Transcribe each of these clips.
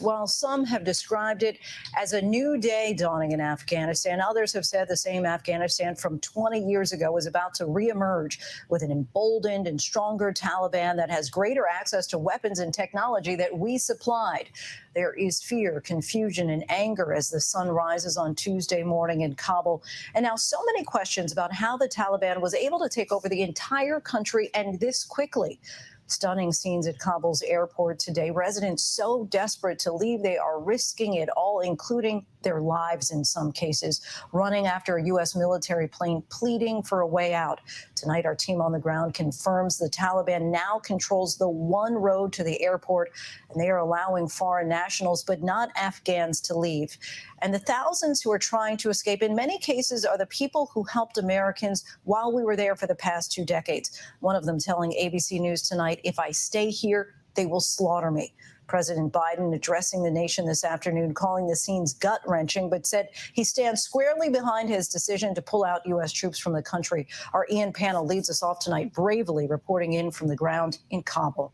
While some have described it as a new day dawning in Afghanistan, others have said the same Afghanistan from 20 years ago is about to reemerge with an emboldened and stronger Taliban that has greater access to weapons and technology that we supplied. There is fear, confusion, and anger as the sun rises on Tuesday morning in Kabul. And now so many questions about how the Taliban was able to take over the entire country and this quickly. Stunning scenes at Kabul's airport today. Residents so desperate to leave, they are risking it all, including their lives in some cases, running after a U.S. military plane, pleading for a way out. Tonight, our team on the ground confirms the Taliban now controls the one road to the airport, and they are allowing foreign nationals, but not Afghans, to leave. And the thousands who are trying to escape, in many cases, are the people who helped Americans while we were there for the past 2 decades. One of them telling ABC News tonight, "If I stay here, they will slaughter me." President Biden addressing the nation this afternoon, calling the scenes gut-wrenching, but said he stands squarely behind his decision to pull out U.S. troops from the country. Our Ian Panel leads us off tonight, bravely reporting in from the ground in Kabul.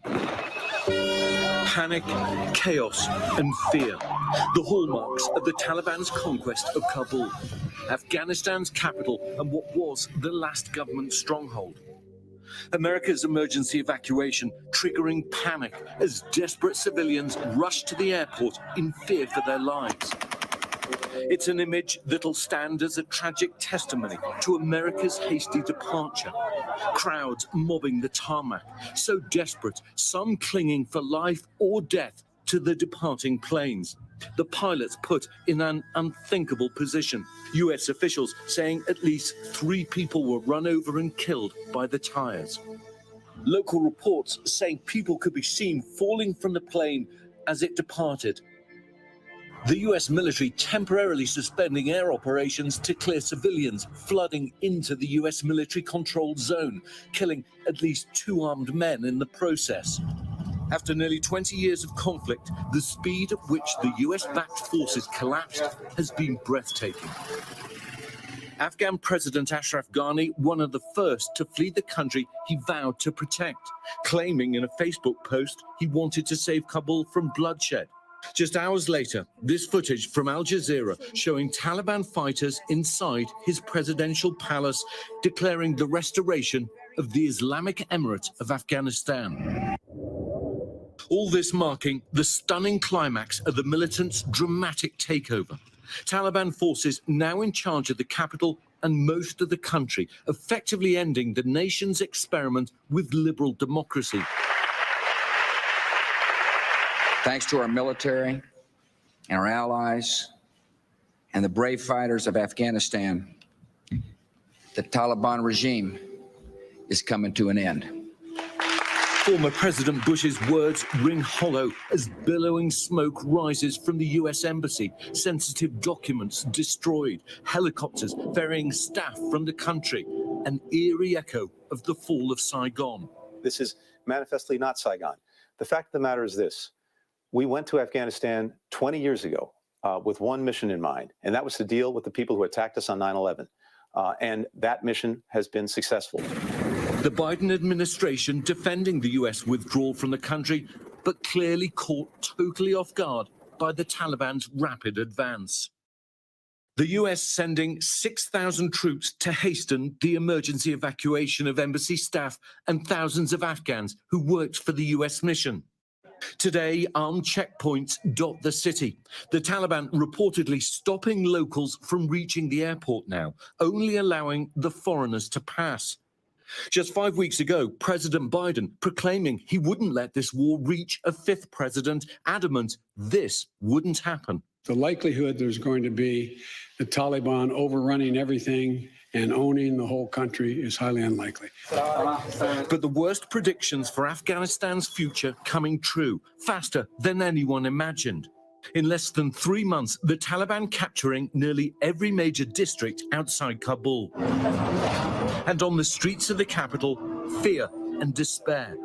Panic, chaos, and fear. The hallmarks of the Taliban's conquest of Kabul, Afghanistan's capital and what was the last government stronghold. America's emergency evacuation triggering panic as desperate civilians rush to the airport in fear for their lives. It's an image that'll stand as a tragic testimony to America's hasty departure. Crowds mobbing the tarmac, so desperate, some clinging for life or death to the departing planes. The pilots put in an unthinkable position. U.S. officials saying at least 3 people were run over and killed by the tires. Local reports saying people could be seen falling from the plane as it departed. The U.S. military temporarily suspending air operations to clear civilians flooding into the U.S. military-controlled zone, killing at least 2 armed men in the process. After nearly 20 years of conflict, the speed at which the US-backed forces collapsed has been breathtaking. Afghan President Ashraf Ghani, one of the first to flee the country he vowed to protect, claiming in a Facebook post he wanted to save Kabul from bloodshed. Just hours later, this footage from Al Jazeera showing Taliban fighters inside his presidential palace declaring the restoration of the Islamic Emirate of Afghanistan. All this marking the stunning climax of the militants' dramatic takeover. Taliban forces now in charge of the capital and most of the country, effectively ending the nation's experiment with liberal democracy. Thanks to our military and our allies and the brave fighters of Afghanistan, the Taliban regime is coming to an end. Former President Bush's words ring hollow as billowing smoke rises from the U.S. Embassy, sensitive documents destroyed, helicopters ferrying staff from the country, an eerie echo of the fall of Saigon. This is manifestly not Saigon. The fact of the matter is this. We went to Afghanistan 20 years ago with one mission in mind, and that was to deal with the people who attacked us on 9/11. And that mission has been successful. The Biden administration defending the U.S. withdrawal from the country, but clearly caught totally off guard by the Taliban's rapid advance. The U.S. sending 6,000 troops to hasten the emergency evacuation of embassy staff and thousands of Afghans who worked for the U.S. mission. Today, armed checkpoints dot the city. The Taliban reportedly stopping locals from reaching the airport now, only allowing the foreigners to pass. Just 5 weeks ago, President Biden proclaiming he wouldn't let this war reach a 5th president, adamant this wouldn't happen. The likelihood there's going to be the Taliban overrunning everything and owning the whole country is highly unlikely. But the worst predictions for Afghanistan's future coming true, faster than anyone imagined. In less than 3 months, the Taliban capturing nearly every major district outside Kabul. And on the streets of the capital, fear and despair.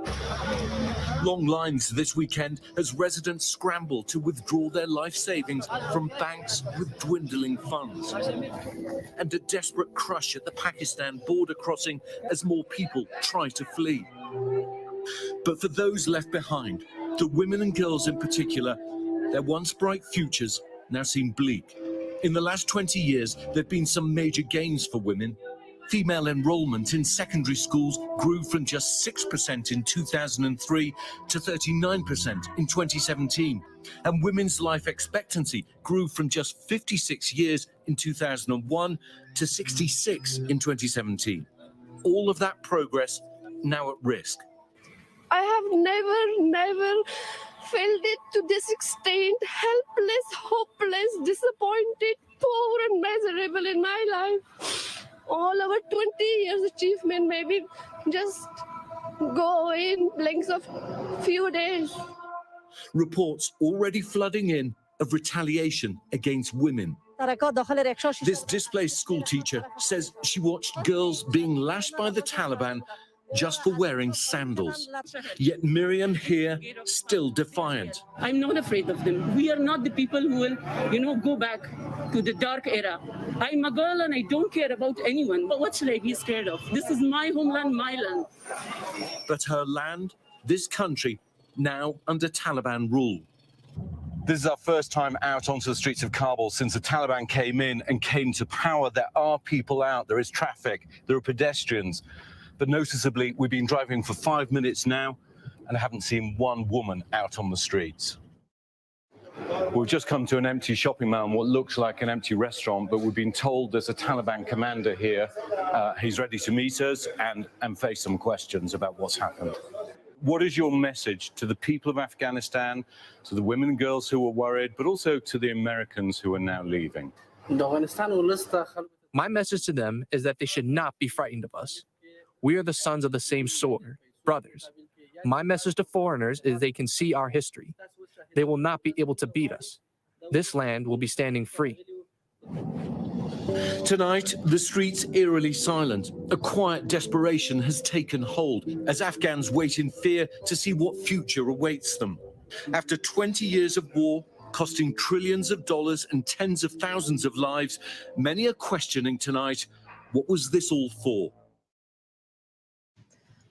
Long lines this weekend as residents scramble to withdraw their life savings from banks with dwindling funds. And a desperate crush at the Pakistan border crossing as more people try to flee. But for those left behind, the women and girls in particular, Their once bright futures now seem bleak. In the last 20 years, there have been some major gains for women. Female enrollment in secondary schools grew from just 6% in 2003 to 39% in 2017. And women's life expectancy grew from just 56 years in 2001 to 66 in 2017. All of that progress now at risk. I have never felt it to this extent, helpless, hopeless, disappointed, poor and miserable in my life. All our 20 years achievement maybe just go in blanks of few days. Reports already flooding in of retaliation against women. This displaced school teacher says she watched girls being lashed by the Taliban just for wearing sandals. Yet Miriam here, still defiant. I'm not afraid of them. We are not the people who will, go back to the dark era. I'm a girl and I don't care about anyone. But what should I be scared of? This is my homeland, my land. But her land, this country, now under Taliban rule. This is our first time out onto the streets of Kabul since the Taliban came in and came to power. There are people out, there is traffic, there are pedestrians. But noticeably, we've been driving for 5 minutes now and I haven't seen one woman out on the streets. We've just come to an empty shopping mall and what looks like an empty restaurant, but we've been told there's a Taliban commander here. He's ready to meet us and face some questions about what's happened. What is your message to the people of Afghanistan, to the women and girls who are worried, but also to the Americans who are now leaving? My message to them is that they should not be frightened of us. We are the sons of the same sword, brothers. My message to foreigners is they can see our history. They will not be able to beat us. This land will be standing free. Tonight, the streets eerily silent. A quiet desperation has taken hold as Afghans wait in fear to see what future awaits them. After 20 years of war, costing trillions of dollars and tens of thousands of lives, many are questioning tonight, what was this all for?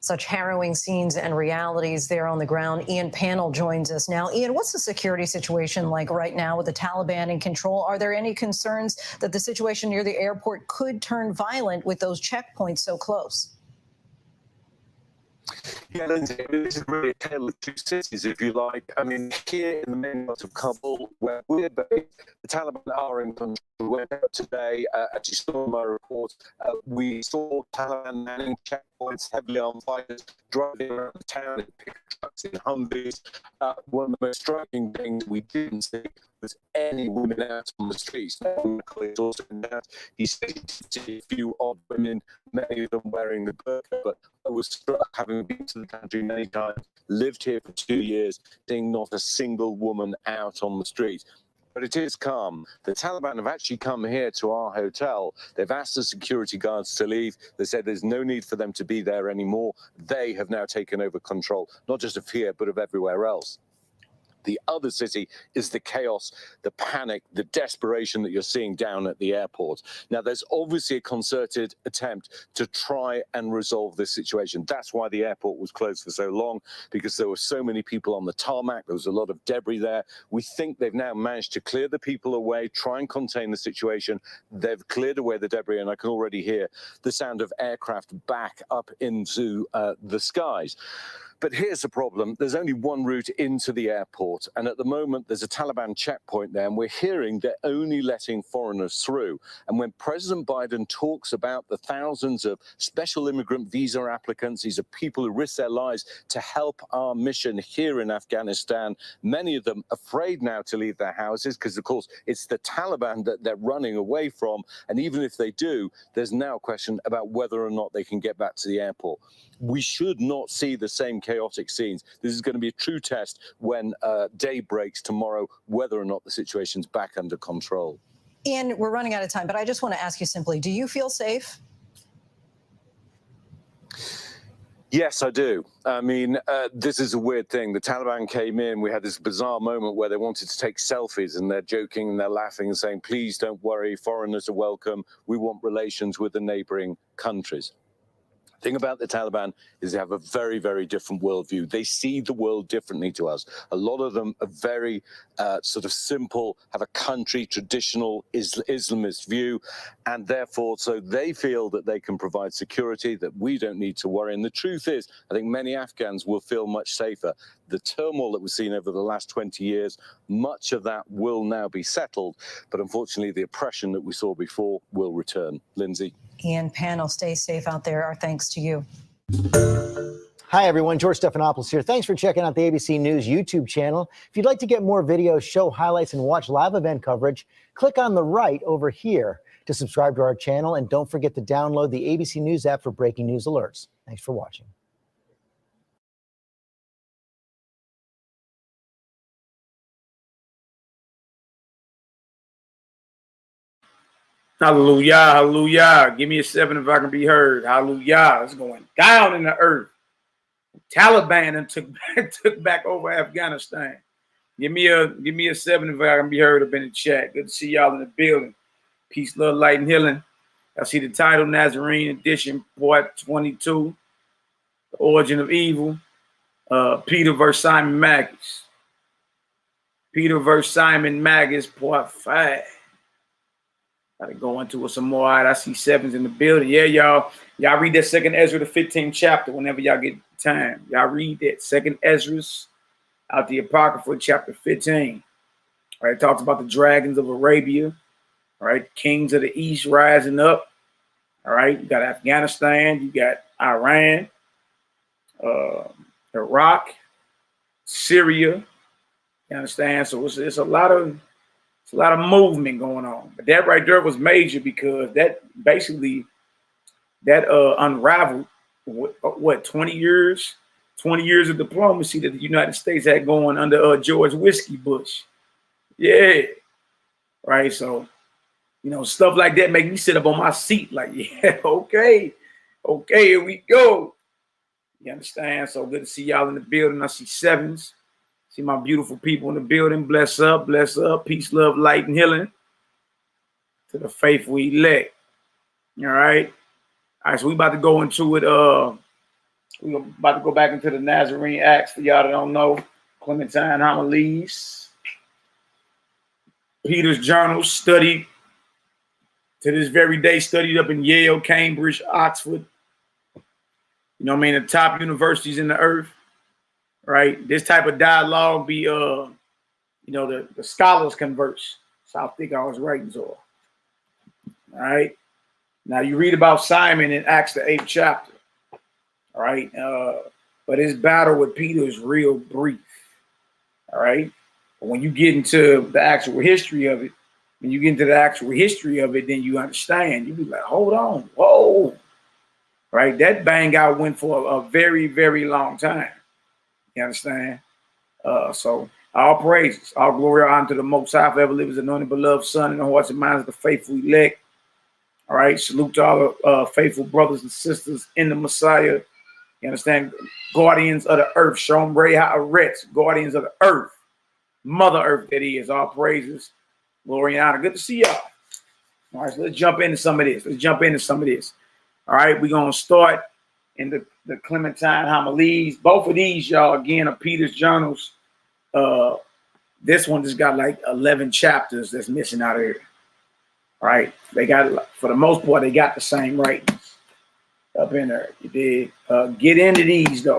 Such harrowing scenes and realities there on the ground. Ian Pannell joins us now. Ian, what's the security situation like right now with the Taliban in control? Are there any concerns that the situation near the airport could turn violent with those checkpoints so close? Yeah, Lindsay, this is really a tale of two cities, if you like. I mean, here in the main part of Kabul, where we're based, the Taliban are in control. We went out today, as you saw in my report, we saw Taliban manning checkpoints, heavily armed fighters driving around the town in pickup trucks, in Humvees. One of the most striking things we didn't see was any women out on the streets. Also he said he did see a few odd women, many of them wearing the burqa, but I was struck, having been to the country many times, lived here for 2 years, seeing not a single woman out on the street. But it is calm. The Taliban have actually come here to our hotel. They've asked the security guards to leave. They said there's no need for them to be there anymore. They have now taken over control, not just of here, but of everywhere else. The other city is the chaos, the panic, the desperation that you're seeing down at the airport. Now, there's obviously a concerted attempt to try and resolve this situation. That's why the airport was closed for so long, because there were so many people on the tarmac. There was a lot of debris there. We think they've now managed to clear the people away, try and contain the situation. They've cleared away the debris, and I can already hear the sound of aircraft back up into the skies. But here's the problem. There's only one route into the airport, and at the moment there's a Taliban checkpoint there, and we're hearing they're only letting foreigners through. And when President Biden talks about the thousands of special immigrant visa applicants, these are people who risk their lives to help our mission here in Afghanistan, many of them afraid now to leave their houses because, of course, it's the Taliban that they're running away from. And even if they do, there's now a question about whether or not they can get back to the airport. We should not see the same chaotic scenes. This is going to be a true test when day breaks tomorrow, whether or not the situation's back under control. Ian, we're running out of time, but I just want to ask you simply, do you feel safe? Yes, I do. I mean, this is a weird thing. The Taliban came in. We had this bizarre moment where they wanted to take selfies, and they're joking and they're laughing and saying, please don't worry, foreigners are welcome. We want relations with the neighboring countries. The thing about the Taliban is they have a very, very different worldview. They see the world differently to us. A lot of them are very sort of simple, have a country, traditional Islamist view, and therefore, so they feel that they can provide security, that we don't need to worry. And the truth is, I think many Afghans will feel much safer. The turmoil that we've seen over the last 20 years, much of that will now be settled, but unfortunately, the oppression that we saw before will return. Lindsay. Ian, panel, stay safe out there. Our thanks to you. Hi, everyone. George Stephanopoulos here. Thanks for checking out the ABC News YouTube channel. If you'd like to get more videos, show highlights, and watch live event coverage, click on the right over here to subscribe to our channel. And don't forget to download the ABC News app for breaking news alerts. Thanks for watching. Hallelujah, hallelujah. Give me a 7 if I can be heard. Hallelujah. It's going down in the earth. Taliban and took back over Afghanistan. Give me a 7 if I can be heard up in the chat. Good to see y'all in the building. Peace, love, light, and healing. I see the title, Nazarene edition, part 22. The origin of evil. Peter versus Simon Magus. Peter versus Simon Magus, part 5. Gotta go into it some more. All right, I see 7s in the building. Yeah, y'all. Y'all read that 2nd Ezra, the 15th chapter, whenever y'all get time. Y'all read that 2nd Ezra's out the Apocrypha, chapter 15. All right, it talks about the dragons of Arabia. All right, kings of the east rising up. All right, you got Afghanistan, you got Iran, Iraq, Syria. You understand? So it's a lot of movement going on. But that right there was major because that basically unraveled what 20 years of diplomacy that the United States had going under George Whiskey Bush. Yeah. Right. So, stuff like that make me sit up on my seat like, yeah, okay, here we go. You understand? So good to see y'all in the building. I see 7s. See my beautiful people in the building. Bless up, peace, love, light, and healing to the faithful elect. All right. All right, so we about to go into it. We're about to go back into the Nazarene Acts for y'all that don't know. Clementine homilies. Peter's journals, studied to this very day, studied up in Yale, Cambridge, Oxford. The top universities in the earth. Right, this type of dialogue be the scholars converse. So I think I was writing so. All right, now you read about Simon in Acts the 8th chapter. All right, but his battle with Peter is real brief. All right, but when you get into the actual history of it, then you understand. You be like, hold on, whoa, right? That bang out went for a very, very long time. You understand? So all praises, all glory, honor to the Most High, forever live as anointed, beloved Son, in the hearts and minds of the faithful elect. All right, salute to all the faithful brothers and sisters in the Messiah. You understand? Guardians of the earth, Shom Ray Ha'aretz, guardians of the earth, Mother Earth, that is. All praises, glory, and honor. Good to see y'all. All right, so let's jump into some of this. All right, we're gonna start in the Clementine homilies. Both of these, y'all, again, are Peter's journals. This one just got like 11 chapters that's missing out of here. All right, they got, for the most part, they got the same writings up in there. You did get into these though.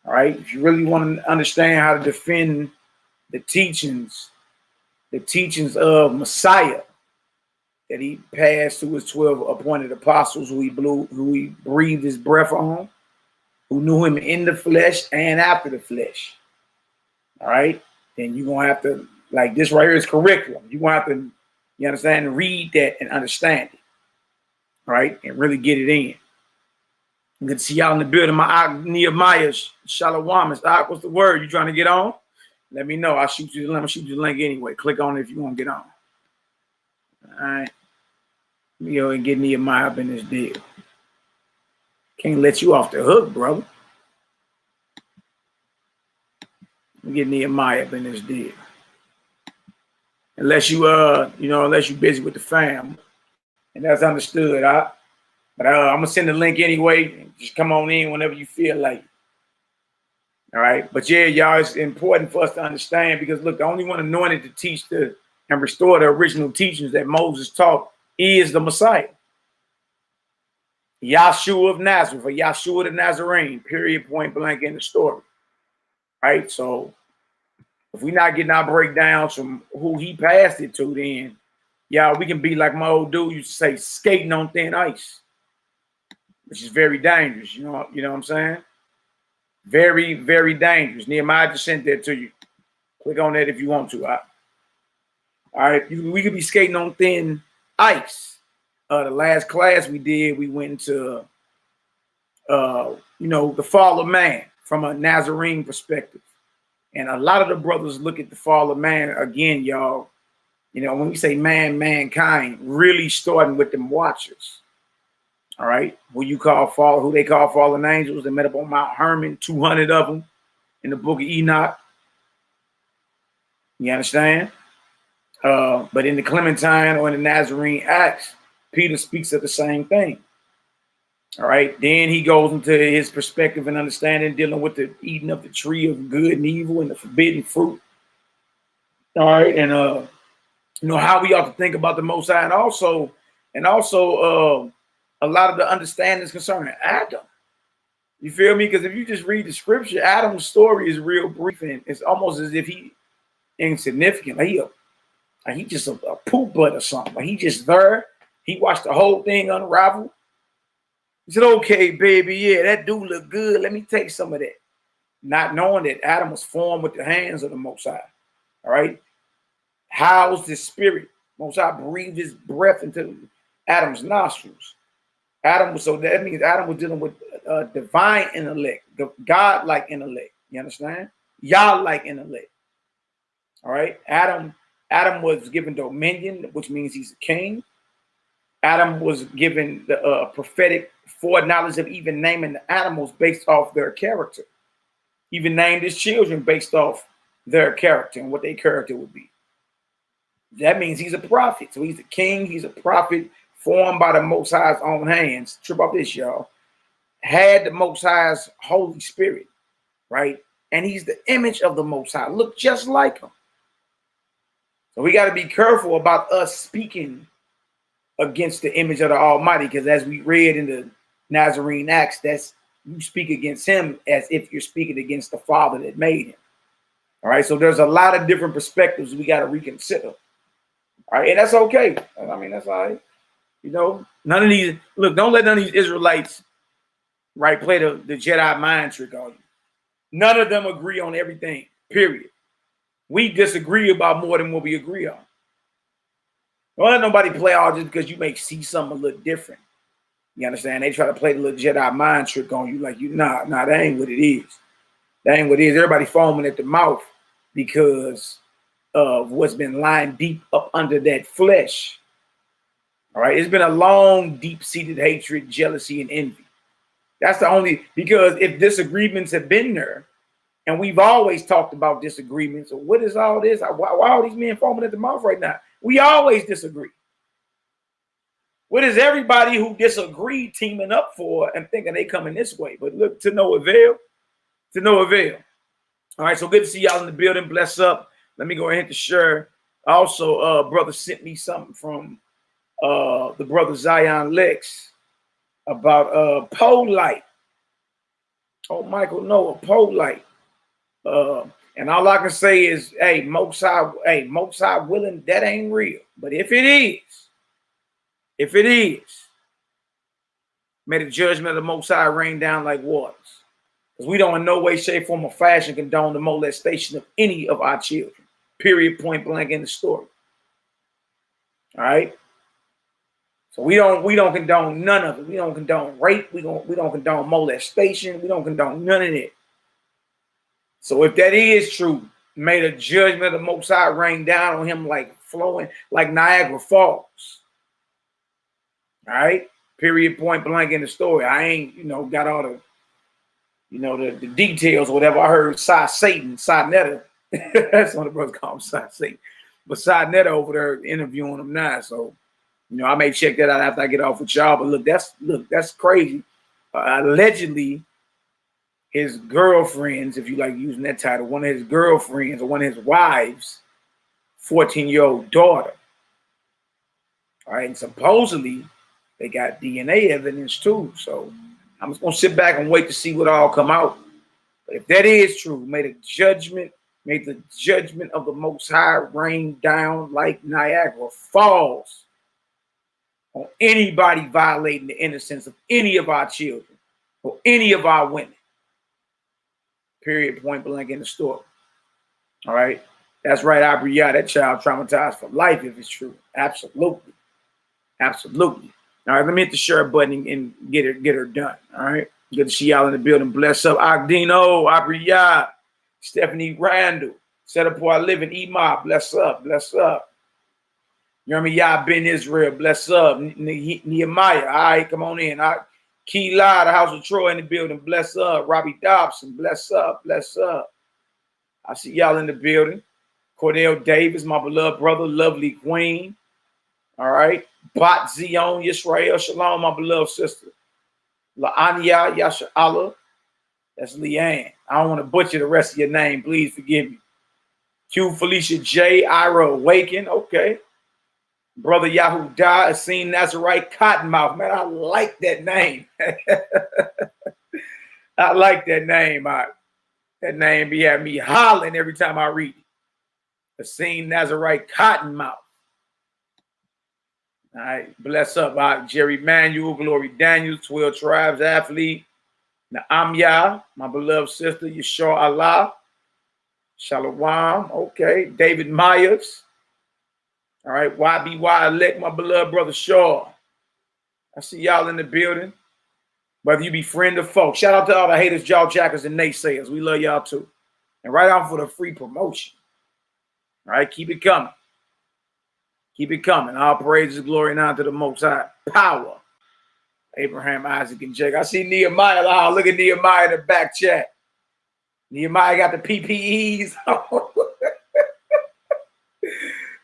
All right, if you really want to understand how to defend the teachings of Messiah that he passed to his 12 appointed apostles, who he breathed his breath on, who knew him in the flesh and after the flesh. All right, then you're gonna have to, like, this right here is curriculum. You're gonna have to, you understand, read that and understand it. All right, and really get it in. Good to see y'all in the building. My NehemiYAH, Shalom. What's the word? You trying to get on? Let me know. I'll shoot you the link anyway. Click on it if you want to get on. All right. Let me go and get NehemiYAH up in this deal. Can't let you off the hook, brother. Let me get NehemiYAH up in this deal. Unless you unless you're busy with the fam. And that's understood. But I'm gonna send the link anyway. Just come on in whenever you feel like. All right. But yeah, y'all, it's important for us to understand because look, the only one anointed to teach and restore the original teachings that Moses taught is the Messiah. Yahshua of Nazareth, or Yahshua the Nazarene, period, point blank in the story. Right? So if we're not getting our breakdowns from who he passed it to, then y'all, we can be like my old dude used to say, skating on thin ice, which is very dangerous. You know what I'm saying? Very, very dangerous. NehemiYAH just sent that to you. Click on that if you want to. All right. We could be skating on thin ice. The last class we did, we went into, the fall of man from a Nazarene perspective. And a lot of the brothers look at the fall of man again, y'all. When we say mankind, really starting with them watchers. All right, who they call fallen angels. They met up on Mount Hermon, 200 of them in the book of Enoch. You understand? But in the Clementine or in the Nazarene Acts, Peter speaks of the same thing. All right, then he goes into his perspective and understanding dealing with the eating of the tree of good and evil and the forbidden fruit. All right, and how we ought to think about the Most High, and also a lot of the understandings concerning Adam. You feel me? Because if you just read the scripture, Adam's story is real brief, and it's almost as if he insignificant. Like he just a poop butt or something. Like he just there. He watched the whole thing unravel. He said, "Okay, baby, yeah, that do look good. Let me take some of that." Not knowing that Adam was formed with the hands of the Most High. All right. Housed his spirit. Most High breathed his breath into Adam's nostrils. So that means Adam was dealing with divine intellect, God-like intellect. You understand? Yah-like intellect. All right. Adam was given dominion, which means he's a king. Adam was given the prophetic foreknowledge of even naming the animals based off their character. Even named his children based off their character and what their character would be. That means he's a prophet. So he's a king. He's a prophet formed by the Most High's own hands. Trip off this, y'all. Had the Most High's Holy Spirit, right? And he's the image of the Most High. Look just like him. So we got to be careful about us speaking against the image of the Almighty, because as we read in the Nazarene Acts, that's you speak against him as if you're speaking against the Father that made him. All right. So there's a lot of different perspectives we got to reconsider. All right. And that's okay. I mean, that's all right. None of these, look, don't let none of these Israelites, right, play the Jedi mind trick on you. None of them agree on everything, period. We disagree about more than what we agree on. Don't let nobody play all just because you may see something a little different. You understand? They try to play the little Jedi mind trick on you like nah, that ain't what it is. That ain't what it is. Everybody foaming at the mouth because of what's been lying deep up under that flesh. All right. It's been a long, deep-seated hatred, jealousy, and envy. That's the only, because if disagreements have been there, and we've always talked about disagreements, so what is all this? Why are these men foaming at the mouth right now? We always disagree. What is everybody who disagreed teaming up for and thinking they coming this way? But look, to no avail. To no avail. All right, so good to see y'all in the building. Bless up. Let me go ahead and share. Also, brother sent me something from the brother Zion Lex about pole light. Oh, Michael, no, a pole light. And all I can say is, hey, Most High willing, that ain't real. But if it is, may the judgment of the Most High rain down like waters. Because we don't in no way, shape, form, or fashion condone the molestation of any of our children. Period, point blank in the story. All right. So we don't condone none of it. We don't condone rape. We don't condone molestation. We don't condone none of that. So if that is true, may the judgment of the Most High rain down on him like flowing like Niagara Falls. All right. Period, point blank in the story. I ain't, got all the, the details or whatever. I heard Netta. That's what the brothers call him, Satan. But Netta over there interviewing him now. So, You know, I may check that out after I get off with y'all. But look, that's crazy. Allegedly, his girlfriends, if you like using that title, one of his girlfriends or one of his wives, 14-year-old daughter. All right, and supposedly they got DNA evidence too. So I'm just gonna sit back and wait to see what all come out. But if that is true, may the judgment of the Most High rain down like Niagara Falls on anybody violating the innocence of any of our children or any of our women. Period, point blank in the story. All right. That's right, YAHKI. That child traumatized for life if it's true. Absolutely. Absolutely. All right, let me hit the share button and get her done. All right. Good to see y'all in the building. Bless up. Agdino, YAHKI, Stephanie Randall, set up where I live in Ema. Bless up. Bless up. YAHKI Ben Israel. Bless up. NehemiYAH. All right, come on in. Keyla, the House of Troy in the building. Bless up. Robbie Dobson. Bless up. Bless up. I see y'all in the building. Cordell Davis, my beloved brother, lovely queen. All right. Bat Zion Yisrael. Shalom, my beloved sister. LaAnya Yasha Allah. That's Leanne. I don't want to butcher the rest of your name. Please forgive me. Q Felicia J. Ira Awaken. Okay. Brother Yahudah, Essene Nazarene Cottonmouth. Man, I like that name. I like that name. That name be having me hollering every time I read it. Essene Nazarene Cottonmouth. All right. Bless up. Jerry Manuel, Glory Daniels, 12 Tribes Athlete. NehemiYAH, my beloved sister, Yeshua Allah. Shalom. Okay. David Myers. All right, YBY elect, my beloved brother Shaw. I see y'all in the building. Whether you be friend or foe. Shout out to all the haters, jaw jackers, and naysayers. We love y'all too. And right on for the free promotion. All right, keep it coming. Keep it coming. All praises, glory, and honor to the Most High. Power. Abraham, Isaac, and Jacob. I see NehemiYAH. Oh, look at NehemiYAH in the back chat. NehemiYAH got the PPEs.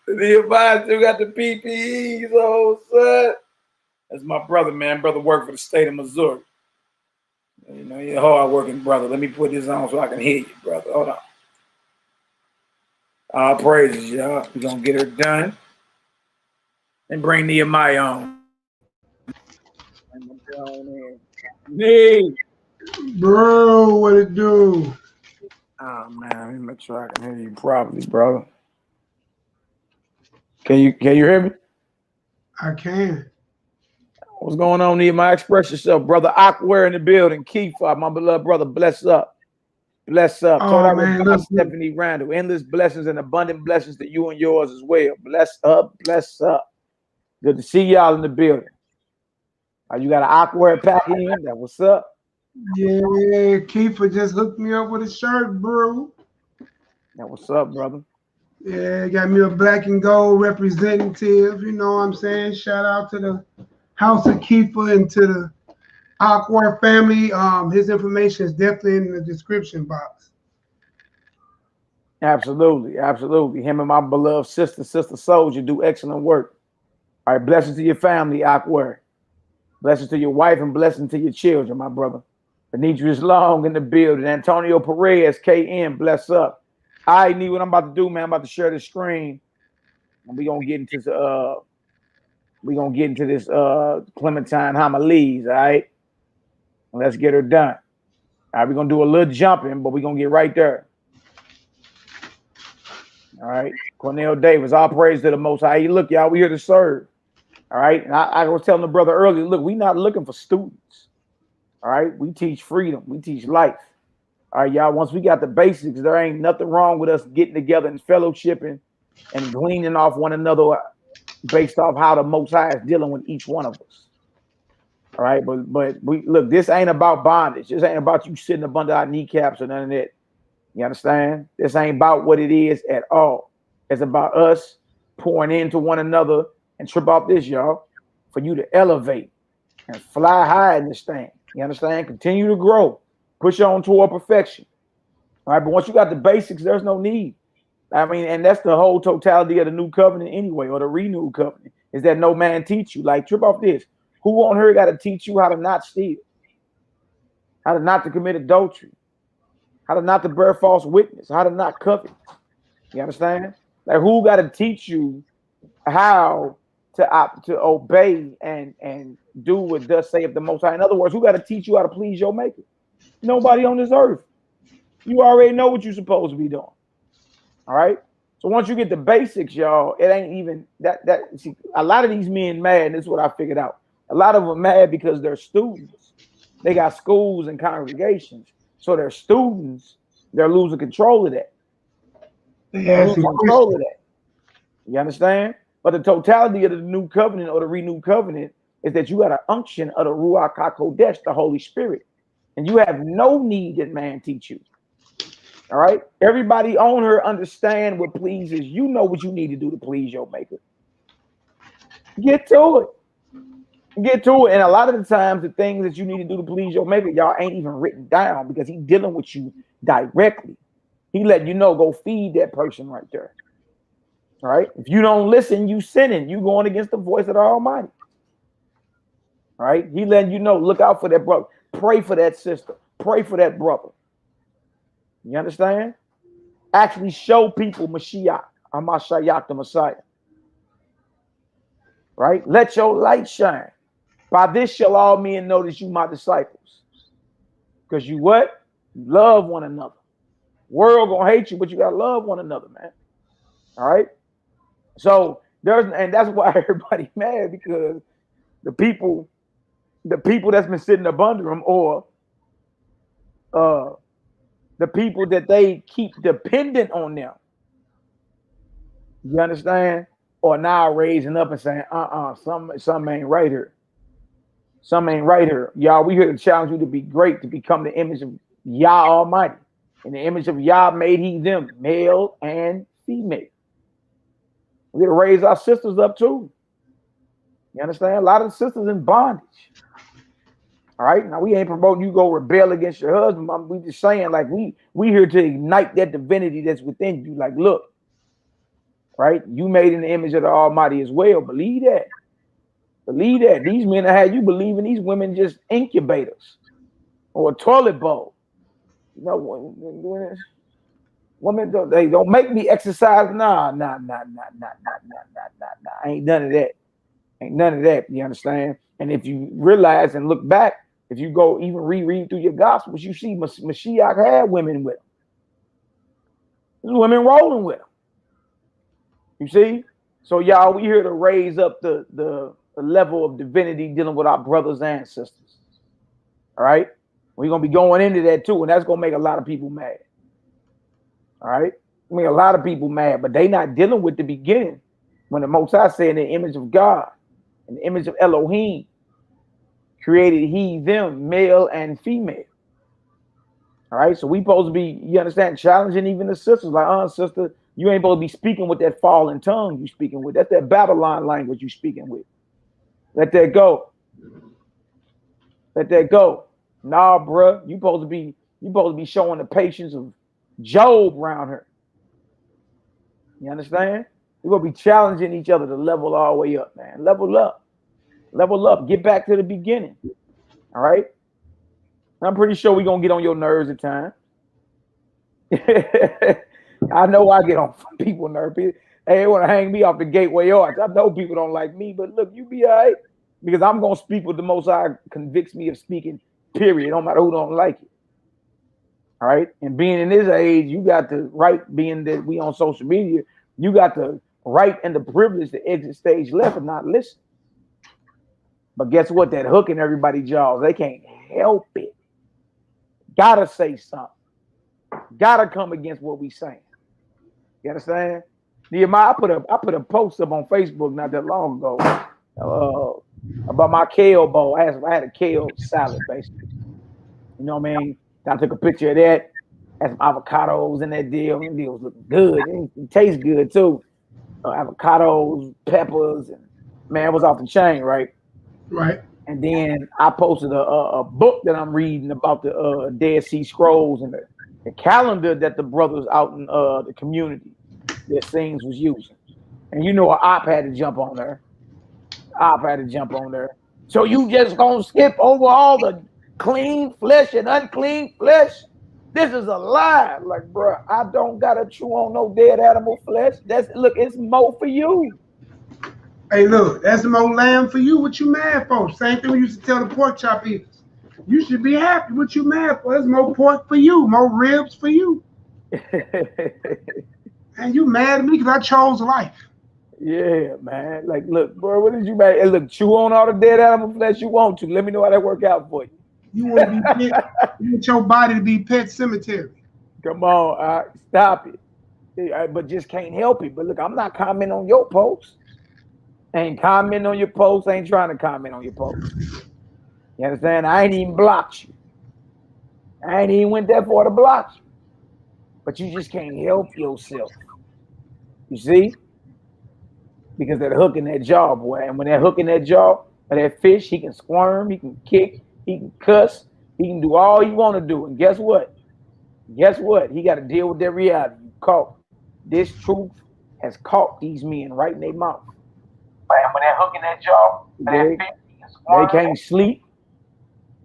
NehemiYAH still got the PPEs, oh son. That's my brother, man. Brother work for the state of Missouri. You know, you're a hard working brother. Let me put this on so I can hear you, brother. Hold on. All praises, y'all. We're gonna get her done. And bring NehemiYAH on. Nee. Bro, what it do? Oh man, let me make sure I can hear you properly, brother. Can you hear me? I can. What's going on, NehemiYAH? Express yourself, brother. Aquare in the building. Kepha, my beloved brother. Bless up. Bless up. Oh, man, Stephanie Randall. Endless blessings and abundant blessings to you and yours as well. Bless up. Bless up. Good to see y'all in the building. You got an Aquare pack in? That what's up? Yeah, Kepha just hooked me up with a shirt, bro. That what's up, brother? Yeah, got me a black and gold representative. You know what I'm saying? Shout out to the House of Kepha and to the Aquar family. His information is definitely in the description box. Absolutely, absolutely. Him and my beloved sister Soldier do excellent work. All right, blessings to your family, Aquar. Blessings to your wife and blessings to your children, my brother. Demetrius Long in the building. Antonio Perez, KM, bless up. I need what I'm about to do, man. I'm about to share the screen, and we're gonna get into this Clementine homilies, all right? And let's get her done. All right, we're gonna do a little jumping, but we're gonna get right there. All right, Cornell Davis, all praise to the Most High. Hey, look, y'all, we here to serve. All right, and I was telling the brother earlier, look, we're not looking for students. All right, we teach freedom, we teach life. All right, y'all, once we got the basics, there ain't nothing wrong with us getting together and fellowshipping and gleaning off one another based off how the Most High is dealing with each one of us. All right, but we look, this ain't about bondage. This ain't about you sitting up under our kneecaps or none of that. You understand? This ain't about what it is at all. It's about us pouring into one another and trip off this, y'all, for you to elevate and fly high in this thing. You understand? Continue to grow. Push on toward perfection. All right, but once you got the basics, there's no need. I mean, and that's the whole totality of the new covenant anyway, or the renewed covenant. is that no man teach you. Like, trip off this. Who on her got to teach you how to not steal, how to not to commit adultery, how to not to bear false witness, how to not covet? You understand? Like, who got to teach you how to obey and do what thus saith the Most High? In other words, who got to teach you how to please your maker? Nobody on this earth. You already know what you're supposed to be doing. All right. So once you get the basics, y'all, it ain't even that. See, a lot of these men mad, and this is what I figured out. A lot of them mad because they're students. They got schools and congregations, so they're students. They're losing control of that. Losing control of that. You understand? But the totality of the new covenant or the renewed covenant is that you got an unction of the Ruach HaKodesh, the Holy Spirit, and you have no need that man teach you. All right. Everybody on her understand what pleases. You know what you need to do to please your maker. Get to it. Get to it. And a lot of the times, the things that you need to do to please your maker, y'all ain't even written down because he's dealing with you directly. He letting you know, go feed that person right there. All right. If you don't listen, you sinning. You going against the voice of the Almighty. All right. He letting you know, look out for that brother. Pray for that sister. Pray for that brother. You understand? Actually show people Mashiach, Amashayach, the Messiah. Right? Let your light shine. By this shall all men know that you my disciples. Because you what? You love one another. World gonna hate you, but you gotta love one another, man. All right. So and that's why everybody mad, because the people that's been sitting up under them, or the people that they keep dependent on them. You understand? Or now raising up and saying, something ain't right here. Something ain't right here. Y'all, we here to challenge you to be great, to become the image of Yah Almighty. In the image of Yah made he them, male and female. We're to raise our sisters up too. You understand? A lot of the sisters in bondage. All right. Now we ain't promoting you go rebel against your husband. We just saying, like, we here to ignite that divinity that's within you. Like, look, right? You made in the image of the Almighty as well. Believe that. Believe that. These men that had you believing these women just incubators or a toilet bowl. You know, women they don't make me exercise. Nah. Ain't none of that. Ain't none of that. You understand? And if you realize and look back, if you go even reread through your gospels, you see Mashiach had women with him. There's women rolling with him. You see? So y'all, we here to raise up the level of divinity dealing with our brothers and sisters. All right? We're going to be going into that too, and that's going to make a lot of people mad. All right? Make a lot of people mad, but they not dealing with the beginning when the Most High said in the image of God, in the image of Elohim, created he, them, male and female. All right, so we supposed to be, you understand, challenging even the sisters. Like, sister, you ain't supposed to be speaking with that fallen tongue you speaking with. That's that Babylon language you speaking with. Let that go. Let that go. Nah, bruh, you supposed to be showing the patience of Job around her. You understand? We're gonna be challenging each other to level all the way up, man. Level up. Level up. Get back to the beginning. All right. I'm pretty sure we're gonna get on your nerves at times. I know I get on people's nerves. They want to hang me off the gateway arch. I know people don't like me, but look, you be all right. Because I'm gonna speak what the Most High convicts me of speaking, period. No matter who don't like it. All right. And being in this age, you got the right, being that we on social media, you got the right and the privilege to exit stage left and not listen. But guess what? That hook in everybody's jaws. They can't help it. Gotta say something. Gotta come against what we saying. You understand? NehemiYAH, I put a post up on Facebook not that long ago about my kale bowl. I had a kale salad, basically. You know what I mean? I took a picture of that. Had some avocados in that deal. Them deals look good. It tastes good too. Avocados, peppers, and man, it was off the chain, right? Right. And then I posted a book that I'm reading about the Dead Sea Scrolls and the calendar that the brothers out in the community that things was using. And you know, an op had to jump on there. I've had to jump on there. So you just gonna skip over all the clean flesh and unclean flesh? This is a lie. Like, bro, I don't gotta chew on no dead animal flesh. Look, it's more for you. Hey, look, that's more lamb for you. What you mad for? Same thing we used to tell the pork chop eaters. You should be happy. What you mad for? There's more pork for you, more ribs for you. And you mad at me because I chose life. Yeah, man. Like, look, bro, what did you make? Hey, look, chew on all the dead animal flesh you want to. Let me know how that work out for you. You want to be pet, you want your body to be pet cemetery. Come on, stop it. But just can't help it. But look, I'm not commenting on your post. Ain't commenting on your post. Ain't trying to comment on your post. You understand? I ain't even blocked you. I ain't even went that far to block you. But you just can't help yourself. You see? Because that hook in that jaw, boy. And when that hook in that jaw of that fish, he can squirm, he can kick, he can cuss, he can do all you want to do. And guess what? Guess what? He got to deal with that reality. You caught. This truth has caught these men right in their mouth. And when that hook in that jaw, they can't sleep.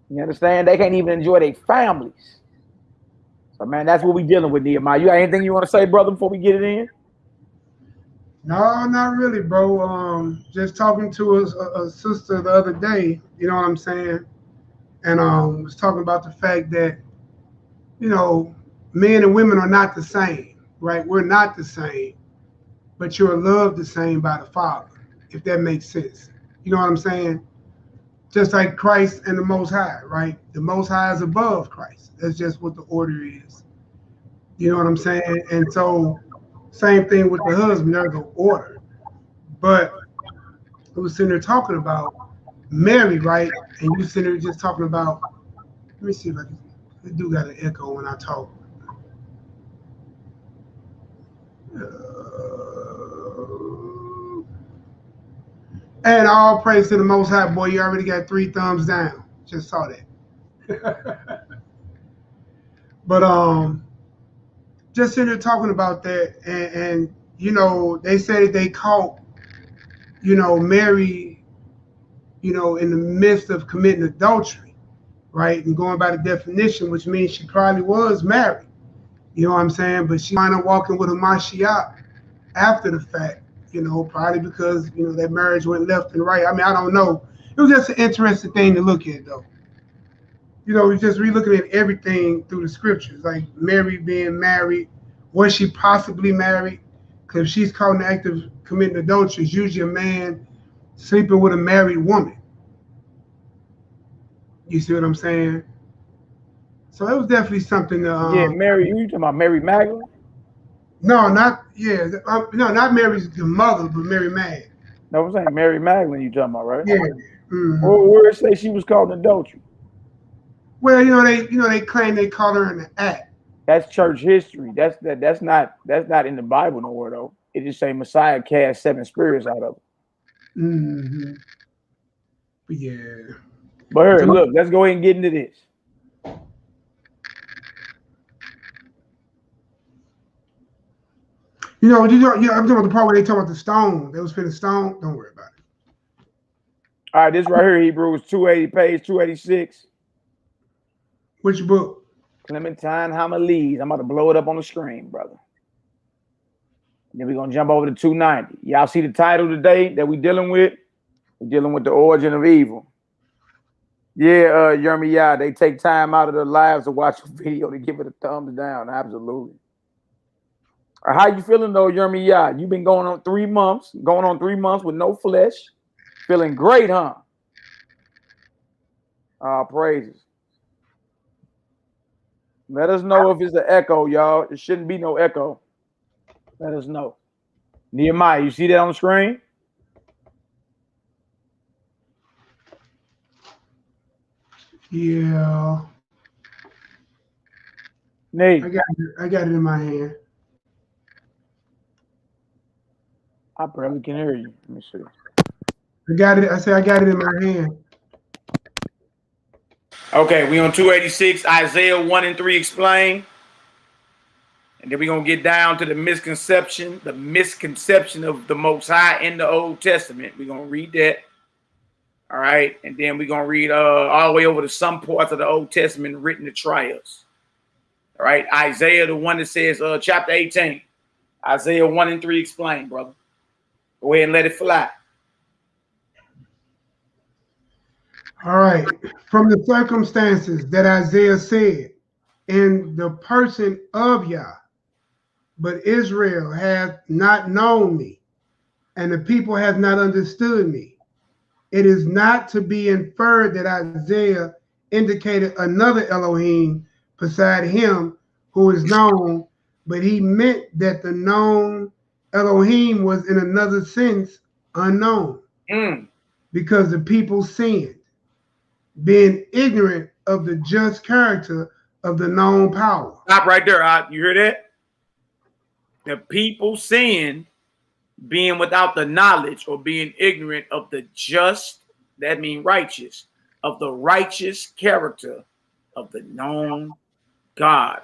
You understand? They can't even enjoy their families. So, man, that's what we dealing with, Nehemiah. You got anything you want to say, brother, before we get it in? No, not really, bro. Just talking to a sister the other day, you know what I'm saying? And was talking about the fact that, you know, men and women are not the same, right? We're not the same, but you're loved the same by the Father, if that makes sense. You know what I'm saying? Just like Christ and the Most High, right? The Most High is above Christ. That's just what the order is. You know what I'm saying? And so, same thing with the husband, there's an order. But I was sitting there talking about Mary, right? And you sitting there just talking about, let me see if I can, I do got an echo when I talk. And all praise to the Most High, boy, you already got 3 thumbs down. Just saw that. But just sitting there talking about that, and you know, they said that they caught, you know, Mary, you know, in the midst of committing adultery, right? And going by the definition, which means she probably was married. You know what I'm saying? But she wound up walking with a Mashiach after the fact, you know, probably because, you know, that marriage went left and right. I mean, I don't know. It was just an interesting thing to look at, though. You know, we're just re-looking at everything through the scriptures, like Mary being married. Was she possibly married? Because if she's caught in the act of committing adultery, it's usually a man sleeping with a married woman. You see what I'm saying? So it was definitely something to... yeah, Mary, you talking about Mary Magdalene? No, not, yeah, no, not Mary's the mother, but Mary Mag. No, I'm saying Mary Magdalene you talking about, right? Yeah. Mm-hmm. Where it say she was caught in adultery? Well, they claim they caught her in the act. That's church history. That's not in the Bible nowhere though. It just say Messiah cast 7 spirits out of it. Mm-hmm. But yeah. But here, look, let's go ahead and get into this. I'm talking about the part where they talk about the stone. They was finna stone. Don't worry about it. All right, this right here, Hebrews 280, page 286. Which book? Clementine Homilies. I'm about to blow it up on the screen, brother. And then we're going to jump over to 290. Y'all see the title today that we're dealing with? We're dealing with the origin of evil. Yeah, YAH'KI, they take time out of their lives to watch a video to give it a thumbs down. Absolutely. How you feeling though, YAH'KI? You've been going on 3 months with no flesh. Feeling great, huh? Praises. Let us know if it's an echo, y'all. It shouldn't be no echo. Let us know. Nehemiah, you see that on the screen? Yeah. Nate. I got it in my hand. I probably can hear you. Let me see. I got it. I said I got it in my hand. Okay, we on 286, Isaiah 1 and 3 explain. And then we're going to get down to the misconception of the Most High in the Old Testament. We're going to read that. All right. And then we're going to read all the way over to some parts of the Old Testament written to try us. All right. Isaiah, the one that says chapter 18. Isaiah 1 and 3 explain, brother. Go ahead and let it fly. All right. From the circumstances that Isaiah said, in the person of Yah, but Israel hath not known me, and the people have not understood me. It is not to be inferred that Isaiah indicated another Elohim beside him who is known, but he meant that the known Elohim was in another sense unknown, because the people sinned, being ignorant of the just character of the known power. Stop right there, you hear that? The people sinned, being without the knowledge or being ignorant of the just, that means righteous, of the righteous character of the known God.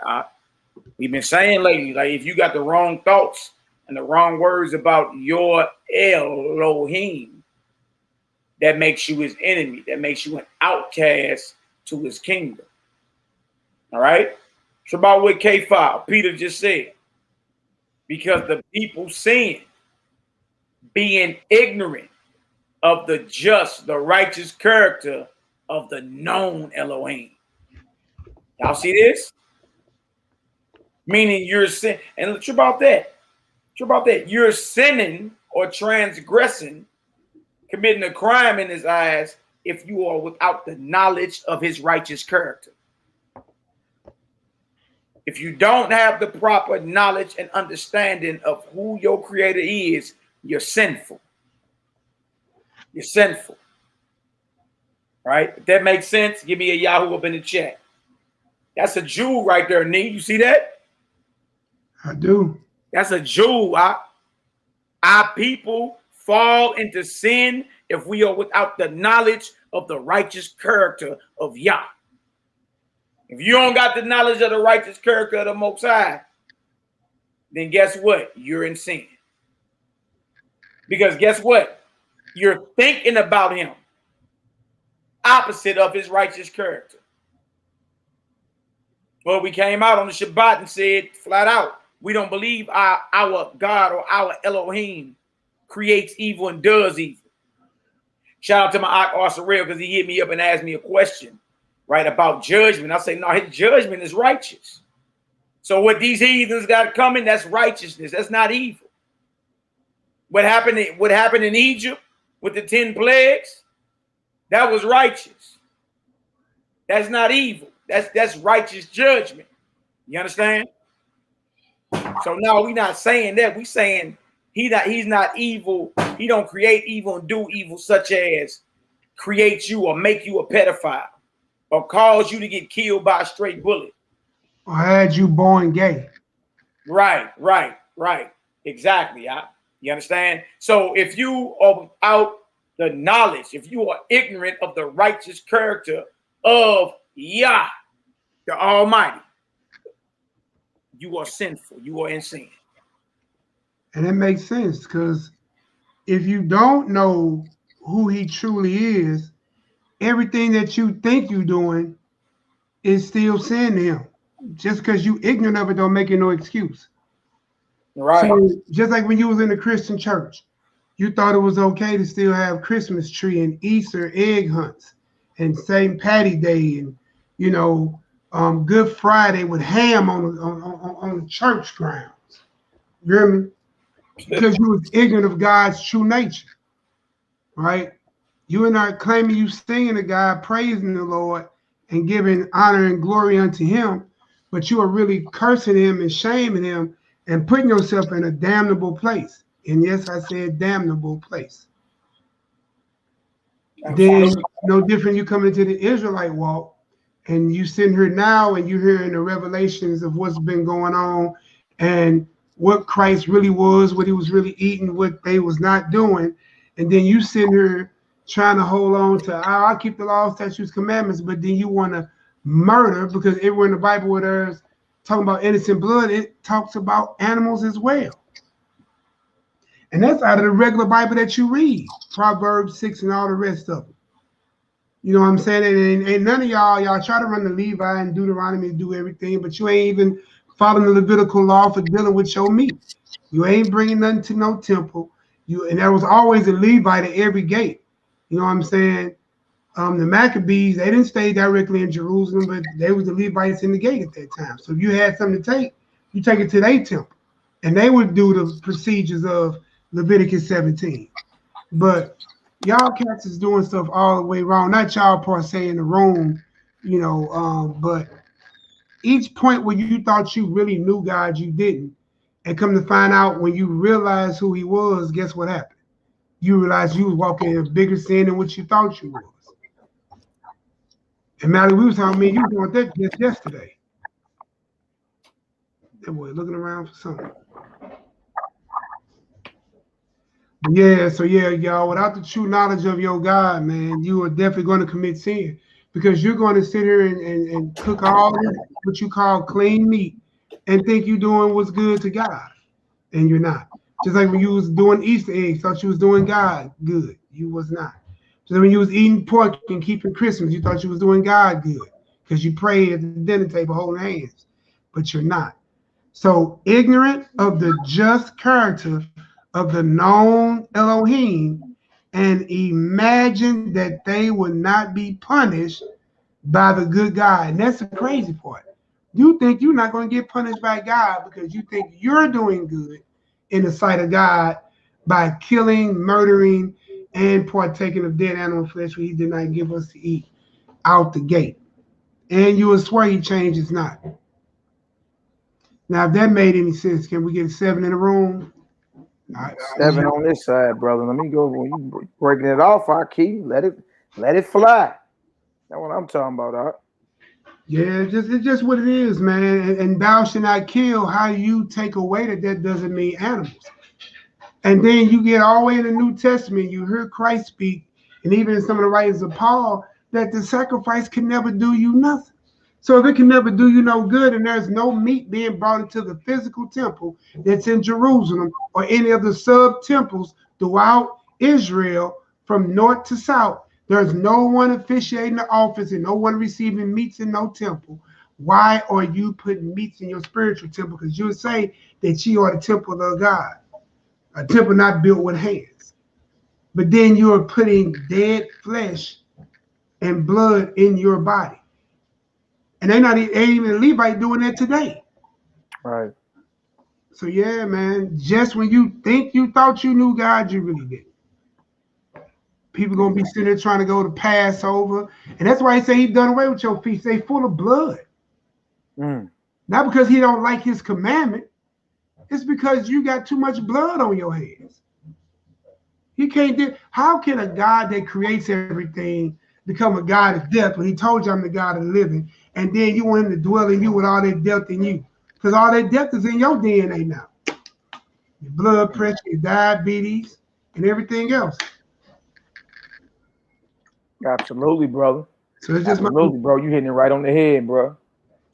We've been saying lately, like, if you got the wrong thoughts and the wrong words about your Elohim, that makes you his enemy. That makes you an outcast to his kingdom. All right? It's about what Kepha, Peter just said. Because the people sinned, being ignorant of the just, the righteous character of the known Elohim. Y'all see this? Meaning you're sin, and what about that? What about that? You're sinning or transgressing, committing a crime in his eyes if you are without the knowledge of his righteous character. If you don't have the proper knowledge and understanding of who your creator is, you're sinful. You're sinful. Right? If that makes sense, give me a Yahoo up in the chat. That's a jewel right there, Nee. You see that? I do. That's a jewel. Our people fall into sin if we are without the knowledge of the righteous character of Yah. If you don't got the knowledge of the righteous character of the Most High, then guess what? You're in sin. Because guess what? You're thinking about him opposite of his righteous character. Well, we came out on the Shabbat and said flat out, we don't believe our God or our Elohim creates evil and does evil. Shout out to my Israel because he hit me up and asked me a question, right, about judgment. I say, no, his judgment is righteous. So what these heathens got coming, that's righteousness. That's not evil. What happened in Egypt with the 10 plagues, that was righteous. That's not evil. That's righteous judgment. You understand? So no, we're not saying that. We're saying he's not evil. He don't create evil and do evil, such as create you or make you a pedophile or cause you to get killed by a straight bullet. Or had you born gay. Right. Exactly. You understand? So if you are without the knowledge, if you are ignorant of the righteous character of Yah, the Almighty, you are sinful. You are in sin. And it makes sense because if you don't know who he truly is, everything that you think you're doing is still sin to him. Just because you ignorant of it don't make it no excuse. Right. So just like when you was in the Christian church, you thought it was okay to still have Christmas tree and Easter egg hunts and St. Patty Day and, you know, Good Friday with ham on church grounds. You hear me? Because you was ignorant of God's true nature, right? You are not claiming you singing to God, praising the Lord, and giving honor and glory unto him, but you are really cursing him and shaming him and putting yourself in a damnable place. And yes, I said damnable place. Then no different, you come into the Israelite walk and you sitting here now and you're hearing the revelations of what's been going on and what Christ really was, what he was really eating, what they was not doing. And then you sitting here trying to hold on to, I'll keep the law, statutes, commandments, but then you want to murder, because everywhere in the Bible where there's talking about innocent blood, it talks about animals as well. And that's out of the regular Bible that you read, Proverbs 6 and all the rest of them. You know what I'm saying? And none of y'all try to run the Levi and Deuteronomy and do everything, but you ain't even following the Levitical law for dealing with your meat. You ain't bringing nothing to no temple. And there was always a Levite at every gate. You know what I'm saying? The Maccabees, they didn't stay directly in Jerusalem, but they was the Levites in the gate at that time. So if you had something to take, you take it to their temple. And they would do the procedures of Leviticus 17. But y'all cats is doing stuff all the way wrong. Not y'all per se in the room, you know, but each point where you thought you really knew God, you didn't. And come to find out when you realize who he was, guess what happened? You realized you was walking in a bigger sin than what you thought you was. And Malaki, we was talking, you was doing that just yesterday. That boy looking around for something. Yeah, so yeah, y'all, without the true knowledge of your God, man, you are definitely going to commit sin because you're going to sit here and cook all this, what you call clean meat, and think you're doing what's good to God, and you're not. Just like when you was doing Easter eggs, thought you was doing God good. You was not. Just like when you was eating pork and keeping Christmas, you thought you was doing God good because you prayed at the dinner table holding hands, but you're not. So ignorant of the just character of the known Elohim and imagine that they will not be punished by the good God. And that's the crazy part. You think you're not going to get punished by God because you think you're doing good in the sight of God by killing, murdering, and partaking of dead animal flesh which he did not give us to eat out the gate. And you will swear he changes not. Now, if that made any sense, can we get 7 in the room? 7 on this side, brother. Let me go. When you breaking it off, YAHKI, let it fly. That's what I'm talking about. Yeah, it's just what it is, man. And thou shalt not kill. How you take away that doesn't mean animals. And then you get all the way in the New Testament, you hear Christ speak, and even in some of the writings of Paul, that the sacrifice can never do you nothing. So if it can never do you no good, and there's no meat being brought into the physical temple that's in Jerusalem or any of the sub-temples throughout Israel from north to south, there's no one officiating the office and no one receiving meats in no temple. Why are you putting meats in your spiritual temple? Because you would say that you are the temple of God, a temple not built with hands. But then you are putting dead flesh and blood in your body. And ain't even a Levite doing that today. Right. So yeah, man, just when you think you thought you knew God, you really didn't. People gonna be sitting there trying to go to Passover. And that's why he say he done away with your feast. They full of blood. Not because he don't like his commandment. It's because you got too much blood on your hands. He can't do. How can a God that creates everything become a God of death when he told you I'm the God of the living? And then you want him to dwell in you with all that death in you. Because all that death is in your DNA now. Your blood pressure, your diabetes, and everything else. Absolutely, brother. So it's just absolutely, bro. You hitting it right on the head, bro.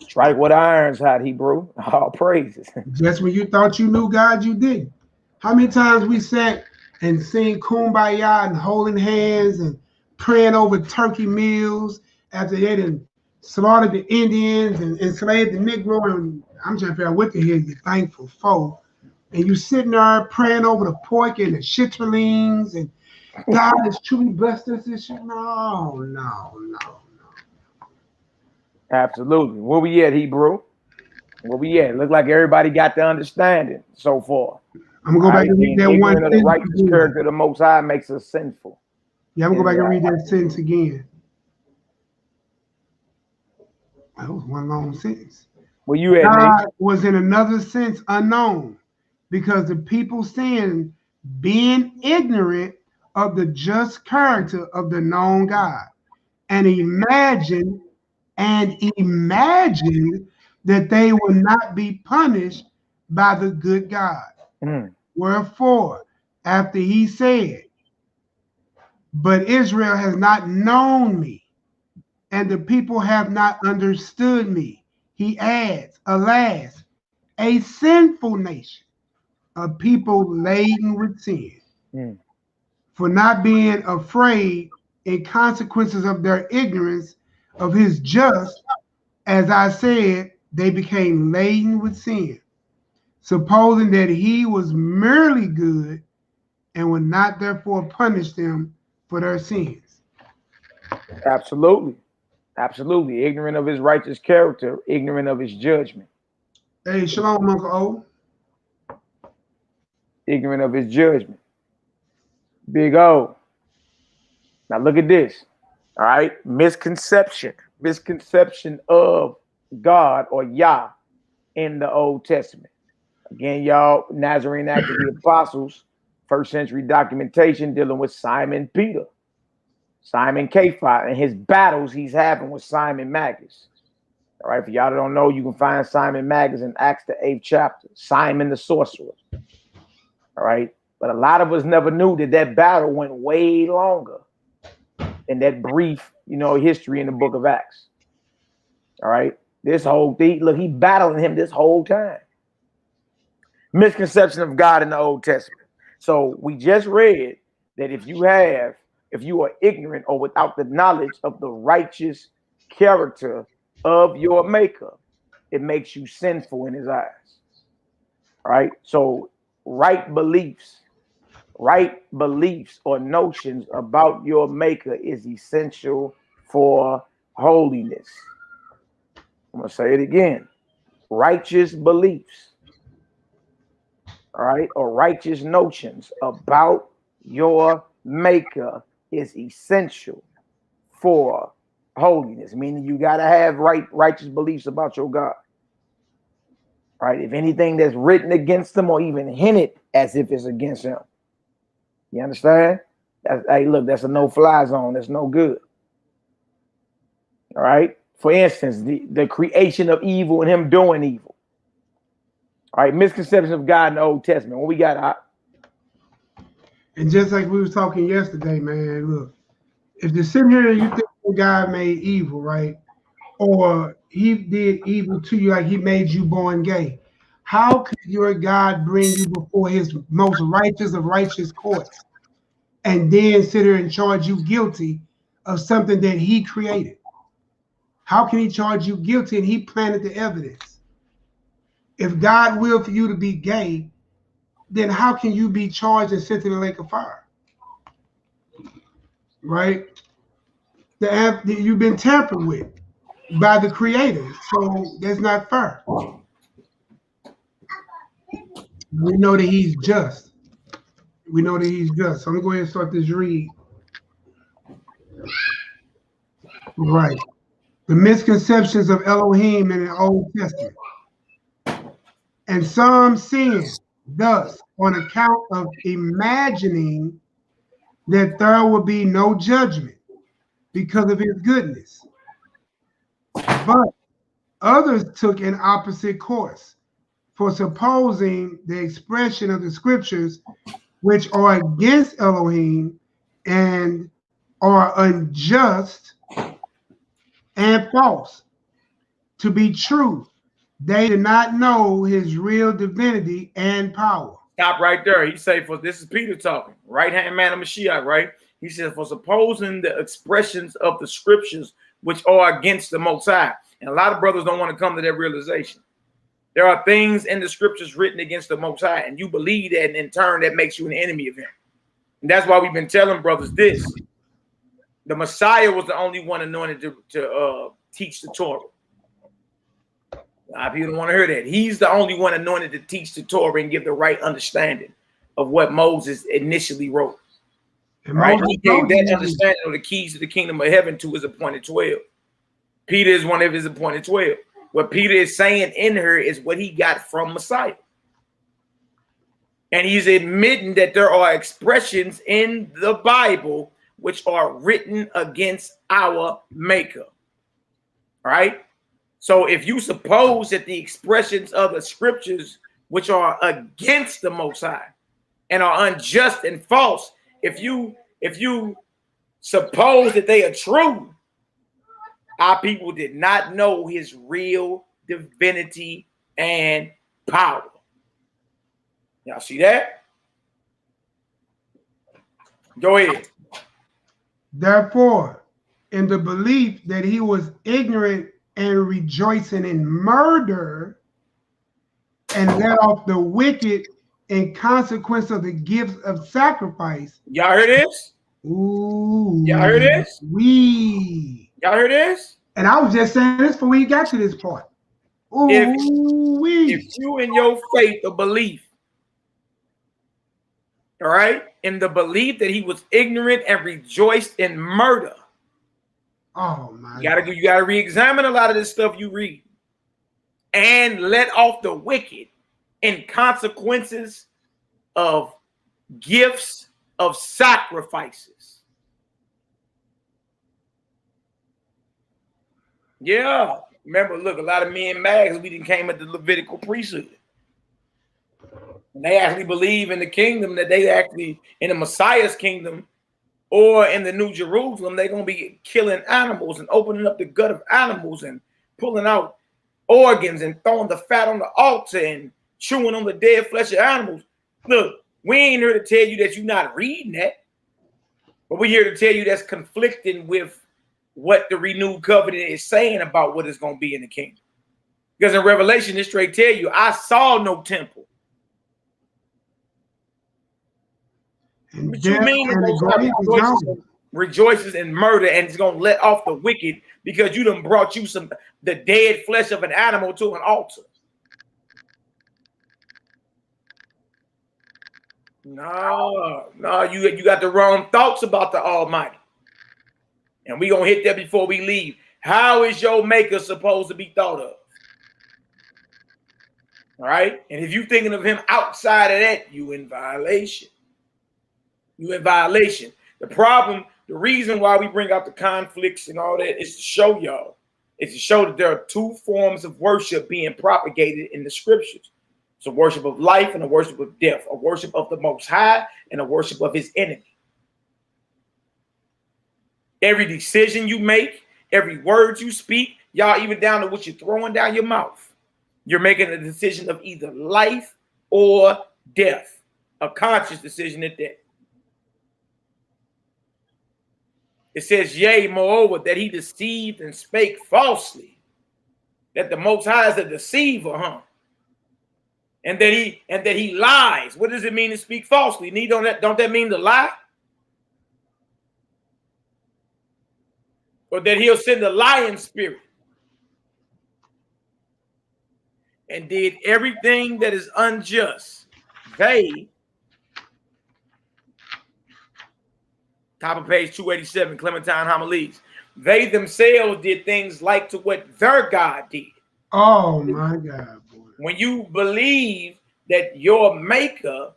Strike what iron's hot, Hebrew. All praises. Just when you thought you knew God, you didn't. How many times we sat and sing Kumbaya and holding hands and praying over turkey meals after they done slaughtered the Indians and enslaved the Negro, and I'm trying to figure out what the hell you're thankful for. And you sitting there praying over the pork and the chitterlings, and God has truly blessed us this year. No. Absolutely. Where we at, Hebrew? Where we at? Look like everybody got the understanding so far. I'm gonna go back and read that one sentence. The righteous character of the Most High makes us sinful. Yeah, I'm gonna go back and read that sentence again. That was one long sentence. Where you at, God was in another sense unknown because the people sinned, being ignorant of the just character of the known God, and imagined that they will not be punished by the good God. Wherefore, after he said, but Israel has not known me, and the people have not understood me, he adds, alas, a sinful nation, a people laden with sin, for not being afraid in consequences of their ignorance of his just, as I said, they became laden with sin, supposing that he was merely good and would not therefore punish them for their sins. Absolutely. Absolutely. Ignorant of his righteous character, ignorant of his judgment. Hey, shalom, Uncle O. Ignorant of his judgment. Big O. Now look at this. All right. Misconception. Misconception of God or Yah in the Old Testament. Again, y'all, Nazarene Act of the Apostles, first century documentation dealing with Simon Peter, Simon Kepha, and his battles he's having with Simon Magus. All right, for y'all that don't know, you can find Simon Magus in Acts the 8th chapter, Simon the sorcerer. All right, but a lot of us never knew that that battle went way longer than that brief, history in the book of Acts. All right, this whole thing, look, he battling him this whole time. Misconception of God in the Old Testament. So we just read that if you are ignorant or without the knowledge of the righteous character of your maker, it makes you sinful in his eyes. All right. So right beliefs or notions about your maker is essential for holiness. I'm going to say it again. Righteous beliefs, all right, or righteous notions about your maker is essential for holiness, meaning you got to have righteous beliefs about your God. All right, if anything that's written against them or even hinted as if it's against him, you understand? Hey, look, that's a no-fly zone. That's no good. All right. For instance, the creation of evil and him doing evil. All right, misconceptions of God in the Old Testament. What we got? And just like we was talking yesterday, man, look, if you're sitting here and you think God made evil, right? Or he did evil to you, like he made you born gay, how could your God bring you before his most righteous of righteous courts and then sit here and charge you guilty of something that he created? How can he charge you guilty and he planted the evidence? If God willed for you to be gay, then how can you be charged and sent to the lake of fire? Right? You've been tampered with by the creator, so that's not fair. We know that he's just. We know that he's just. So I'm going to go ahead and start this read. Right. The misconceptions of Elohim in the Old Testament. And some sin, thus, on account of imagining that there will be no judgment because of his goodness. But others took an opposite course, for supposing the expression of the scriptures, which are against Elohim and are unjust and false, to be true. They did not know his real divinity and power. Stop right there. He said, for this is Peter talking, right-hand man of Mashiach, right? He says, for supposing the expressions of the scriptures which are against the Most High. And a lot of brothers don't want to come to that realization. There are things in the scriptures written against the Most High, and you believe that, and in turn, that makes you an enemy of him. And that's why we've been telling brothers this. The Messiah was the only one anointed to teach the Torah. A lot of people don't want to hear that. He's the only one anointed to teach the Torah and give the right understanding of what Moses initially wrote. Right? He gave that understanding of the keys to the kingdom of heaven to his appointed 12. Peter is one of his appointed 12. What Peter is saying in her is what he got from Messiah. And he's admitting that there are expressions in the Bible which are written against our maker. Right? So if you suppose that the expressions of the scriptures which are against the Most High and are unjust and false, if you suppose that they are true, our people did not know his real divinity and power. Y'all see that? Go ahead. Therefore, in the belief that he was ignorant and rejoicing in murder, and let off the wicked in consequence of the gifts of sacrifice. Y'all heard this? Ooh. Y'all heard this? Y'all heard this? And I was just saying this before we got to this part. Ooh. If you in your faith or belief, all right, in the belief that he was ignorant and rejoiced in murder. Oh my God. You gotta re-examine a lot of this stuff you read. And let off the wicked in consequences of gifts of sacrifices. Yeah. Remember, look, a lot of men Magus, we didn't came at the Levitical priesthood. And they actually believe in the kingdom, that they actually, in the Messiah's kingdom or in the New Jerusalem, they're going to be killing animals and opening up the gut of animals and pulling out organs and throwing the fat on the altar and chewing on the dead flesh of animals. Look, we ain't here to tell you that you're not reading that, but we're here to tell you that's conflicting with what the renewed covenant is saying about what is going to be in the kingdom. Because in Revelation, it straight tell you, I saw no temple. What you mean rejoices in murder and it's going to let off the wicked because you done brought you the dead flesh of an animal to an altar? No, you got the wrong thoughts about the Almighty. And we're going to hit that before we leave. How is your maker supposed to be thought of? All right? And if you're thinking of him outside of that, you in violation. You in violation. The problem, the reason why we bring out the conflicts and all that is to show y'all. It's to show that there are two forms of worship being propagated in the scriptures. It's a worship of life and a worship of death, a worship of the Most High and a worship of his enemy. Every decision you make, every word you speak, y'all, even down to what you're throwing down your mouth, you're making a decision of either life or death, a conscious decision at that. It says, yea, moreover, that he deceived and spake falsely, that the Most High is a deceiver, and that he lies. What does it mean to speak falsely? Don't that mean to lie? Or that he'll send a lying spirit and did everything that is unjust. They, top of page 287, Clementine Homilies, they themselves did things like to what their God did. Oh my God. Boy. When you believe that your maker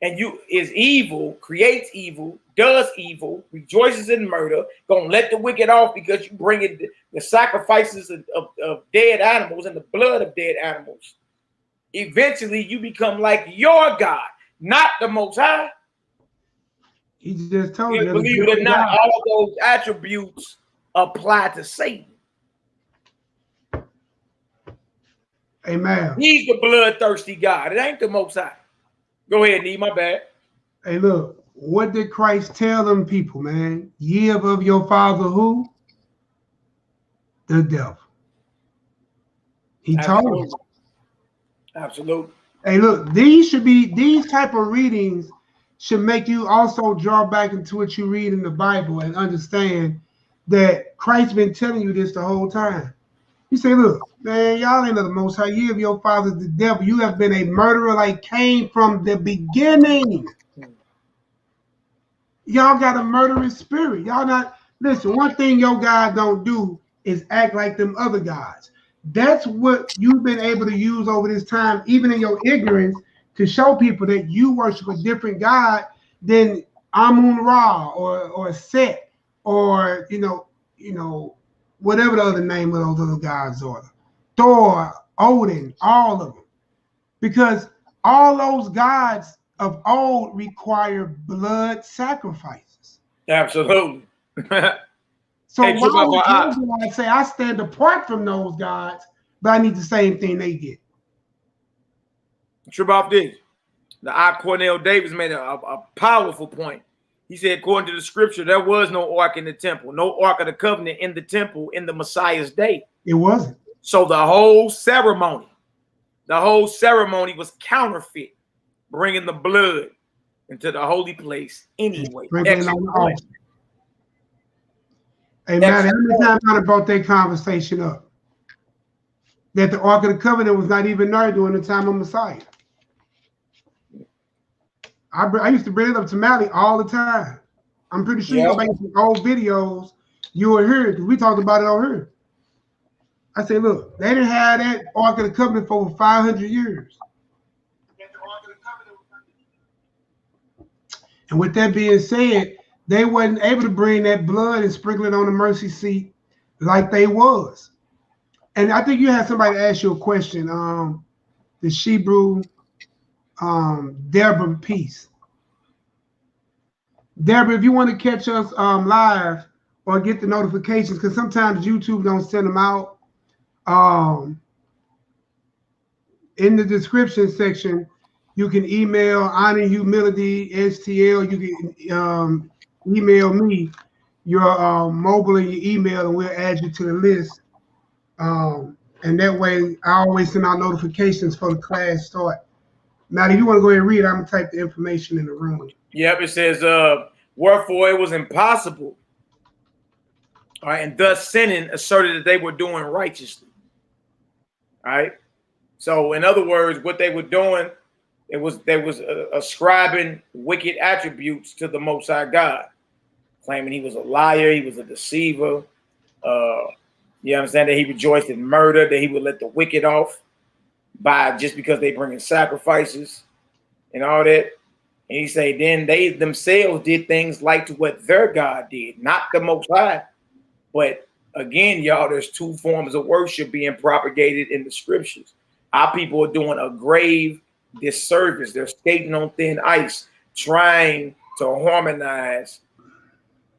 and you is evil, creates evil, does evil, rejoices in murder, gonna let the wicked off because you bring in the sacrifices of dead animals and the blood of dead animals. Eventually, you become like your God, not the Most High. He just told you. Believe it or not, all those attributes apply to Satan. Amen. He's the bloodthirsty God. It ain't the Most High. Go ahead, Nee, my bad. Hey, look, what did Christ tell them people, man? Ye of your father who? The devil. He told us. Absolutely. Hey, look, these type of readings should make you also draw back into what you read in the Bible and understand that Christ's been telling you this the whole time. He say, look, man, y'all ain't of the Most High. Ye of your father the devil. You have been a murderer like Cain from the beginning. Y'all got a murderous spirit. Y'all not, listen, one thing your God don't do is act like them other gods. That's what you've been able to use over this time, even in your ignorance, to show people that you worship a different God than Amun-Ra or Set or, you know, whatever the other name of those other gods are. Thor, Odin, all of them. Because all those gods of old require blood sacrifices. Absolutely. So hey, why would I say I stand apart from those gods, but I need the same thing they get? Trip off this. The I. Cornell Davis made a powerful point. He said, according to the scripture, there was no ark in the temple, no ark of the covenant in the temple in the Messiah's day. It wasn't. So the whole ceremony was counterfeit, bringing the blood into the holy place anyway. Hey, man, how many times I brought that conversation up? That the Ark of the Covenant was not even there during the time of Messiah. I used to bring it up to Malaki all the time. I'm pretty sure you go back to some old videos, you will hear it, because we talked about it on here. I said, look, they didn't have that Ark of the Covenant for over 500 years. And with that being said, they wasn't able to bring that blood and sprinkle it on the mercy seat like they was. And I think you had somebody ask you a question, the Hebrew Deborah Peace. Deborah, if you want to catch us live or get the notifications, because sometimes YouTube don't send them out. In the description section, you can email Honor Humility STL. You can email me your mobile and your email, and we'll add you to the list. And that way, I always send out notifications for the class start. Now, if you want to go ahead and read, I'm going to type the information in the room. Yep, it says, wherefore it was impossible. All right, and thus sinning asserted that they were doing righteously. All right. So, in other words, what they were doing, they was ascribing wicked attributes to the Most High God, claiming he was a liar, he was a deceiver. You understand that he rejoiced in murder, that he would let the wicked off by just because they bringing sacrifices and all that. And he say, then they themselves did things like to what their God did, not the Most High. But again, y'all, there's two forms of worship being propagated in the scriptures. Our people are doing a grave disservice. They're skating on thin ice, trying to harmonize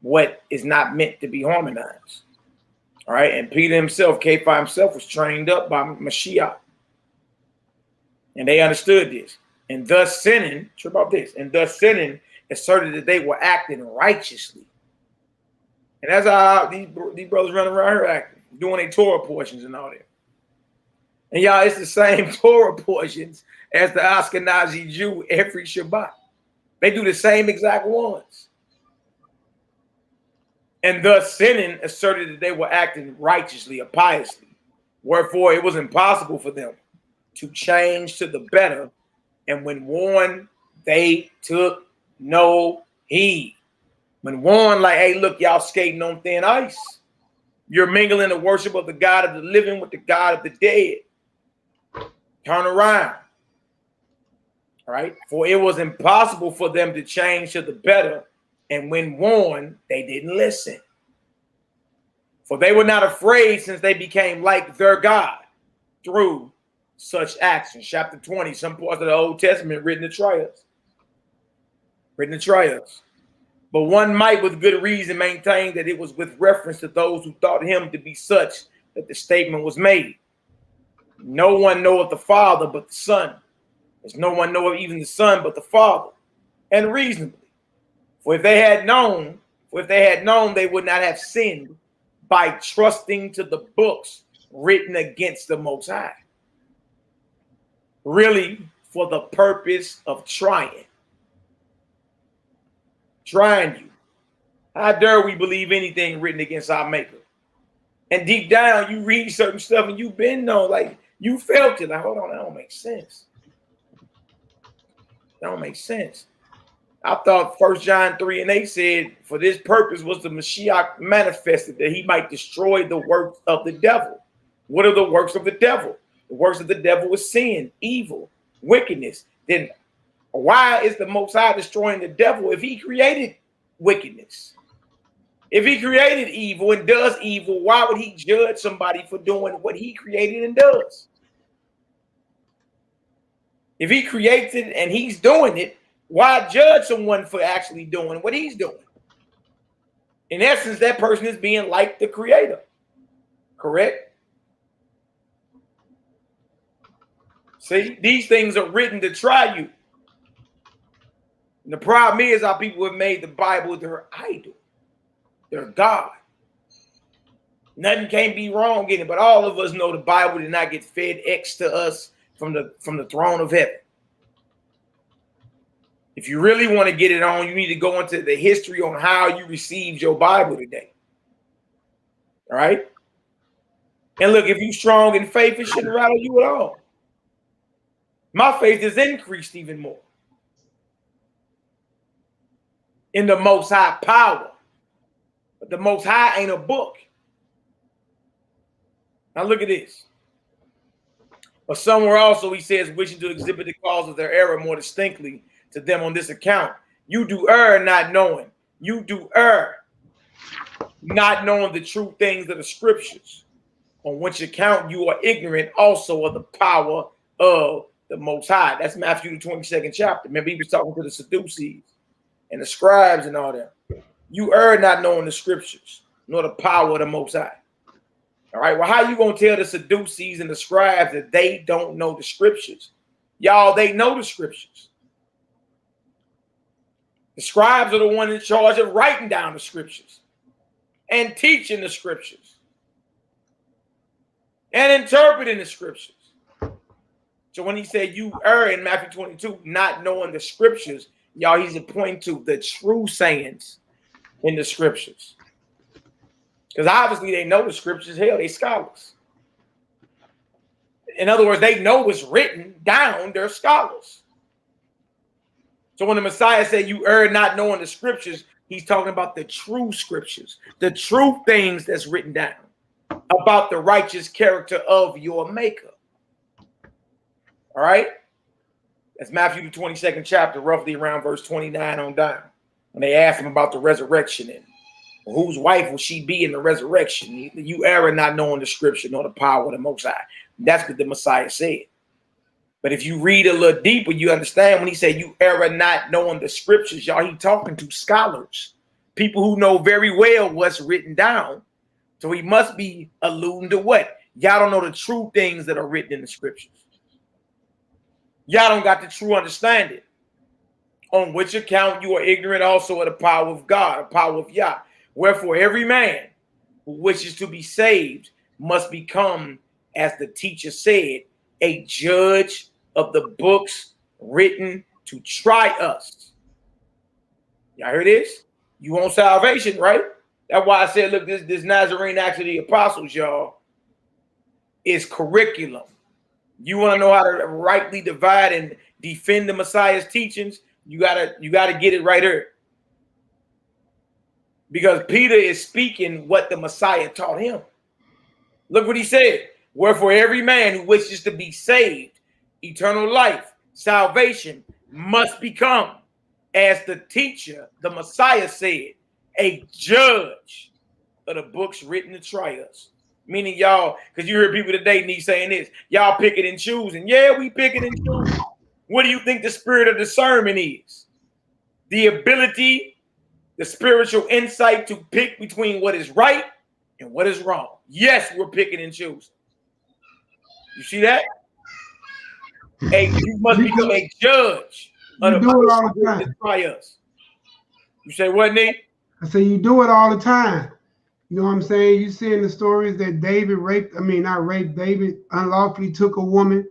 what is not meant to be harmonized. All right. And Peter himself, Kepha himself, was trained up by Mashiach. And they understood this. And thus sinning, trip about this, and thus sinning asserted that they were acting righteously. And that's how these brothers running around here acting, doing their Torah portions and all that. And y'all, it's the same Torah portions as the Ashkenazi Jew every Shabbat. They do the same exact ones. And thus sinning asserted that they were acting righteously or piously. Wherefore it was impossible for them to change to the better. And when warned, they took no heed. When warned, like, hey, look, y'all skating on thin ice. You're mingling the worship of the God of the living with the God of the dead. Turn around. All right. For it was impossible for them to change to the better. And when warned, they didn't listen. For they were not afraid, since they became like their God through such actions. Chapter 20, some parts of the Old Testament written to try us. Written to try us. But one might with good reason maintain that it was with reference to those who thought him to be such that the statement was made. No one knoweth the Father but the Son. There's no one knoweth even the Son but the Father. And reasonably. For if they had known, they would not have sinned by trusting to the books written against the Most High. Really, for the purpose of trying you. How dare we believe anything written against our Maker? And deep down, you read certain stuff and you've been known, like you felt it. Like, hold on, that don't make sense. That don't make sense. I thought 1 John 3:8 said, for this purpose was the Mashiach manifested, that he might destroy the works of the devil. What are the works of the devil? The works of the devil is sin, evil, wickedness. Then why is the Most High destroying the devil if he created wickedness? If he created evil and does evil, why would he judge somebody for doing what he created and does? If he creates it and he's doing it, why judge someone for actually doing what he's doing? In essence, that person is being like the creator. Correct? See, these things are written to try you. And the problem is our people have made the Bible their idol, their God. Nothing can be wrong in it, but all of us know the Bible did not get fed X to us from the throne of heaven. If you really want to get it on, you need to go into the history on how you received your Bible today. All right? And look, if you're strong in faith, it shouldn't rattle you at all. My faith is increased even more in the Most High power. But the Most High ain't a book. Now look at this. But somewhere also he says, wishing to exhibit the cause of their error more distinctly to them on this account. You do err not knowing. You do err not knowing the true things of the scriptures, on which account you are ignorant also of the power of the Most High. That's Matthew the 22nd chapter. Remember, he was talking to the Sadducees and the scribes and all that. You err not knowing the scriptures, nor the power of the Most High. All right, well, how you going to tell the Sadducees and the scribes that they don't know the scriptures? Y'all, they know the scriptures. The scribes are the one in charge of writing down the scriptures and teaching the scriptures and interpreting the scriptures. So when he said you err in Matthew 22, not knowing the scriptures, y'all, he's pointing to the true sayings in the scriptures. Because obviously they know the scriptures. Hell, they scholars. In other words, they know what's written down. They're scholars. So when the Messiah said you err not knowing the scriptures, he's talking about the true scriptures, the true things that's written down about the righteous character of your maker. All right? That's Matthew the 22nd chapter, roughly around verse 29 on down. When they asked him about the resurrection and whose wife will she be in the resurrection? You err not knowing the scripture nor the power of the Most High. That's what the Messiah said. But if you read a little deeper, you understand when he said you err not knowing the scriptures, y'all, he talking to scholars, people who know very well what's written down. So he must be alluding to what? Y'all don't know the true things that are written in the scriptures. Y'all don't got the true understanding. On which account you are ignorant also of the power of God, the power of Yah. Wherefore every man who wishes to be saved must become, as the teacher said, a judge of the books written to try us. Y'all hear this? You want salvation, right? That's why I said, look, this Nazarene Acts of the Apostles, y'all, is curriculum. You want to know how to rightly divide and defend the Messiah's teachings? You gotta get it right here. Because Peter is speaking what the Messiah taught him. Look what he said. Wherefore every man who wishes to be saved, eternal life, salvation, must become, as the teacher, the Messiah said, a judge of the books written to try us. Meaning y'all, because you hear people today need saying this, y'all picking and choosing. Yeah, we picking and choosing. What do you think the spirit of discernment is? The ability, the spiritual insight to pick between what is right and what is wrong. Yes, we're picking and choosing. You see that? You must become a judge of the books written to try us. You say what, Nick? I say you do it all the time. You know what I'm saying? You see in the stories that David David unlawfully took a woman.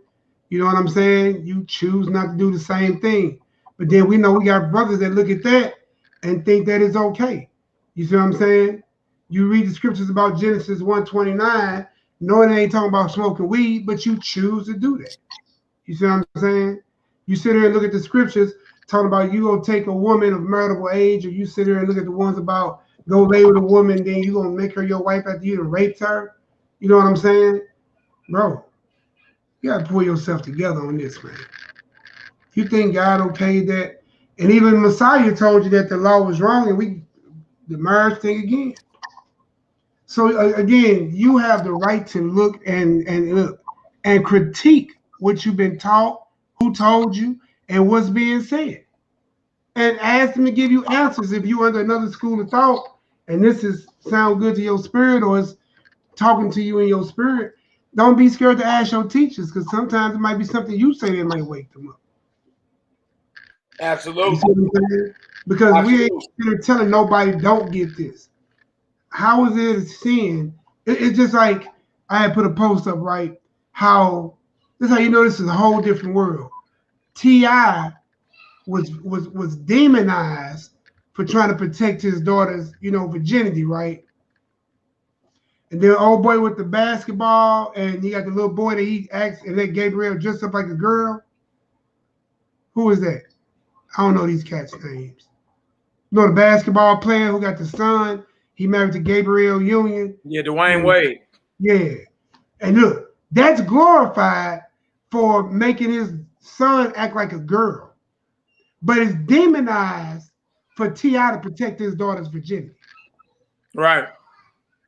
You know what I'm saying? You choose not to do the same thing. But then we know we got brothers that look at that and think that it's okay. You see what I'm saying? You read the scriptures about Genesis 1:29, knowing they ain't talking about smoking weed, but you choose to do that. You see what I'm saying? You sit there and look at the scriptures talking about you gonna take a woman of marital age, or you sit there and look at the ones about go lay with a woman, then you gonna make her your wife after you done raped her. You know what I'm saying? Bro, you gotta pull yourself together on this, man. You think God okayed that? And even Messiah told you that the law was wrong, and the marriage thing again. So again, you have the right to look and critique what you've been taught, who told you, and what's being said. And ask them to give you answers if you're under another school of thought, and this sound good to your spirit, or it's talking to you in your spirit. Don't be scared to ask your teachers, because sometimes it might be something you say that might wake them up. Absolutely. You see what I'm saying? Because we ain't here telling nobody don't get this. How is it a sin? It's just like I had put a post up, right? How this is how you know this is a whole different world. T.I. was demonized for trying to protect his daughter's, virginity, right? And then old boy with the basketball, and you got the little boy that he acts and let Gabriel dress up like a girl. Who is that? I don't know these cats' names. You know the basketball player who got the son? He married to Gabriel Union. Yeah, Dwayne Wade. Yeah. And look, that's glorified for making his son act like a girl. But it's demonized for T.I. to protect his daughter's virginity. Right.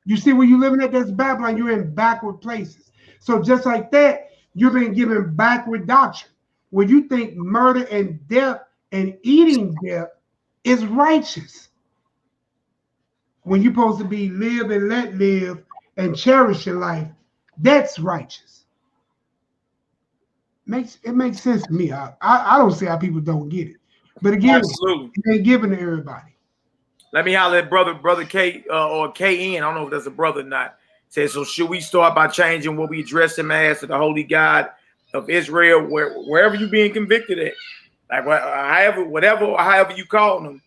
You see where you living at? That's Babylon. You're in backward places. So just like that, you've been given backward doctrine. When you think murder and death and eating death is righteous. When you're supposed to be live and let live and cherish your life, that's righteous. It makes sense to me. I don't see how people don't get it. But again, absolutely, it ain't given to everybody. Let me holler at brother K or KN. I don't know if that's a brother or not. Says, so should we start by changing what we address him as to the holy God of Israel, wherever you being convicted at, like however you call him,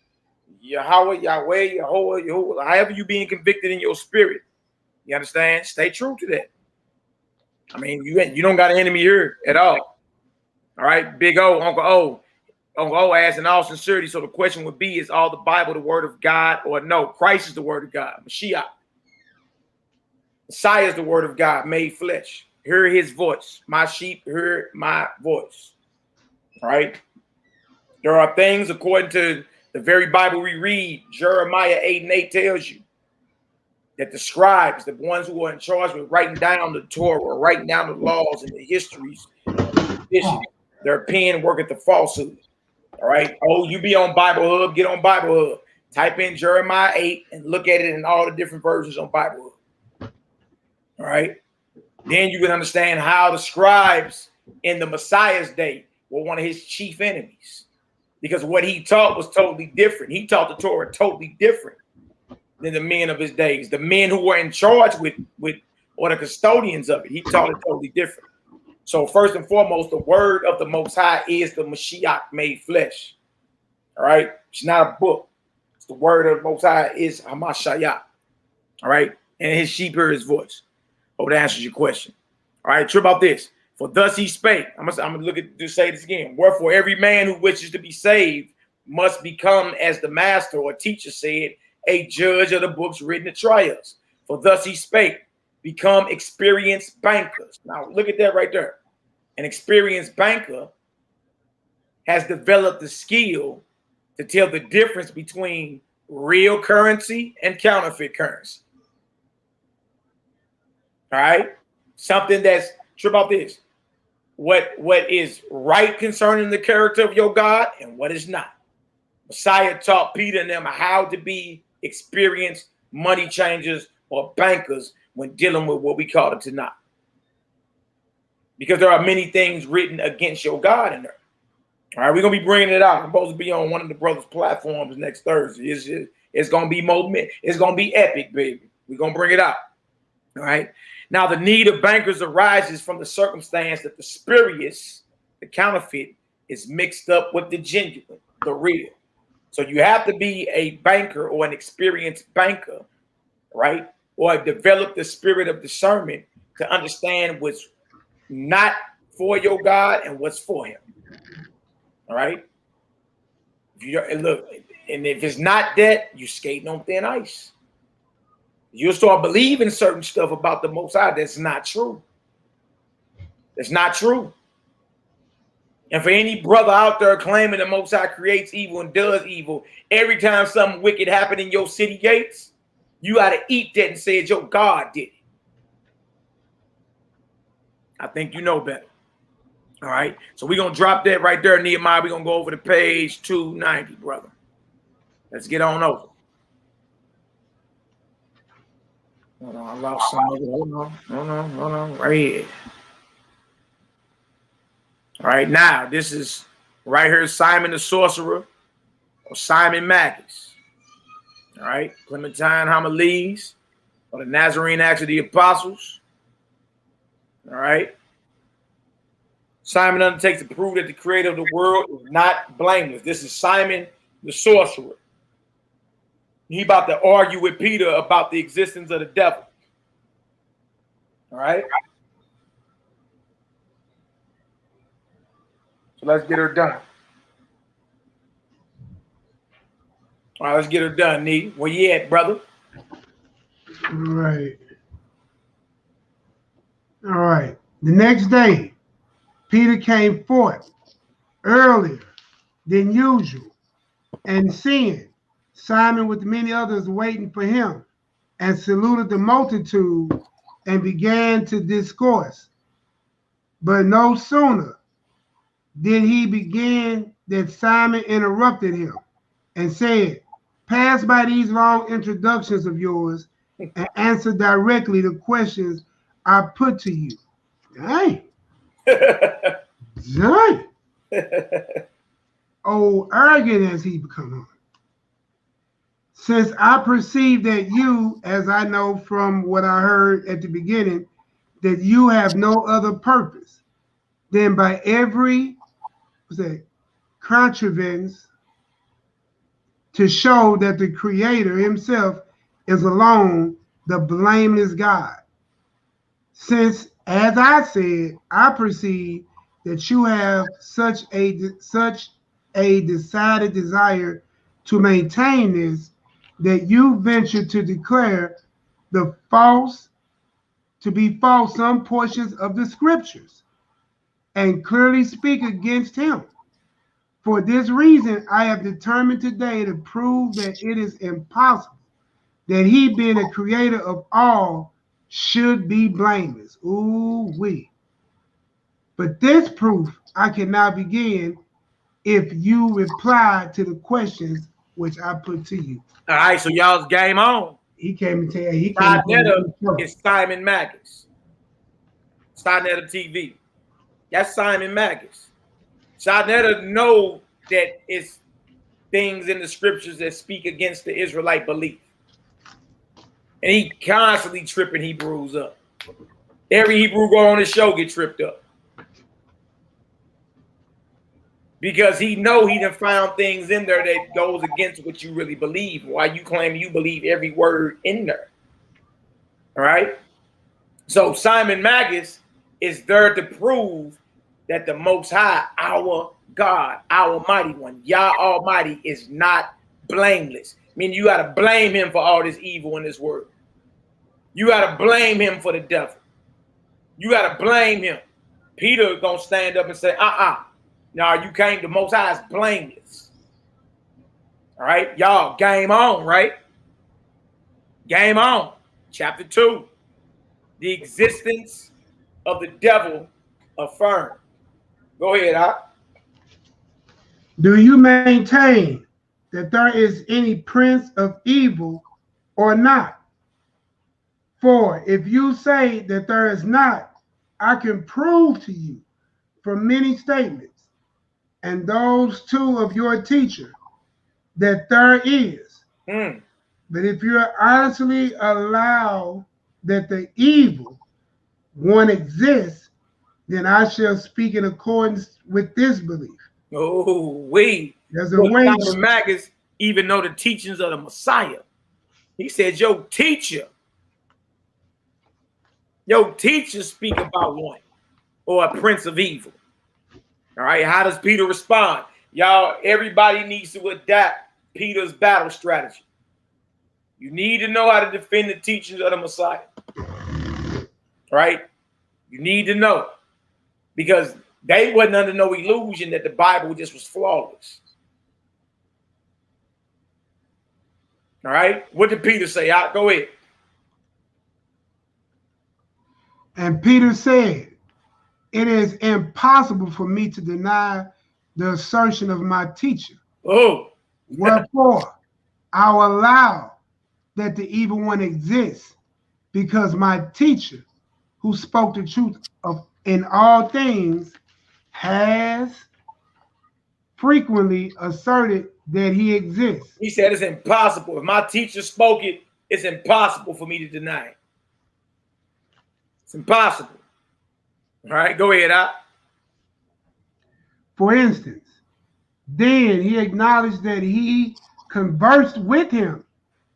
Yahweh, Yehovah, however you being convicted in your spirit. You understand? Stay true to that. I mean, you don't got an enemy here at all. All right, Big O, Uncle O asked in all sincerity. So the question would be: is all the Bible the word of God, or no? Christ is the word of God. Mashiach, Messiah is the word of God made flesh. Hear his voice. My sheep hear my voice. All right. There are things according to the very Bible we read. Jeremiah 8:8 tells you that the scribes, the ones who are in charge with writing down the Torah, writing down the laws and the histories, their pen worketh the falsehood. All right. Oh, you be on Bible Hub, get on Bible Hub. Type in Jeremiah 8 and look at it in all the different versions on Bible Hub. All right. Then you can understand how the scribes in the Messiah's day were one of his chief enemies, because what he taught was totally different. He taught the Torah totally different than the men of his days. The men who were in charge with or the custodians of it, he taught it totally different. So first and foremost, the word of the Most High is the Mashiach made flesh. All right. It's not a book. It's the word of the Most High is Hamashiach. All right. And his sheep hear his voice. Hope that answers your question. All right. True about this. For thus he spake. I'm gonna look at just say this again. Wherefore every man who wishes to be saved must become, as the master or teacher said, a judge of the books written to try us. For thus he spake. Become experienced bankers. Now look at that right there. An experienced banker has developed the skill to tell the difference between real currency and counterfeit currency. All right. Something that's true about this. What is right concerning the character of your God and what is not. Messiah taught Peter and them how to be experienced money changers or bankers when dealing with what we call the Tanakh. Because there are many things written against your God in there. All right, we're going to be bringing it out. I'm supposed to be on one of the brothers' platforms next Thursday. It's going to be it's going to be epic, baby. We're going to bring it out. All right. Now, the need of bankers arises from the circumstance that the spurious, the counterfeit, is mixed up with the genuine, the real. So you have to be a banker or an experienced banker, right? Or develop the spirit of discernment to understand what's not for your God and what's for him. All right. If you don't, look, and if it's not that, you're skating on thin ice. You'll start believing certain stuff about the Most High that's not true. That's not true. And for any brother out there claiming the Most High creates evil and does evil, every time something wicked happened in your city gates, you got to eat that and say your God did it. I think you know better. All right. So we're going to drop that right there, Nehemiah. We're going to go over to page 290, brother. Let's get on over. Hold on, I lost some of it. Hold on. Right here. All right, now this is Right here, Simon the sorcerer, or Simon Magus. All right, Clementine homilies, or the Nazarene Acts of the Apostles. All right. Simon undertakes to prove that the creator of the world is not blameless. This is Simon the sorcerer. He about to argue with Peter about the existence of the devil. All right. So let's get her done. All right, let's get her done, Nee. Where you at, brother? All right. All right. The next day, Peter came forth earlier than usual, and seeing Simon with many others waiting for him, and saluted the multitude and began to discourse. But no sooner did he begin that Simon interrupted him and said, "Pass by these long introductions of yours and answer directly the questions I put to you." Dang. Dang. Oh, arrogant as he become. Since I perceive that you, as I know from what I heard at the beginning, that you have no other purpose than by every contrivance to show that the Creator himself is alone the blameless God. Since, as I said, I perceive that you have such a decided desire to maintain this, that you venture to declare to be false some portions of the scriptures, and clearly speak against him. For this reason, I have determined today to prove that it is impossible that he, being a creator of all, should be blameless. Ooh-wee. But this proof I cannot begin if you reply to the questions which I put to you. All right, so y'all's game on. He came and tell you. He came is Simon Magus. Sinetta TV. That's Simon Magus. Sinetta know that it's things in the scriptures that speak against the Israelite belief. And he constantly tripping Hebrews up. Every Hebrew go on his show get tripped up. Because he know he done found things in there that goes against what you really believe. Why you claim you believe every word in there. All right? So Simon Magus is there to prove that the Most High, our God, our Mighty One, Yah Almighty, is not blameless. I mean, you got to blame him for all this evil in this world. You got to blame him for the devil. You got to blame him. Peter going to stand up and say, no, you can't. The Most High is blameless. All right, y'all, game on, right? Game on. Chapter 2. The existence of the devil affirmed. Go ahead, Do you maintain that there is any prince of evil or not? For if you say that there is not, I can prove to you from many statements, and those two of your teacher, that there is. But if you honestly allow that the evil one exists, then I shall speak in accordance with this belief. Oh, wait. There's a way. Simon Magus even know the teachings of the Messiah. He said, your teacher speak about one or a prince of evil. All right, how does Peter respond? Y'all, everybody needs to adapt Peter's battle strategy. You need to know how to defend the teachings of the Messiah. Right? You need to know. Because they wasn't under no illusion that the Bible just was flawless. All right? What did Peter say? Go ahead. And Peter said, it is impossible for me to deny the assertion of my teacher. Oh. Wherefore, I'll allow that the evil one exists, because my teacher, who spoke the truth in all things, has frequently asserted that he exists. He said it's impossible. If my teacher spoke it, it's impossible for me to deny it. It's impossible. All right, go ahead, Doc. For instance, then he acknowledged that he conversed with him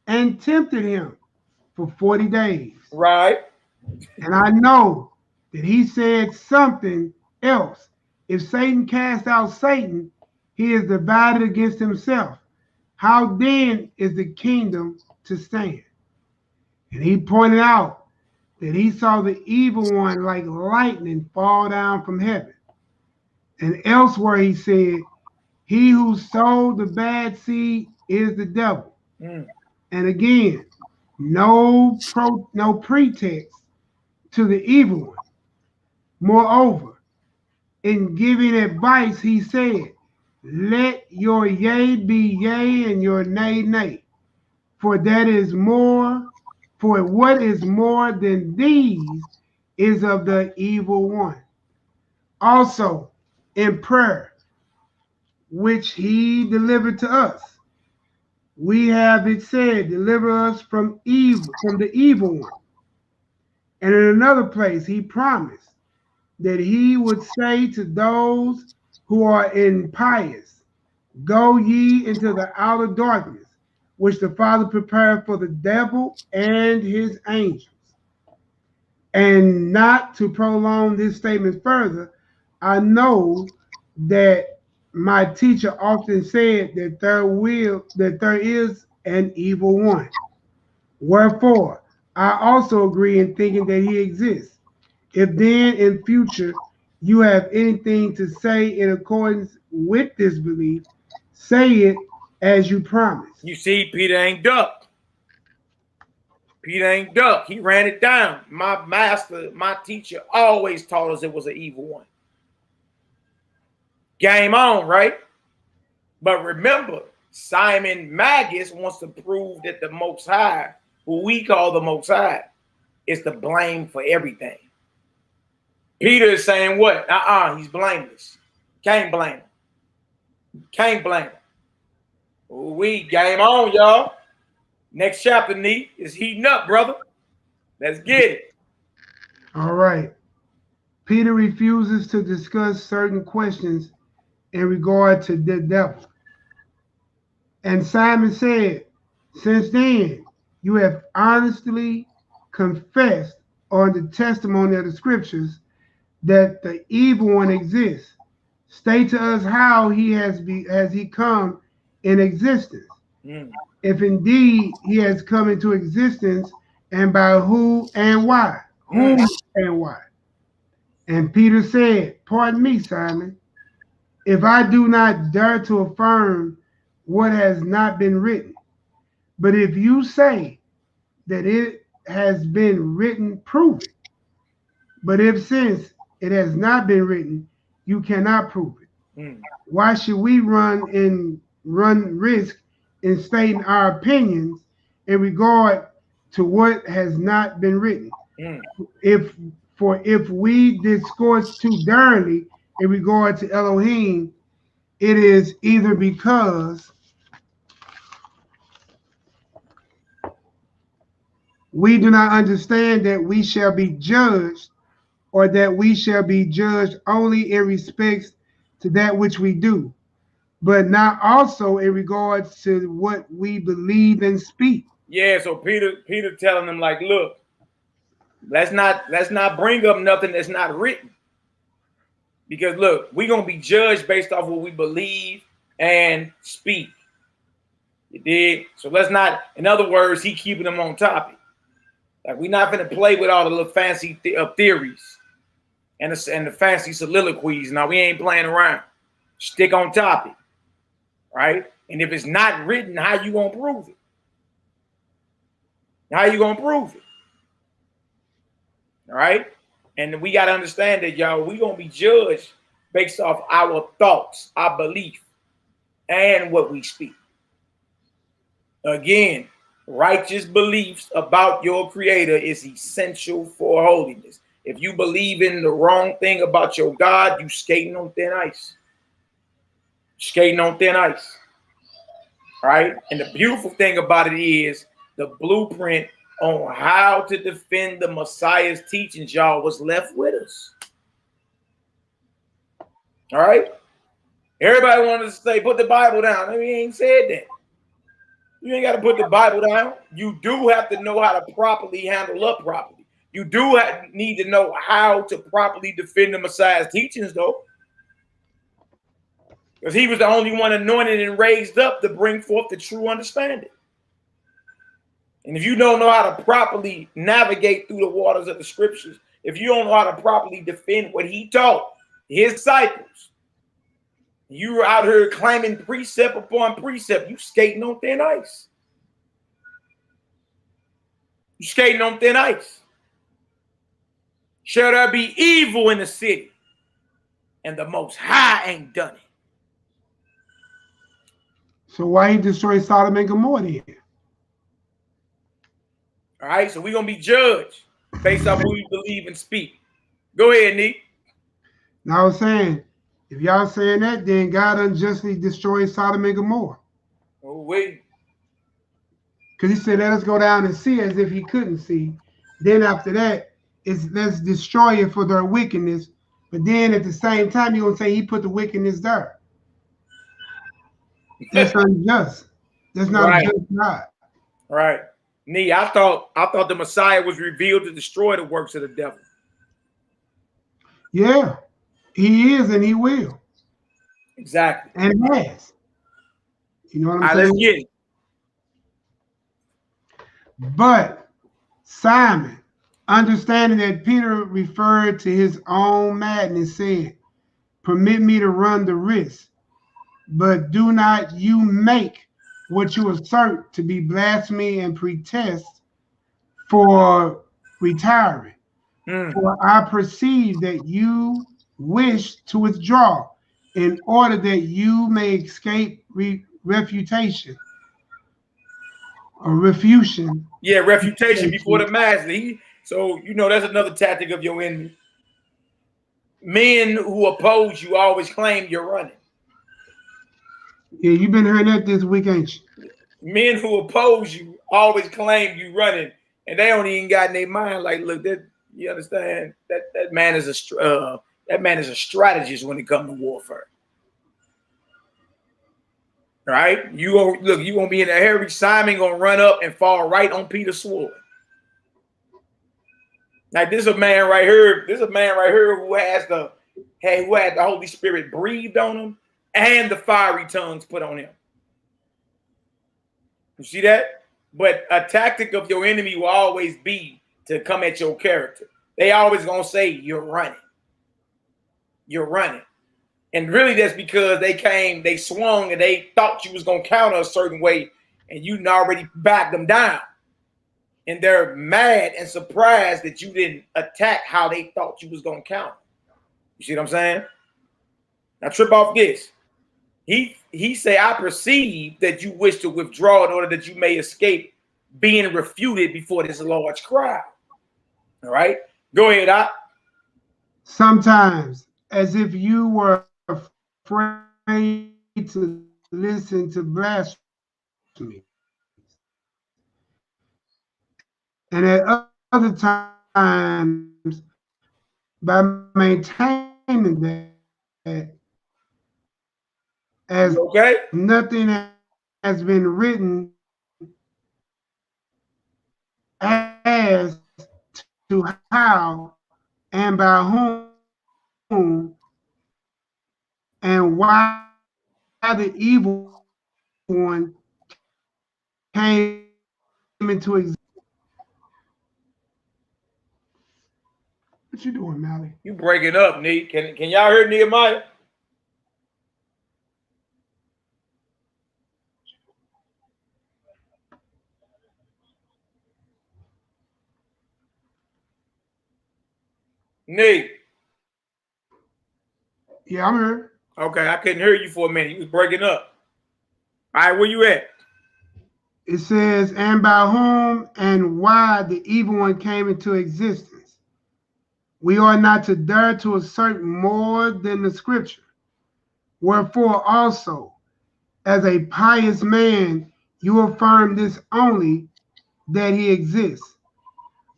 and tempted him for 40 days. Right. And I know that he said something else. If Satan cast out Satan, he is divided against himself. How then is the kingdom to stand? And he pointed out that he saw the evil one like lightning fall down from heaven. And elsewhere he said, he who sowed the bad seed is the devil. And again, no pretext to the evil one. Moreover, in giving advice, he said, let your yea be yea and your nay, nay. For that is more, for what is more than these is of the evil one. Also, in prayer, which he delivered to us, we have it said, deliver us from evil, from the evil one. And in another place, he promised that he would say to those who are impious, go ye into the outer darkness, which the Father prepared for the devil and his angels. And not to prolong this statement further, I know that my teacher often said that there is an evil one. Wherefore, I also agree in thinking that he exists. If then in future you have anything to say in accordance with this belief, say it as you promised. You see, Peter ain't duck. Peter ain't duck. He ran it down. My master, my teacher always taught us it was an evil one. Game on, right? But remember, Simon Magus wants to prove that the Most High, who we call the Most High, is to blame for everything. Peter is saying what? He's blameless. Can't blame him. Can't blame him. We game on, y'all. Next chapter, Nee, is heating up, brother. Let's get it. All right. Peter refuses to discuss certain questions in regard to the devil. And Simon said, since then, you have honestly confessed on the testimony of the scriptures that the evil one exists. State to us how he has he come in existence. If indeed he has come into existence, and by who and why? Who and why? And Peter said, pardon me, Simon, if I do not dare to affirm what has not been written. But if you say that it has been written, prove it. But if since it has not been written, you cannot prove it. Why should we run risk in stating our opinions in regard to what has not been written? If we discourse too daringly in regard to Elohim, it is either because we do not understand that we shall be judged, or that we shall be judged only in respects to that which we do, but not also in regards to what we believe and speak. Yeah, so Peter telling them, like, look, let's not bring up nothing that's not written. Because look, we're gonna be judged based off what we believe and speak. You dig? So let's not, in other words, he keeping them on topic. Like, we're not gonna play with all the little fancy theories and the fancy soliloquies. Now, we ain't playing around. Stick on topic, right? And if it's not written, how you gonna prove it? How you gonna prove it? All right? And we gotta understand that, y'all, we gonna be judged based off our thoughts, our belief, and what we speak. Again, righteous beliefs about your creator is essential for holiness. If you believe in the wrong thing about your God, you skating on thin ice. Skating on thin ice. Right? And the beautiful thing about it is the blueprint on how to defend the Messiah's teachings, y'all, was left with us. All right? Everybody wanted to say, put the Bible down. I mean, he ain't said that. You ain't got to put the Bible down. You do have to know how to properly handle up properly. You do need to know how to properly defend the Messiah's teachings, though. Because he was the only one anointed and raised up to bring forth the true understanding. And if you don't know how to properly navigate through the waters of the scriptures, if you don't know how to properly defend what he taught his disciples, you are out here claiming precept upon precept. You skating on thin ice. You skating on thin ice. Shall there be evil in the city? And the Most High ain't done it. So why he destroyed Sodom and Gomorrah then? All right, so we're going to be judged based on who we believe and speak. Go ahead, Nick. Now I was saying, if y'all saying that, then God unjustly destroyed Sodom and Gomorrah. Oh, wait. Because he said, let us go down and see as if he couldn't see. Then after that, let's destroy it for their wickedness. But then at the same time, you're going to say he put the wickedness there. That's unjust. That's not right. a just God. Right. Nee, I thought the Messiah was revealed to destroy the works of the devil. Yeah, he is and he will. Exactly. And has. You know what I'm saying? Let's get it. But Simon, understanding that Peter referred to his own madness, said, permit me to run the risk, but do not you make what you assert to be blasphemy and pretext for retiring. For I perceive that you wish to withdraw in order that you may escape refutation or refutation. Yeah, refutation before the master. So, you know, that's another tactic of your enemy. Men who oppose you always claim you're running. Yeah, you've been hearing that this week, ain't you? Men who oppose you always claim you running, and they don't even got in their mind like, look, that you understand that man is a strategist when it comes to warfare. Right? You gonna be in a hurry. Simon gonna run up and fall right on Peter's sword. Like this is a man right here. This is a man right here who had the Holy Spirit breathed on him and the fiery tongues put on him. You see that? But a tactic of your enemy will always be to come at your character. They always gonna say you're running. You're running. And really that's because they swung and they thought you was gonna counter a certain way and you already backed them down. And they're mad and surprised that you didn't attack how they thought you was gonna counter. You see what I'm saying? Now trip off this. He say, I perceive that you wish to withdraw in order that you may escape being refuted before this large crowd. All right, go ahead, Doc. Sometimes, as if you were afraid to listen to blasphemy. And at other times, by maintaining that, as nothing has been written as to how and by whom and why the evil one came into existence. What you doing, Mally? You breaking up, Nick. Can y'all hear Nehemiah? Nick. Yeah, I'm here. Okay, I couldn't hear you for a minute. You was breaking up. All right, where you at? It says, and by whom and why the evil one came into existence. We are not to dare to assert more than the scripture. Wherefore also, as a pious man, you affirm this only, that he exists.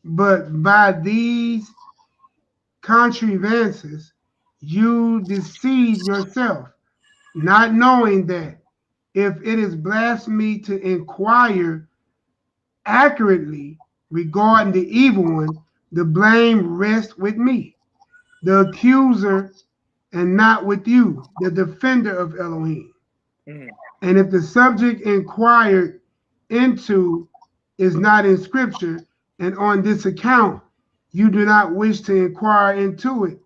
But by these contrivances, you deceive yourself, not knowing that if it is blasphemy to inquire accurately regarding the evil one, the blame rests with me, the accuser, and not with you, the defender of Elohim. And if the subject inquired into is not in scripture, and on this account you do not wish to inquire into it,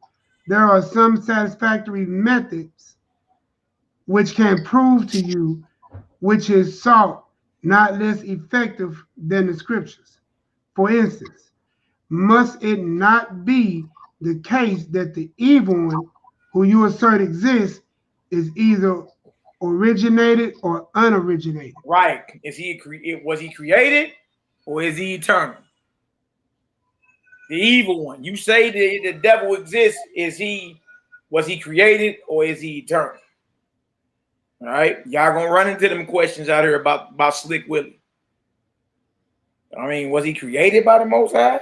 there are some satisfactory methods which can prove to you which is sought, not less effective than the scriptures. For instance, must it not be the case that the evil one who you assert exists is either originated or unoriginated? Right. Was he created or is he eternal? The evil one. You say the devil exists. Was he created or is he eternal? All right. Y'all gonna run into them questions out here about Slick Willie. I mean, was he created by the Most High?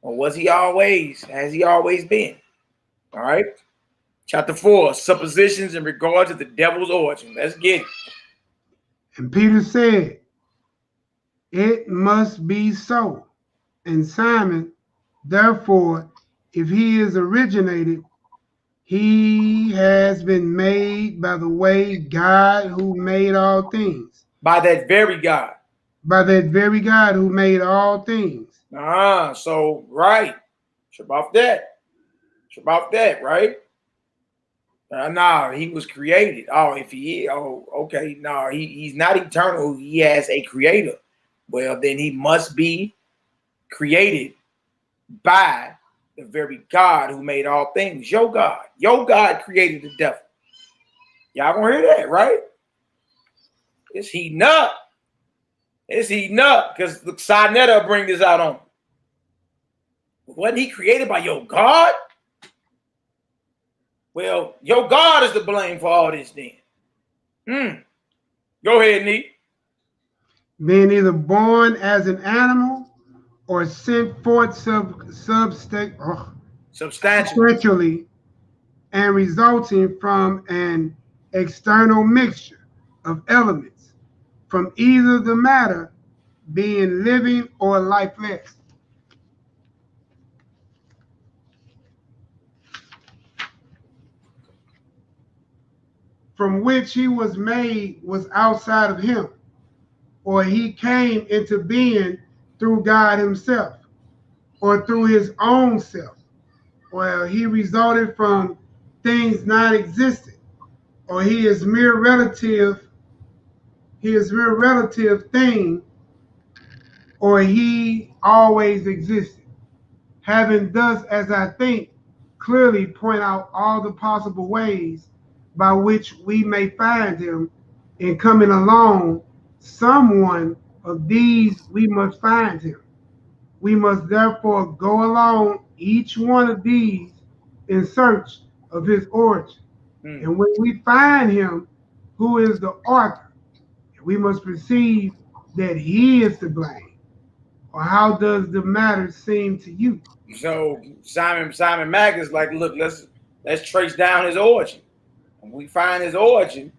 Or has he always been? All right. Chapter 4, suppositions in regard to the devil's origin. Let's get it. And Peter said, it must be so. And Simon, therefore, if he is originated, he has been made by the way God who made all things. By that very God. By that very God who made all things. So right. Shabbat that, right? He was created. If he is, okay. No, he's not eternal. He has a creator. Well, then he must be created by the very God who made all things. Your God created the devil. Y'all gonna hear that, right? It's heating up. Because the Sinetta will bring this out on. Wasn't he created by your God? Well, your God is to blame for all this then. Go ahead, Nee. Being either born as an animal or sent forth substantially and resulting from an external mixture of elements, from either the matter being living or lifeless. From which he was made was outside of him, or he came into being through God himself, or through his own self, or he resulted from things not existent, or he is mere relative thing, or he always existed. Having thus, as I think, clearly point out all the possible ways by which we may find him in coming along, someone of these we must find him. We must therefore go along each one of these in search of his origin. And when we find him, who is the author, we must perceive that he is to blame. Or how does the matter seem to you? So Simon Magus like, look, let's trace down his origin. When we find his origin,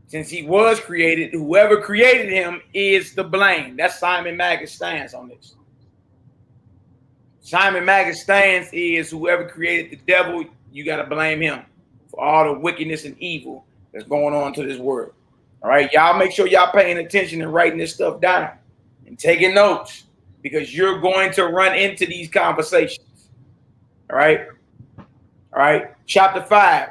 since he was created, whoever created him is to blame. That's Simon Magus' stance on this. Simon Magus' stance is whoever created the devil, you got to blame him for all the wickedness and evil that's going on to this world. All right, y'all make sure y'all paying attention and writing this stuff down and taking notes, because you're going to run into these conversations. All right. Chapter 5.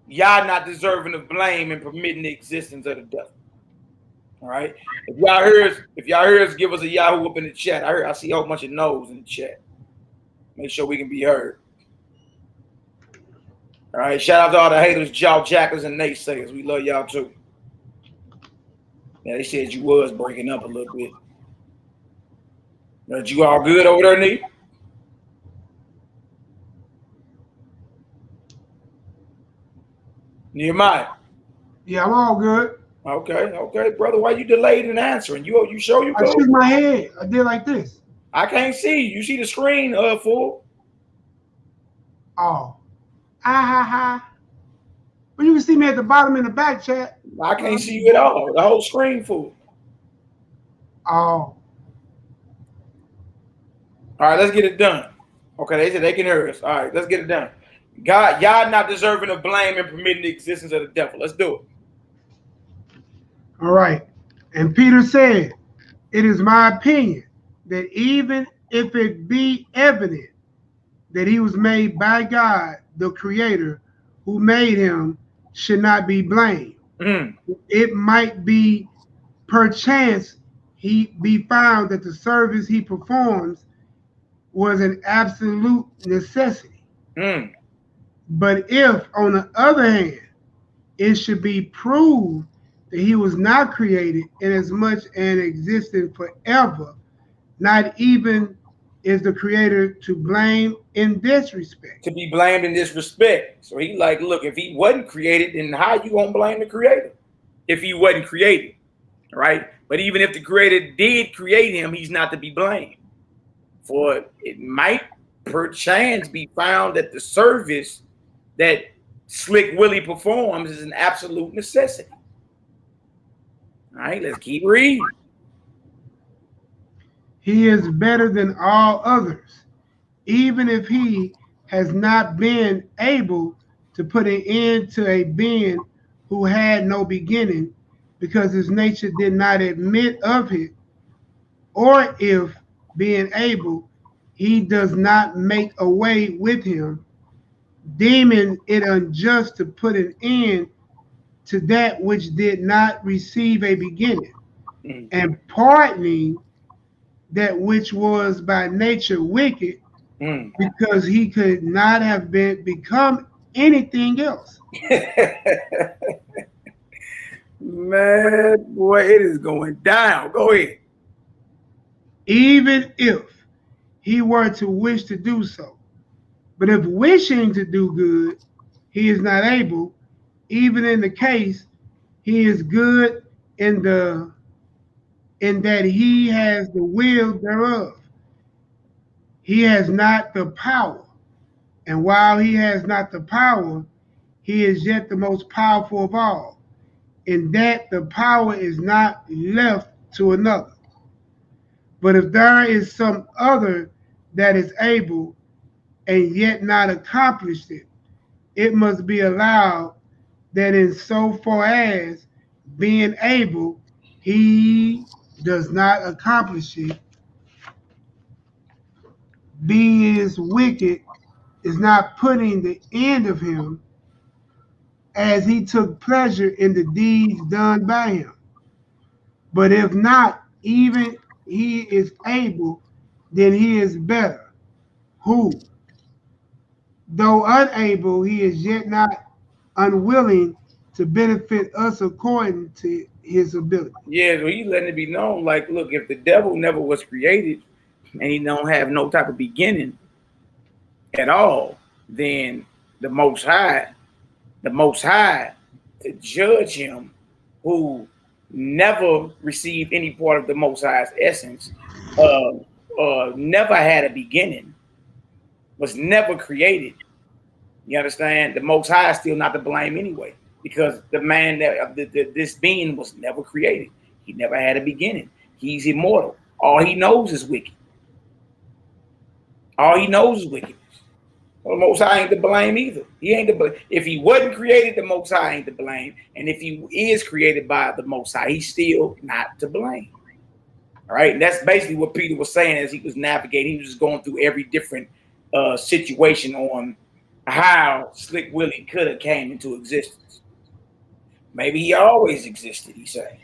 Y'all not deserving of blame and permitting the existence of the devil. All right. If y'all hear us, give us a Yahoo up in the chat. I see a whole bunch of no's in the chat. Make sure we can be heard. All right. Shout out to all the haters, jaw jackers, and naysayers. We love y'all too. Yeah, they said you was breaking up a little bit. But you all good over there, Nee? Nehemiah. Yeah, I'm all good. Okay, brother. Why you delayed in answering? You sure you I go? shook my head. I did like this. I can't see. You see the screen, full? Oh. Ha. Well, you can see me at the bottom in the back chat. I can't see you at all. The whole screen full. Oh. All right, let's get it done. Okay, they said they can hear us. All right, let's get it done. God, y'all not deserving of blame and permitting the existence of the devil. Let's do it. All right. And Peter said, it is my opinion that even if it be evident that he was made by God, the creator who made him should not be blamed. It might be perchance he be found that the service he performs was an absolute necessity. But if, on the other hand, it should be proved that he was not created inasmuch and existed forever, not even is the creator to blame in this respect. To be blamed in this respect. So he like, look, if he wasn't created, then how you gonna blame the creator? If he wasn't created, right? But even if the creator did create him, he's not to be blamed. For it might perchance be found that the service that Slick Willie performs is an absolute necessity. All right, let's keep reading. He is better than all others, even if he has not been able to put an end to a being who had no beginning, because his nature did not admit of it, or if, being able, he does not make away with him, deeming it unjust to put an end to that which did not receive a beginning, and pardoning that which was by nature wicked, because he could not have become anything else. Man, boy, it is going down. Go ahead. Even if he were to wish to do so. But if wishing to do good, he is not able, even in the case he is good in that he has the will thereof. He has not the power. And while he has not the power, he is yet the most powerful of all, in that the power is not left to another. But if there is some other that is able and yet not accomplished it, it must be allowed that in so far as being able, he does not accomplish it, being is wicked, is not putting the end of him, as he took pleasure in the deeds done by him. But if not, even he is able, then he is better, who, though unable, he is yet not unwilling to benefit us according to his ability. Yeah, so he's letting it be known, like, look, if the devil never was created and he don't have no type of beginning at all, then the Most High to judge him, who never received any part of the Most High's essence, never had a beginning, was never created. You understand? The Most High is still not to blame anyway, because the man that this being was never created. He never had a beginning. He's immortal. All he knows is wicked. All he knows is wickedness. Well, the Most High ain't to blame either. He ain't to blame. If he wasn't created, the Most High ain't to blame. And if he is created by the Most High, he's still not to blame. All right. And that's basically what Peter was saying as he was navigating. He was just going through every different situation on how Slick Willie could have came into existence. Maybe he always existed, he said.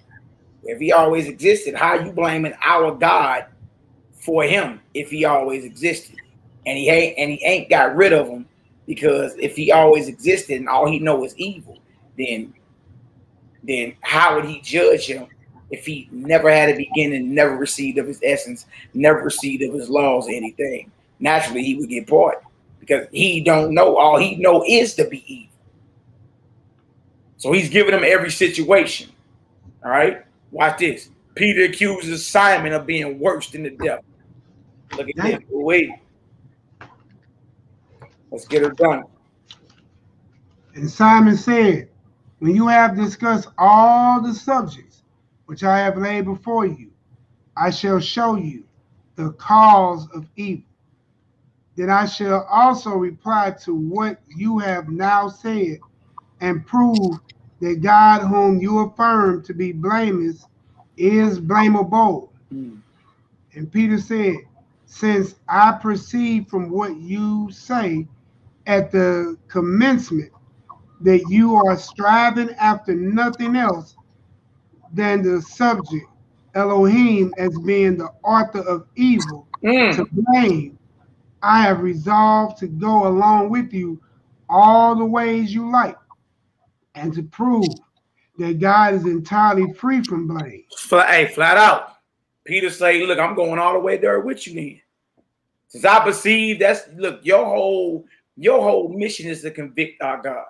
If he always existed, how you blaming our God for him if he always existed? And he ain't got rid of him, because if he always existed and all he know is evil, then how would he judge him if he never had a beginning, never received of his essence, never received of his laws or anything? Naturally, he would get pardoned, because he don't know. All he know is to be evil. So he's giving them every situation. All right, watch this. Peter accuses Simon of being worse than the devil. Look at this. Wait. Let's get her done. And Simon said, when you have discussed all the subjects which I have laid before you, I shall show you the cause of evil. Then I shall also reply to what you have now said and prove that God whom you affirm to be blameless is blamable. And Peter said, since I perceive from what you say at the commencement that you are striving after nothing else than the subject, Elohim, as being the author of evil, to blame, I have resolved to go along with you all the ways you like, and to prove that God is entirely free from blame. Flat out. Peter say, look, I'm going all the way there with you then. Since I perceive your whole mission is to convict our God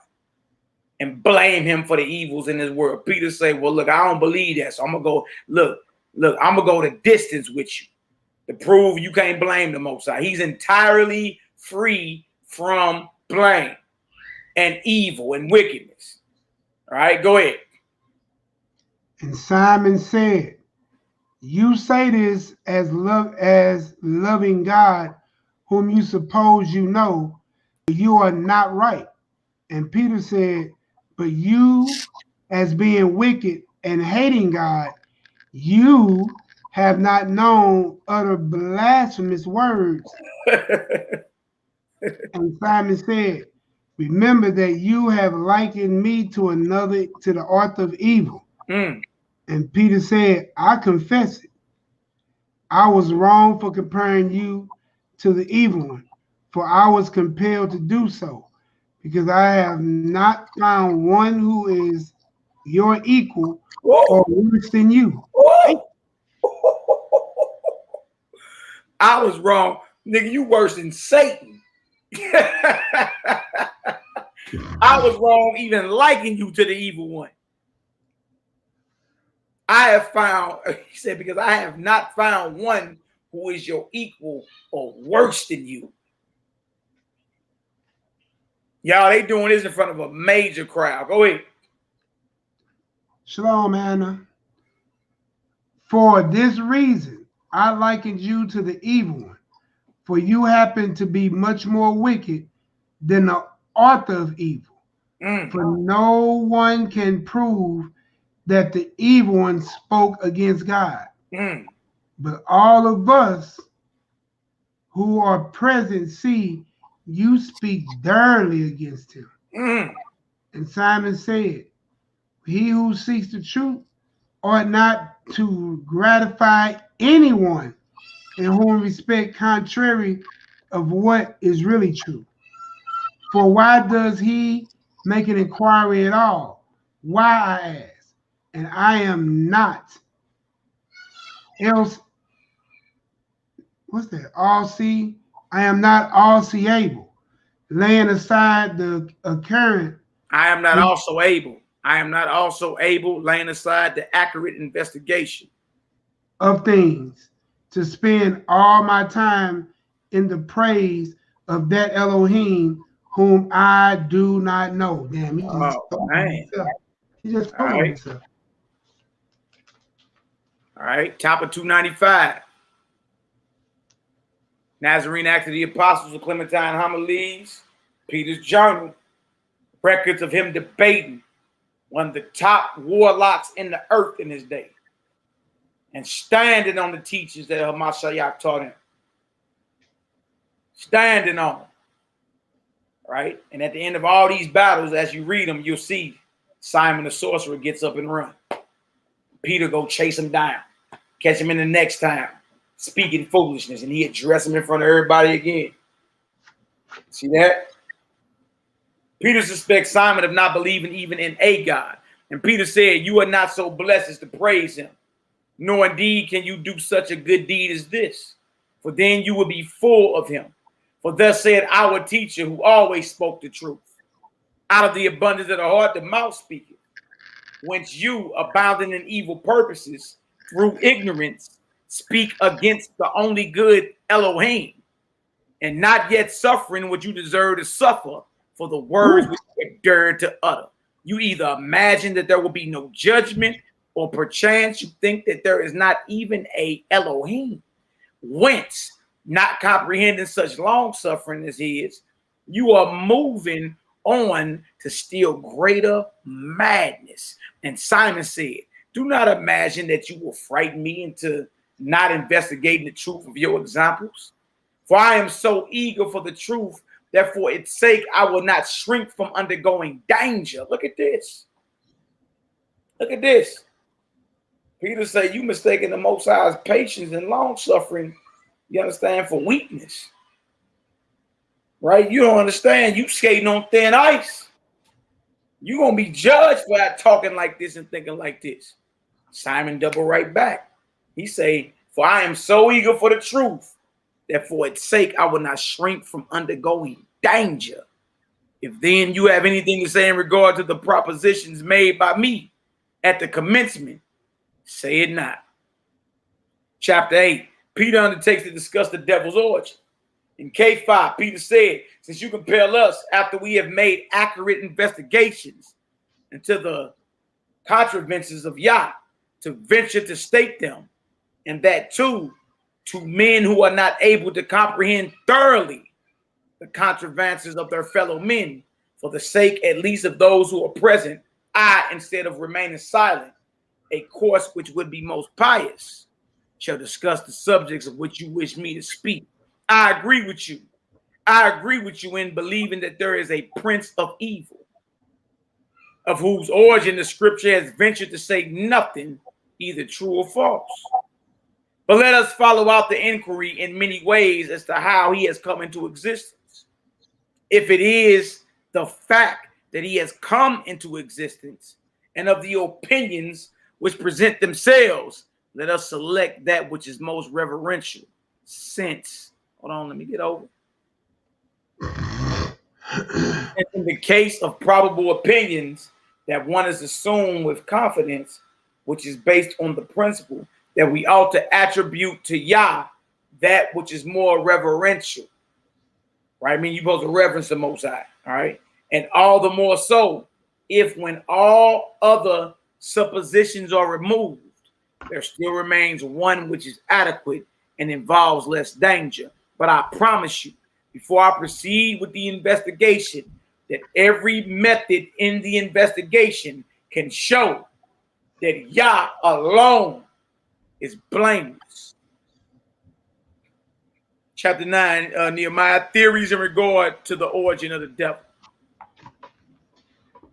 and blame him for the evils in this world. Peter say, well, look, I don't believe that. So I'm gonna go, look, I'm gonna go the distance with you to prove you can't blame the Most High. He's entirely free from blame and evil and wickedness. All right, go ahead. And Simon said, you say this as loving God, whom you suppose you know, but you are not right. And Peter said, but you, as being wicked and hating God, you have not known utter blasphemous words. And Simon said, remember that you have likened me to the author of evil. And Peter said, I confess it. I was wrong for comparing you to the evil one, for I was compelled to do so, because I have not found one who is your equal or worse than you. I was wrong. Nigga, you worse than Satan. I was wrong even liking you to the evil one. I have found, he said, because I have not found one who is your equal or worse than you. Y'all, they doing this in front of a major crowd. Go ahead. Shalom, Anna. For this reason, I likened you to the evil one, for you happen to be much more wicked than the author of evil. For no one can prove that the evil one spoke against God. But all of us who are present see you speak direly against him. And Simon said, he who seeks the truth ought not to gratify anyone in whom respect contrary of what is really true. For why does he make an inquiry at all? Why, I ask, and I am not else. What's that? I am not all seeable, laying aside the occurrent. I am not also able. I am not also able, laying aside the accurate investigation of things, to spend all my time in the praise of that Elohim whom I do not know. Damn, he just told himself. He just told himself. All right, top of 295. Nazarene Acts of the Apostles of Clementine Homilies, Peter's journal, records of him debating one of the top warlocks in the earth in his day and standing on the teachings that MINISTRIES taught him. Standing on them. Right? And at the end of all these battles, as you read them, you'll see Simon the sorcerer gets up and run. Peter go chase him down, catch him in the next town, speaking foolishness, and he address him in front of everybody again. See that? Peter suspects Simon of not believing even in a God. And Peter said, you are not so blessed as to praise him, nor indeed can you do such a good deed as this, for then you will be full of him. For thus said our teacher, who always spoke the truth. Out of the abundance of the heart, the mouth speaketh. whence you, abounding in evil purposes, through ignorance, speak against the only good Elohim, and not yet suffering what you deserve to suffer for the words which you dared to utter. You either imagine that there will be no judgment, or perchance you think that there is not even a Elohim. Whence, not comprehending such long suffering as his, you are moving on to still greater madness. And Simon said, do not imagine that you will frighten me into not investigating the truth of your examples. For I am so eager for the truth that for its sake I will not shrink from undergoing danger. Look at this. Look at this. Peter said, you mistaken the Most High's patience and long suffering, you understand, for weakness. Right? You don't understand. You skating on thin ice. You're going to be judged for that talking like this and thinking like this. Simon double right back. He say, for I am so eager for the truth that for its sake I will not shrink from undergoing danger. If then you have anything to say in regard to the propositions made by me at the commencement, say it not. Chapter 8, Peter undertakes to discuss the devil's origin. In K5, Peter said, since you compel us after we have made accurate investigations into the contrivances of Yah to venture to state them, and that too to men who are not able to comprehend thoroughly the contrivances of their fellow men, for the sake at least of those who are present, I, instead of remaining silent, a course which would be most pious, shall discuss the subjects of which you wish me to speak. I agree with you. I agree with you in believing that there is a prince of evil, of whose origin the scripture has ventured to say nothing, either true or false. But let us follow out the inquiry in many ways as to how he has come into existence. If it is the fact that he has come into existence and of the opinions which present themselves, let us select that which is most reverential. Since, hold on, let me get over. And in the case of probable opinions that one is assumed with confidence, which is based on the principle that we ought to attribute to Yah that which is more reverential, right? I mean, you're supposed to reverence the Most High, all right? And all the more so if when all other suppositions are removed, there still remains one which is adequate and involves less danger. But I promise you, before I proceed with the investigation, that every method in the investigation can show that Yah alone is blameless. Chapter 9, NehemiYAH, theories in regard to the origin of the devil.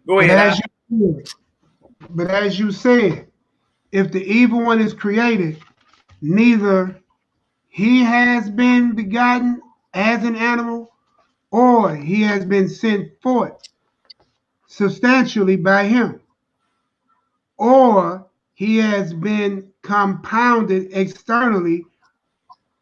Go ahead. But as you said, if the evil one is created, neither he has been begotten as an animal, or he has been sent forth substantially by him, or he has been compounded externally,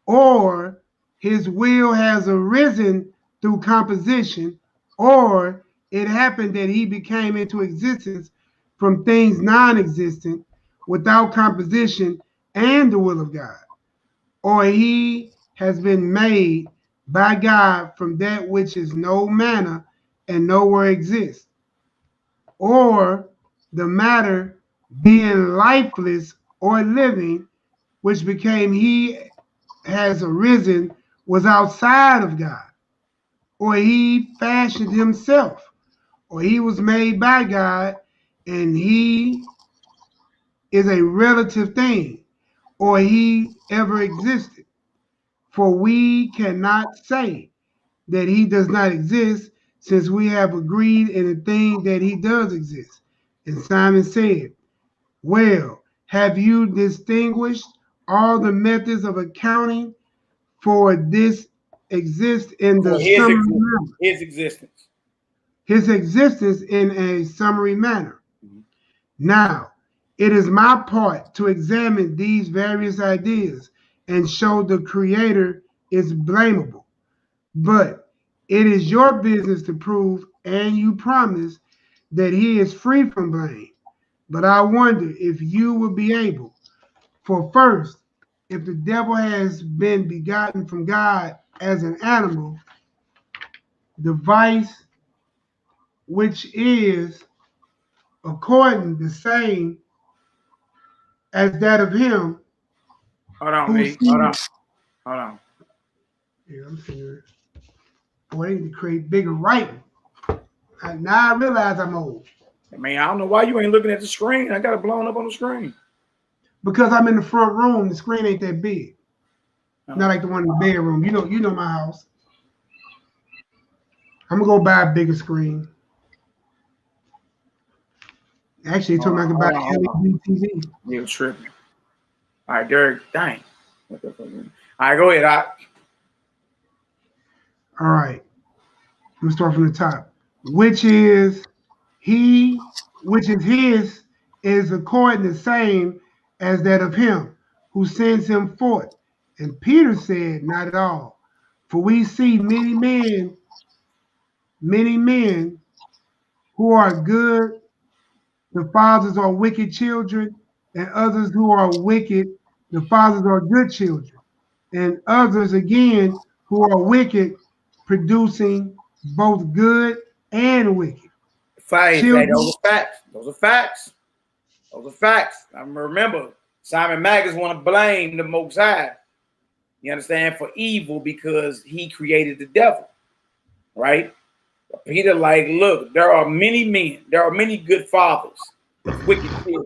or his will has arisen through composition, or it happened that he became into existence from things non-existent without composition and the will of God, or he has been made by God from that which is no manner and nowhere exists, or the matter being lifeless or living, which became he has arisen, was outside of God, or he fashioned himself, or he was made by God, and he is a relative thing, or he ever existed. For we cannot say that he does not exist, since we have agreed in the thing that he does exist. And Simon said, well, have you distinguished all the methods of accounting for this exist in the summary manner? His existence. His existence in a summary manner. Now, it is my part to examine these various ideas and show the Creator is blamable. But it is your business to prove, and you promise, that he is free from blame. But I wonder if you will be able. For first, if the devil has been begotten from God as an animal, the vice which is according the same as that of him. Hold on, V. Hold on. Yeah, I'm seeing it. Boy, they need to create bigger writing. Now I realize I'm old. I mean, I don't know why you ain't looking at the screen. I got it blown up on the screen. Because I'm in the front room, the screen ain't that big. Not like the one in the bedroom. You know my house. I'm gonna go buy a bigger screen. Actually, they told me I could buy an LED TV. You're tripping. All right, Derek. Dang. What the fuck? All right, go ahead. All right. I'm gonna start from the top. Which is his is according the same as that of him who sends him forth. And Peter said, not at all. For we see many men who are good, the fathers are wicked children, and others who are wicked, the fathers are good children, and others again who are wicked, producing both good and wicked. Those are facts. Those are facts. Those are facts. I remember Simon Magus want to blame the Most High, you understand, for evil because he created the devil, right? But Peter like, look, there are many men, there are many good fathers of wicked children.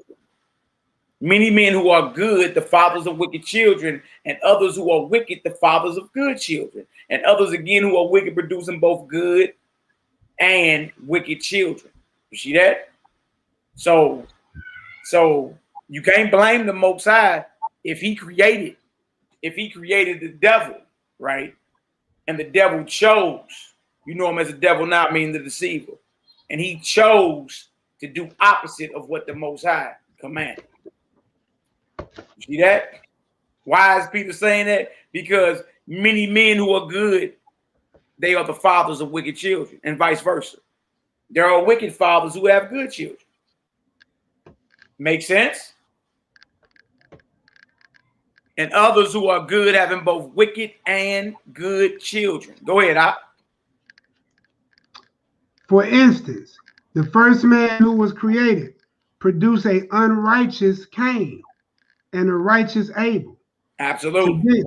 Many men who are good, the fathers of wicked children, and others who are wicked, the fathers of good children, and others again who are wicked, producing both good and wicked children. You see that? So you can't blame the Most High if he created the devil, right? And the devil chose, you know him as the devil now, meaning the deceiver, and he chose to do opposite of what the Most High commanded. You see that? Why is Peter saying that? Because many men who are good, they are the fathers of wicked children, and vice versa. There are wicked fathers who have good children. Make sense? And others who are good having both wicked and good children. Go ahead, Op. For instance, the first man who was created produced an unrighteous Cain and a righteous Abel. Absolutely.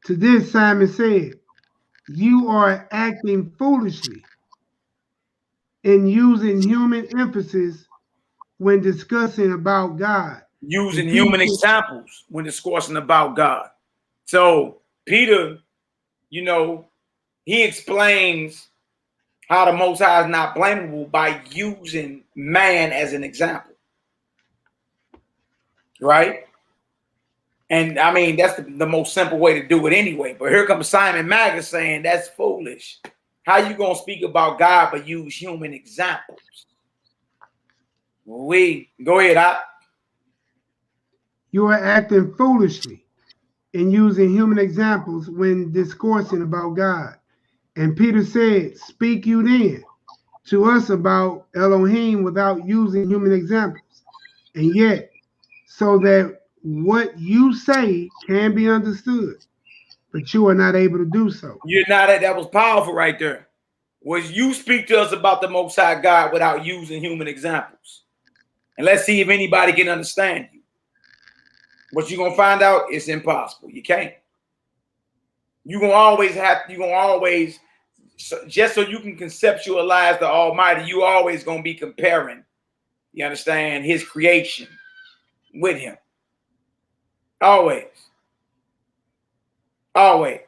To this Simon said, you are acting foolishly in using human emphasis when discussing about God. Using human examples when discussing about God. So Peter, you know, he explains how the Most High is not blamable by using man as an example. Right? And I mean, that's the most simple way to do it anyway. But here comes Simon Magus saying that's foolish. How you gonna speak about God but use human examples? Go ahead, Op. You are acting foolishly in using human examples when discoursing about God. And Peter said, speak you then to us about Elohim without using human examples. And yet, so that what you say can be understood, but you are not able to do so. You're not. That was powerful right there. Was you speak to us about the Most High God without using human examples. And let's see if anybody can understand you. What you're going to find out, it's impossible. You can't. You're going to always, just so you can conceptualize the Almighty, you always going to be comparing, you understand, his creation with him. Always. Always.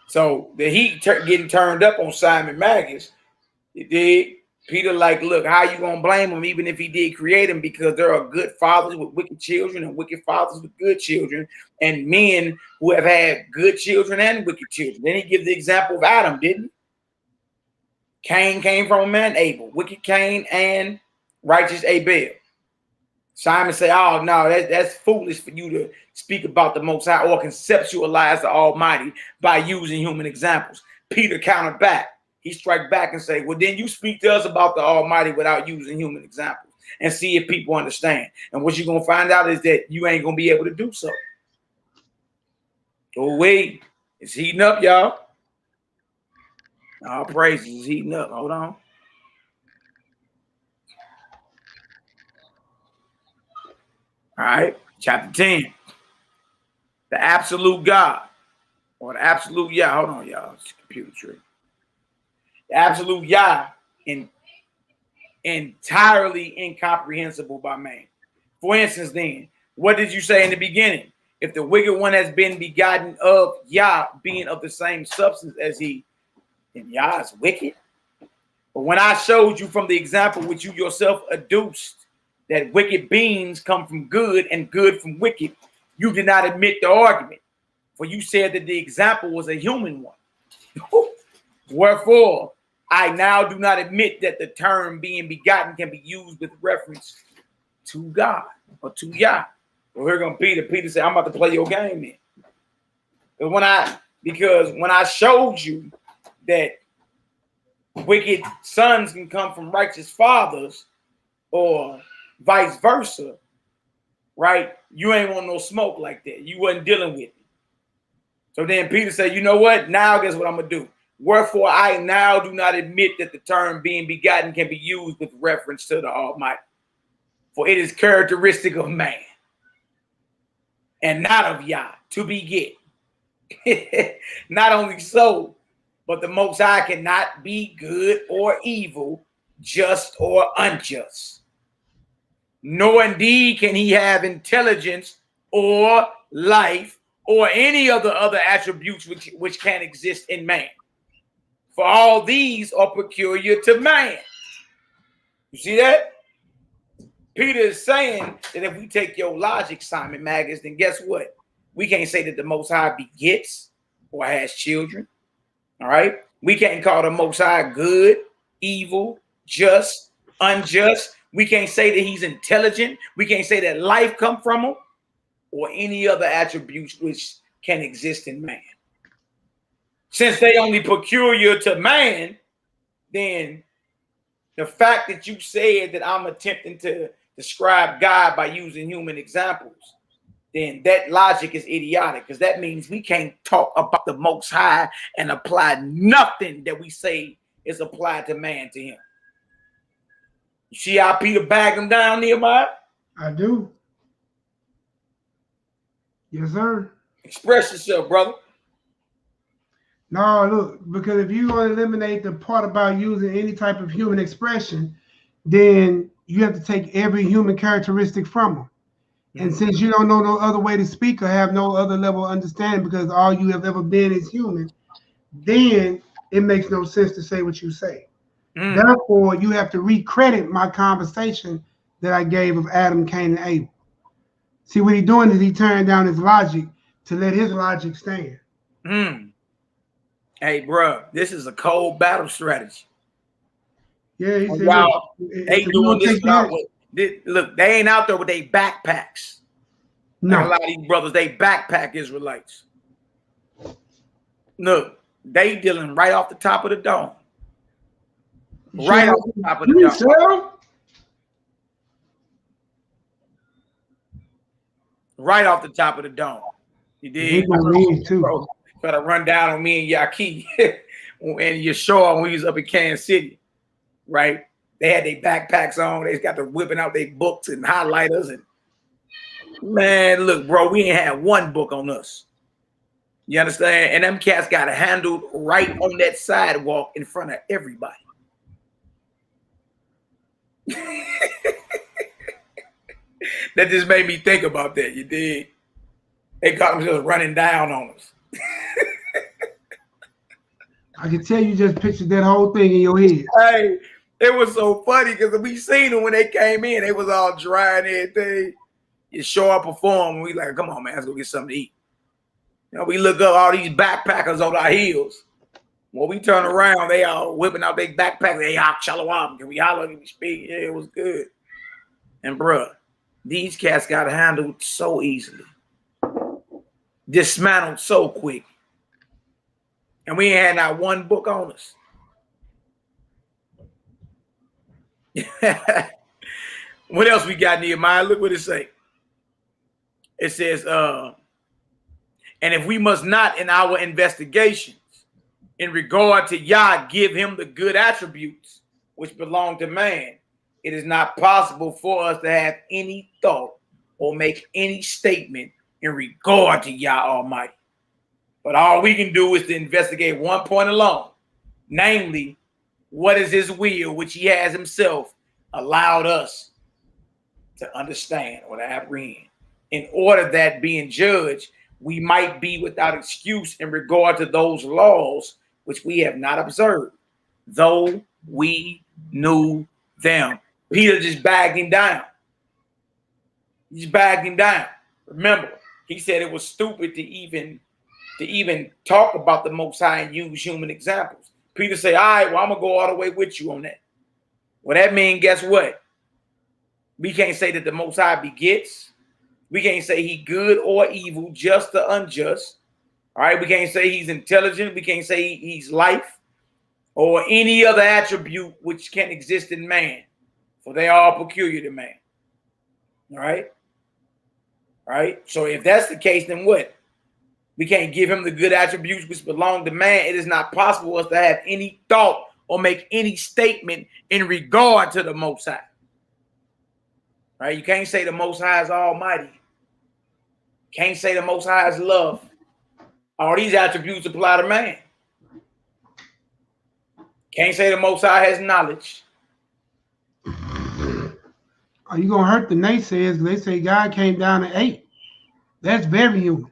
So the heat getting turned up on Simon Magus, it did. Peter like, look, how you going to blame him even if he did create him? Because there are good fathers with wicked children and wicked fathers with good children and men who have had good children and wicked children. Then he gives the example of Adam, didn't he? Cain came from a man, Abel. Wicked Cain and righteous Abel. Simon said, oh, no, that's foolish for you to speak about the Most High or conceptualize the Almighty by using human examples. Peter countered back. he strike back and say, well, then you speak to us about the Almighty without using human examples and see if people understand. And what you're going to find out is that you ain't going to be able to do so. Oh, wait. It's heating up, y'all. All praises is heating up. Hold on. All right. Chapter 10. The absolute God. Or the absolute Yah. Hold on, y'all. It's a computer trick. The absolute Yah entirely incomprehensible by man. For instance, then, what did you say in the beginning? If the wicked one has been begotten of Yah, being of the same substance as he, then Yah is wicked. But when I showed you from the example which you yourself adduced, that wicked beings come from good and good from wicked, you did not admit the argument. For you said that the example was a human one. Wherefore, I now do not admit that the term being begotten can be used with reference to God or to Yah. Well, here comes Peter. Peter said, I'm about to play your game then. Because when I showed you that wicked sons can come from righteous fathers or vice versa, right? You ain't want no smoke like that. You wasn't dealing with it. So then Peter said, you know what? Now guess what I'm going to do? Wherefore I now do not admit that the term being begotten can be used with reference to the Almighty. For it is characteristic of man and not of Yah to beget. Not only so, but the Most High cannot be good or evil, just or unjust. Nor indeed can he have intelligence or life or any of the other attributes which can exist in man. For all these are peculiar to man. You see that? Peter is saying that if we take your logic, Simon Magus, then guess what? We can't say that the Most High begets or has children. All right? We can't call the Most High good, evil, just, unjust. We can't say that he's intelligent. We can't say that life comes from him or any other attributes which can exist in man. Since they only peculiar to man, then the fact that you said that I'm attempting to describe God by using human examples, then that logic is idiotic, because that means we can't talk about the Most High and apply nothing that we say is applied to man to him. You see how Peter bagged him down, Nehemiah? I do. Yes, sir. Express yourself, brother. No, look, because if you want to eliminate the part about using any type of human expression, then you have to take every human characteristic from them. And since you don't know no other way to speak or have no other level of understanding because all you have ever been is human, then it makes no sense to say what you say. Therefore, you have to recredit my conversation that I gave of Adam, Cain, and Abel. See, what he's doing is he turned down his logic to let his logic stand. Hey, bro, this is a cold battle strategy. Yeah, he said, wow, they doing this. Look, they ain't out there with their backpacks. No. Like a lot of these brothers, they backpack Israelites. Look, they dealing right off the top of the dome. Right off the top of the dome. Right off the top of the dome. You did. Bro, try to run down on me and YAHKI and Yeshua when we was up in Kansas City, right? They had their backpacks on. They got the whipping out their books and highlighters. And man, look, bro, we ain't had one book on us. You understand? And them cats got handled right on that sidewalk in front of everybody. That just made me think about that. You did. They got themselves running down on us. I can tell you just pictured that whole thing in your head. Hey, it was so funny because we seen them when they came in. They was all dry and everything. You show up perform. We like, come on, man, let's go get something to eat. You know, we look up all these backpackers on our heels. When we turn around, they all whipping out their backpacks. Hey, SHALOM, can we holler? Can we speak? Yeah, it was good. And bruh, these cats got handled so easily. Dismantled so quick. And we ain't had not one book on us. What else we got, Nehemiah? Look what it say. It says, and if we must not in our investigations in regard to Yah give him the good attributes which belong to man, it is not possible for us to have any thought or make any statement in regard to Yah Almighty. But all we can do is to investigate one point alone, namely, what is his will, which he has himself allowed us to understand or to apprehend, in order that being judged, we might be without excuse in regard to those laws which we have not observed, though we knew them. Peter just bagged him down. He just bagged him down. Remember, he said it was stupid to even talk about the Most High and use human examples. Peter said, all right, well, I'm going to go all the way with you on that. Well, that means, guess what? We can't say that the Most High begets. We can't say he good or evil, just or unjust. All right, we can't say he's intelligent. We can't say he's life or any other attribute which can exist in man, for they are all peculiar to man. All right? All right? So if that's the case, then what? We can't give him the good attributes which belong to man. It is not possible for us to have any thought or make any statement in regard to the Most High. Right? You can't say the Most High is almighty. Can't say the Most High is love. All these attributes apply to man. Can't say the Most High has knowledge. Are you gonna hurt the naysayers? They say God came down to 8. That's very human.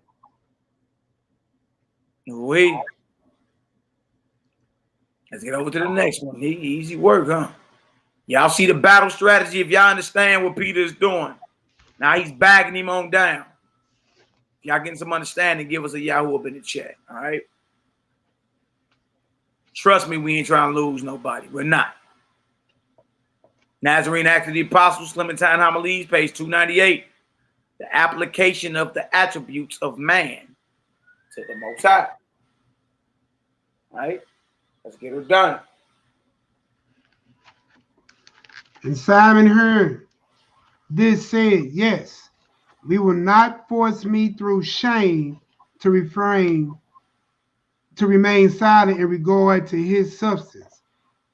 Wait. Let's get over to the next one. Easy work, huh? Y'all see the battle strategy if y'all understand what Peter is doing. Now he's bagging him on down. Y'all getting some understanding, give us a Yahoo up in the chat, all right? Trust me, we ain't trying to lose nobody. We're not. Nazarene Acts of the Apostles, Clementine Homilies, page 298. The application of the attributes of man to the Most High. All right? Let's get it done. And Simon heard this, said, yes, we will not force me through shame to remain silent in regard to his substance,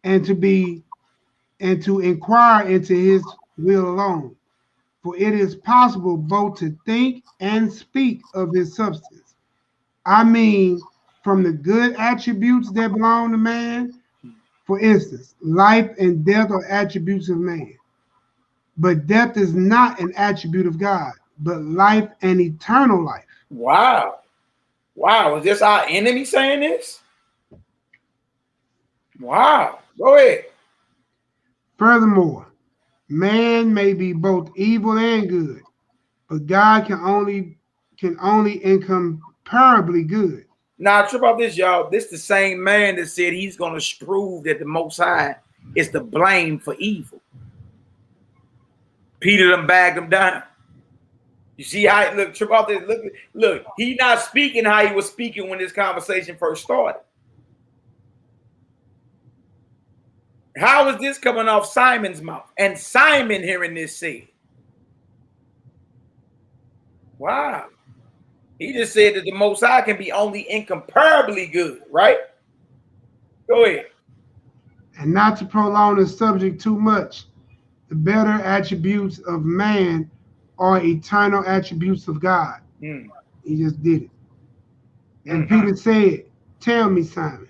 and to inquire into his will alone. For it is possible both to think and speak of his substance. I mean, from the good attributes that belong to man. For instance, life and death are attributes of man. But death is not an attribute of God, but life and eternal life. Wow. Wow. Is this our enemy saying this? Wow. Go ahead. Furthermore, man may be both evil and good, but God can only incomparably good. Now, trip about this, y'all. This the same man that said he's going to prove that the Most High is to blame for evil. Peter done bagged him down. You see how, look, trip out this. Look, he not speaking how he was speaking when this conversation first started. How is this coming off Simon's mouth? And Simon hearing this said, wow. He just said that the Most High can be only incomparably good, right? Go ahead. And not to prolong the subject too much, the better attributes of man are eternal attributes of God. He just did it. And Peter said, tell me, Simon,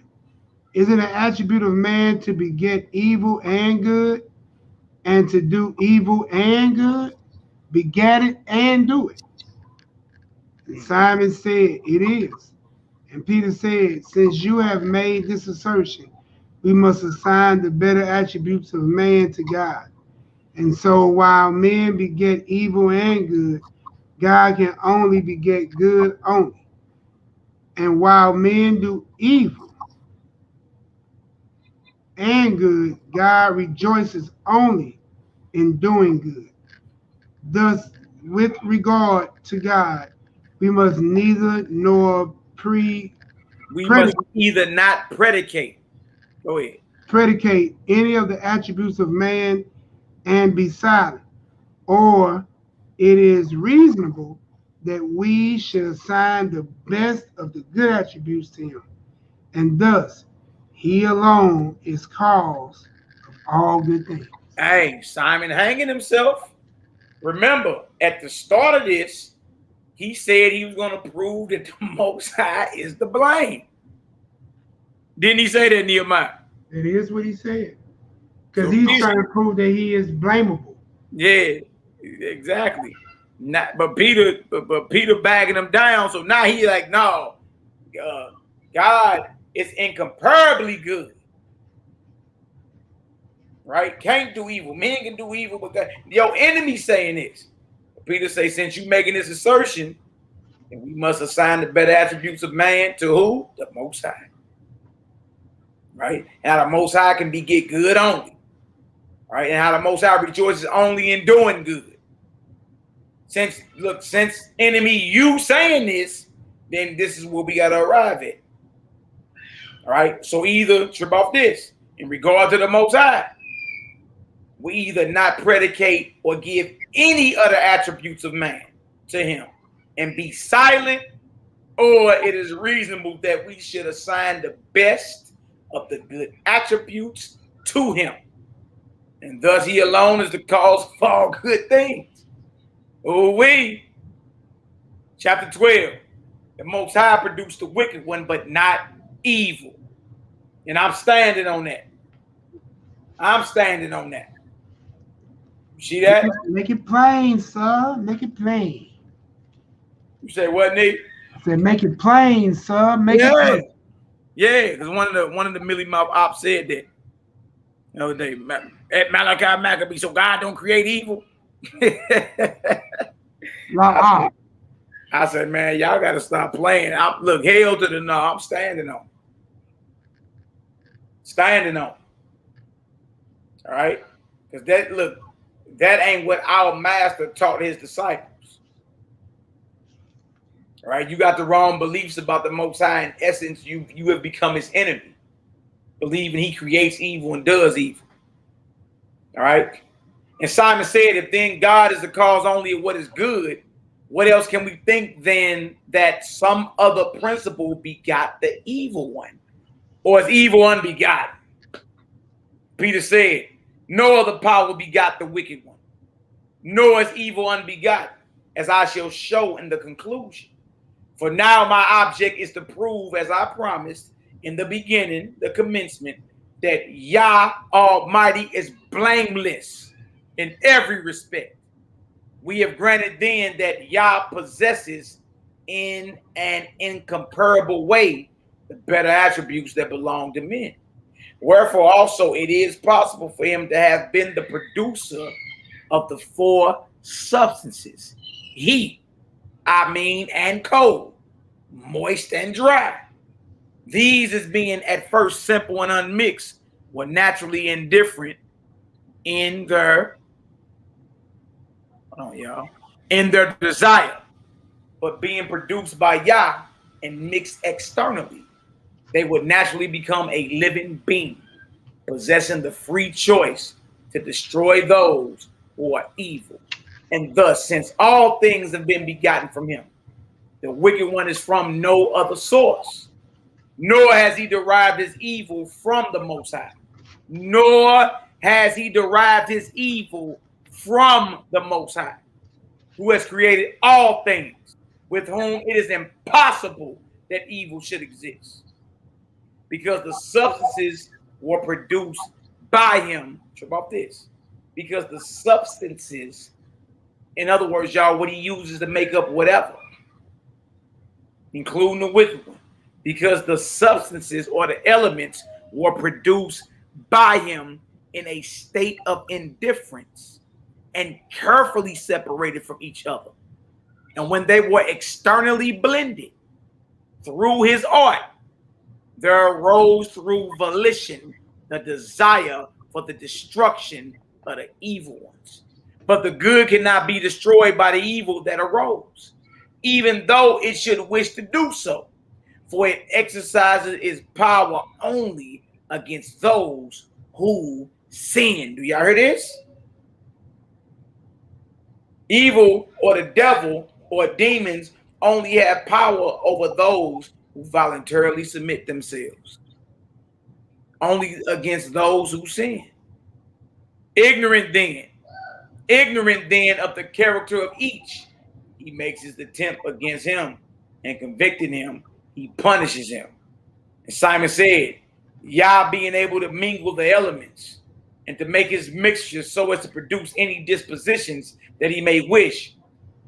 is it an attribute of man to beget evil and good, and to do evil and good? Begat it and do it. And Simon said, it is. And Peter said, since you have made this assertion, we must assign the better attributes of man to God. And so while men beget evil and good, God can only beget good only. And while men do evil and good, God rejoices only in doing good. Thus, with regard to God, we must neither nor we must either not predicate. Go ahead. predicate any of the attributes of man and be silent, or it is reasonable that we should assign the best of the good attributes to him, and thus he alone is cause of all good things. Hey, Simon hanging himself. Remember, at the start of this, he said he was going to prove that the Most High is the blame. Didn't he say that, Nehemiah? It is what he said. Because he's trying to prove that he is blamable. Yeah, exactly. But Peter bagging him down. So now he's like, no, God is incomparably good. Right? Can't do evil. Men can do evil, but God, your enemy saying this. Peter say, since you making this assertion, then we must assign the better attributes of man to who? The Most High. Right? And how the Most High can get good only. Right? And how the Most High rejoices only in doing good. Since enemy, you saying this, then this is where we got to arrive at. All right? So either trip off this. In regard to the Most High, we either not predicate or give any other attributes of man to him and be silent, or it is reasonable that we should assign the best of the good attributes to him. And thus he alone is the cause of all good things. Chapter 12, the Most High produced the wicked one, but not evil. And I'm standing on that. I'm standing on that. You see that? Make it plain, sir. Make it plain. You say what, Nate? I said, make it plain, sir. Make it plain. Yeah, because one of the Millie Mouth ops said that the other day. At Malachi Maccabee, so God don't create evil. I said, man, y'all got to stop playing. Look, hell to the no. I'm standing on. Standing on. All right? Because that ain't what our master taught his disciples. All right? You got the wrong beliefs about the Most High. In essence, you have become his enemy. Believing he creates evil and does evil. All right? And Simon said, if then God is the cause only of what is good, what else can we think then that some other principle begot the evil one? Or is evil unbegotten? Peter said, no other power begot the wicked one, nor is evil unbegotten, as I shall show in the conclusion. For now my object is to prove, as I promised in the beginning, the commencement, that Yah Almighty is blameless in every respect. We have granted then that Yah possesses in an incomparable way the better attributes that belong to men. Wherefore also it is possible for him to have been the producer of the four substances, heat, and cold, moist and dry. These, as being at first simple and unmixed, were naturally indifferent in their desire, but being produced by Yah and mixed externally, they would naturally become a living being, possessing the free choice to destroy those who are evil. And thus, since all things have been begotten from him, the wicked one is from no other source, nor has he derived his evil from the Most High, nor has he derived his evil from the Most High, who has created all things, with whom it is impossible that evil should exist. Because the substances were produced by him. Trip off this. Because the substances, in other words, y'all, what he uses to make up whatever, including the wicked one, because the substances or the elements were produced by him in a state of indifference and carefully separated from each other. And when they were externally blended through his art, there arose through volition the desire for the destruction of the evil ones. But the good cannot be destroyed by the evil that arose, even though it should wish to do so, for it exercises its power only against those who sin. Do y'all hear this? Evil or the devil or demons only have power over those who voluntarily submit themselves. Only against those who sin. Ignorant then of the character of each, he makes his attempt against him, and convicting him, he punishes him. And Simon said, Yah being able to mingle the elements and to make his mixture so as to produce any dispositions that he may wish,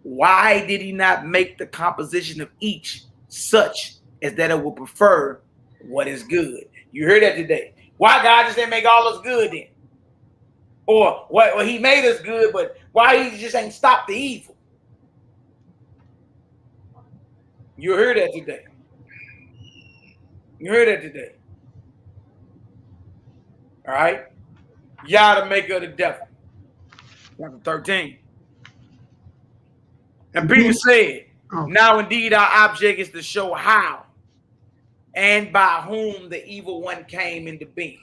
why did he not make the composition of each such as that it will prefer what is good? You heard that today. Why God just didn't make all us good then? Or what? Well, he made us good, but why he just ain't stopped the evil? You heard that today. You heard that today. All right. Yah the maker of the devil. Chapter 13. And Peter said, now indeed our object is to show how and by whom the evil one came into being.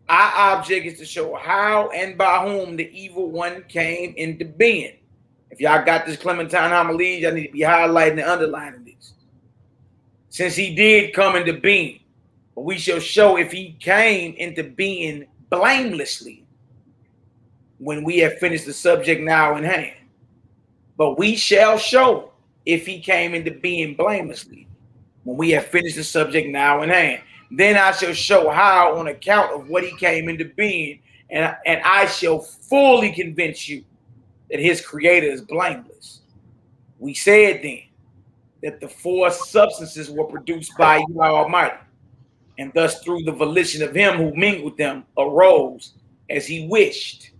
Our object is to show how and by whom the evil one came into being. If y'all got this Clementine homily, y'all need to be highlighting and underlining this. Since he did come into being, but we shall show if he came into being blamelessly when we have finished the subject now in hand. But we shall show if he came into being blamelessly when we have finished the subject now in hand. Then I shall show how on account of what he came into being, and I shall fully convince you that his creator is blameless. We said then that the four substances were produced by you, Almighty, and thus through the volition of him who mingled them arose as he wished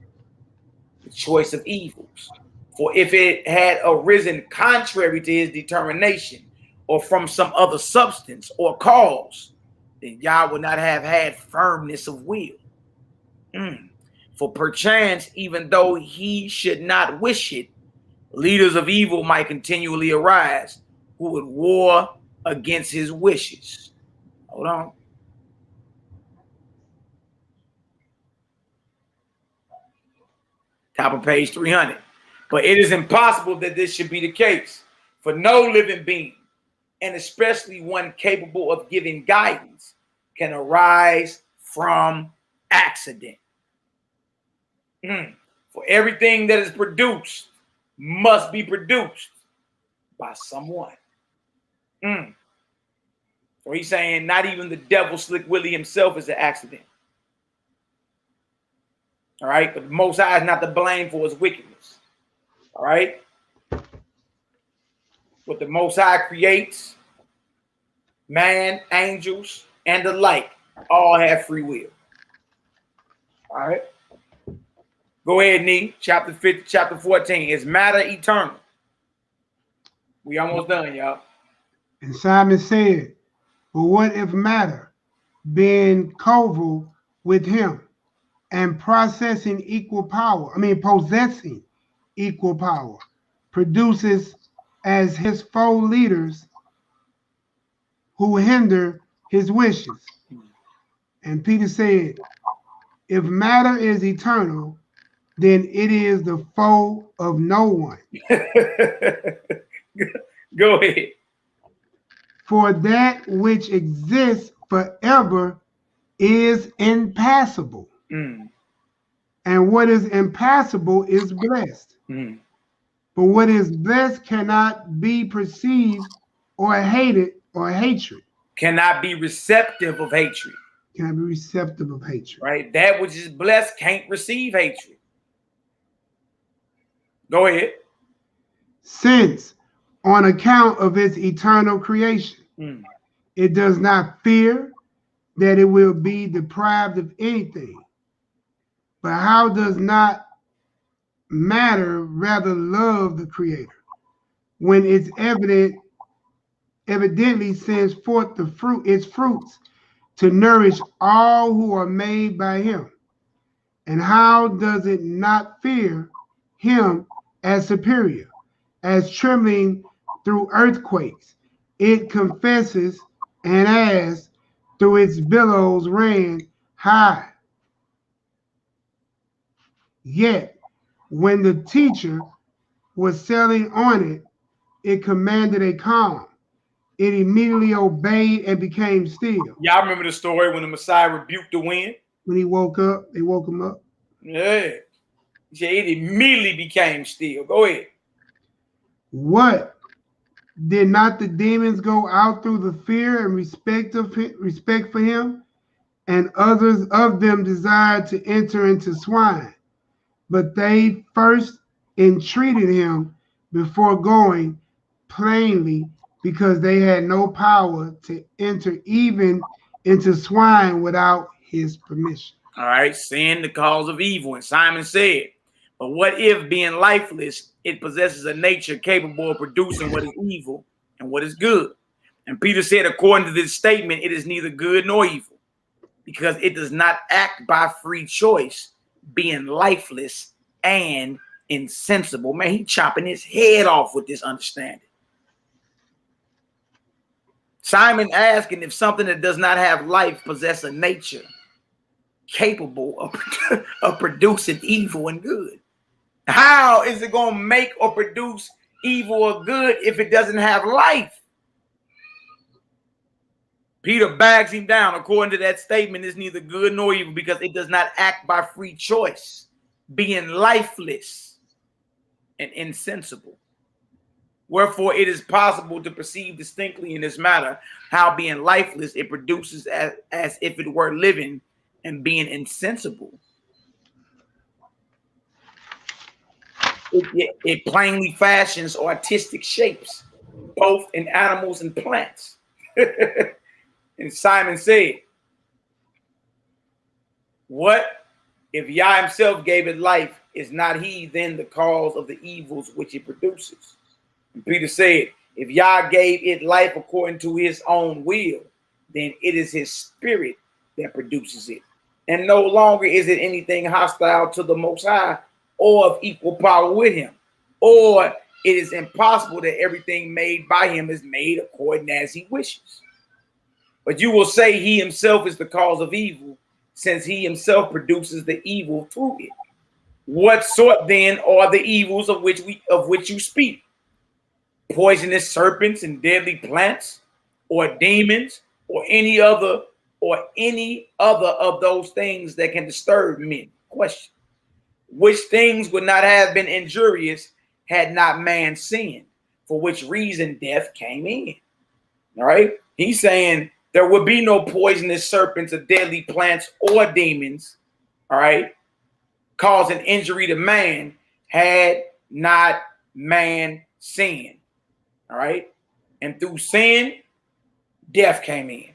the choice of evils. For if it had arisen contrary to his determination or from some other substance or cause, then Yah would not have had firmness of will. For perchance, even though he should not wish it, leaders of evil might continually arise who would war against his wishes. Hold on. Top of page 300. But it is impossible that this should be the case, for no living being, and especially one capable of giving guidance, can arise from accident. For everything that is produced must be produced by someone. So he's saying not even the devil Slick Willie himself is an accident. All right, but the Most High is not to blame for his wickedness. All right, what the Most High creates, man, angels, and the like, all have free will. All right, go ahead, Nee. Chapter 50, chapter 14. Is matter eternal? We almost done, y'all. And Simon said, well, what if matter, being coeval with him and possessing equal power, produces as his foe leaders who hinder his wishes? And Peter said, if matter is eternal, then it is the foe of no one. Go ahead. For that which exists forever is impassible. And what is impassible is blessed. But what is blessed cannot be perceived or hated or hatred. Cannot be receptive of hatred. Cannot be receptive of hatred. Right? That which is blessed can't receive hatred. Go ahead. Since on account of its eternal creation, it does not fear that it will be deprived of anything. But how does not matter rather love the Creator when it's evidently sends forth its fruits to nourish all who are made by him? And how does it not fear him as superior, as trembling through earthquakes? It confesses, and as through its billows ran high. Yet, when the teacher was sailing on it, it commanded a calm. It immediately obeyed and became still. Y'all remember the story when the Messiah rebuked the wind? When he woke up, they woke him up. Yeah. It immediately became still. Go ahead. What? Did not the demons go out through the fear and respect for him? And others of them desired to enter into swine. But they first entreated him before going, plainly, because they had no power to enter even into swine without his permission. All right, sin, the cause of evil. And Simon said, but what if, being lifeless, it possesses a nature capable of producing what is evil and what is good? And Peter said, according to this statement, it is neither good nor evil, because it does not act by free choice, being lifeless and insensible. Man, he chopping his head off with this understanding. Simon asking if something that does not have life possess a nature capable of producing evil and good. How is it going to make or produce evil or good if it doesn't have life? Peter bags him down. According to that statement, it's neither good nor evil because it does not act by free choice, being lifeless and insensible. Wherefore, it is possible to perceive distinctly in this matter how, being lifeless, it produces as if it were living, and being insensible, it plainly fashions artistic shapes, both in animals and plants. And Simon said, what if Yah himself gave it life? Is not he then the cause of the evils which it produces? And Peter said, if Yah gave it life according to his own will, then it is his spirit that produces it. And no longer is it anything hostile to the Most High or of equal power with him. Or it is impossible that everything made by him is made according as he wishes. But you will say he himself is the cause of evil, since he himself produces the evil through it. What sort then are the evils of which you speak? Poisonous serpents and deadly plants, or demons, or any other of those things that can disturb men? Question. Which things would not have been injurious had not man sinned, for which reason death came in. All right. He's saying there would be no poisonous serpents or deadly plants or demons, all right, causing injury to man had not man sinned. All right. And through sin, death came in.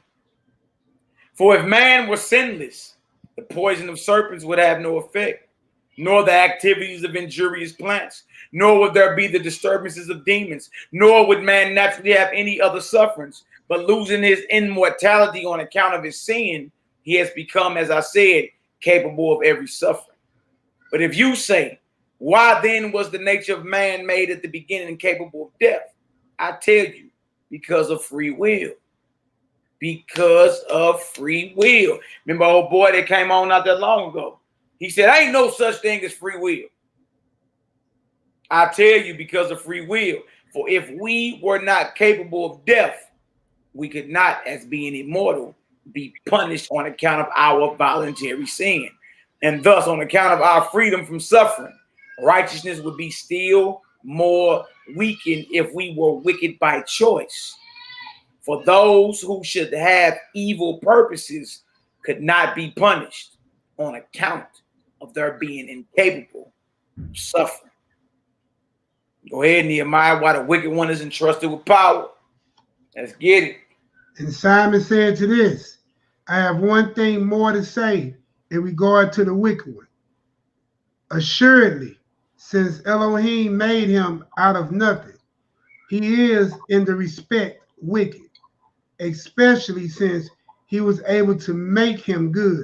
For if man were sinless, the poison of serpents would have no effect, nor the activities of injurious plants, nor would there be the disturbances of demons, nor would man naturally have any other sufferings. But losing his immortality on account of his sin, he has become, as I said, capable of every suffering. But if you say, why then was the nature of man made at the beginning capable of death? I tell you, because of free will. Because of free will. Remember old boy that came on not that long ago? He said, ain't no such thing as free will. I tell you, because of free will. For if we were not capable of death, we could not, as being immortal, be punished on account of our voluntary sin. And thus, on account of our freedom from suffering, righteousness would be still more weakened if we were wicked by choice. For those who should have evil purposes could not be punished on account of their being incapable of suffering. Go ahead, Nehemiah, why the wicked one is entrusted with power. Let's get it. And Simon said to this, I have one thing more to say in regard to the wicked one. Assuredly, since Elohim made him out of nothing, he is in the respect wicked, especially since he was able to make him good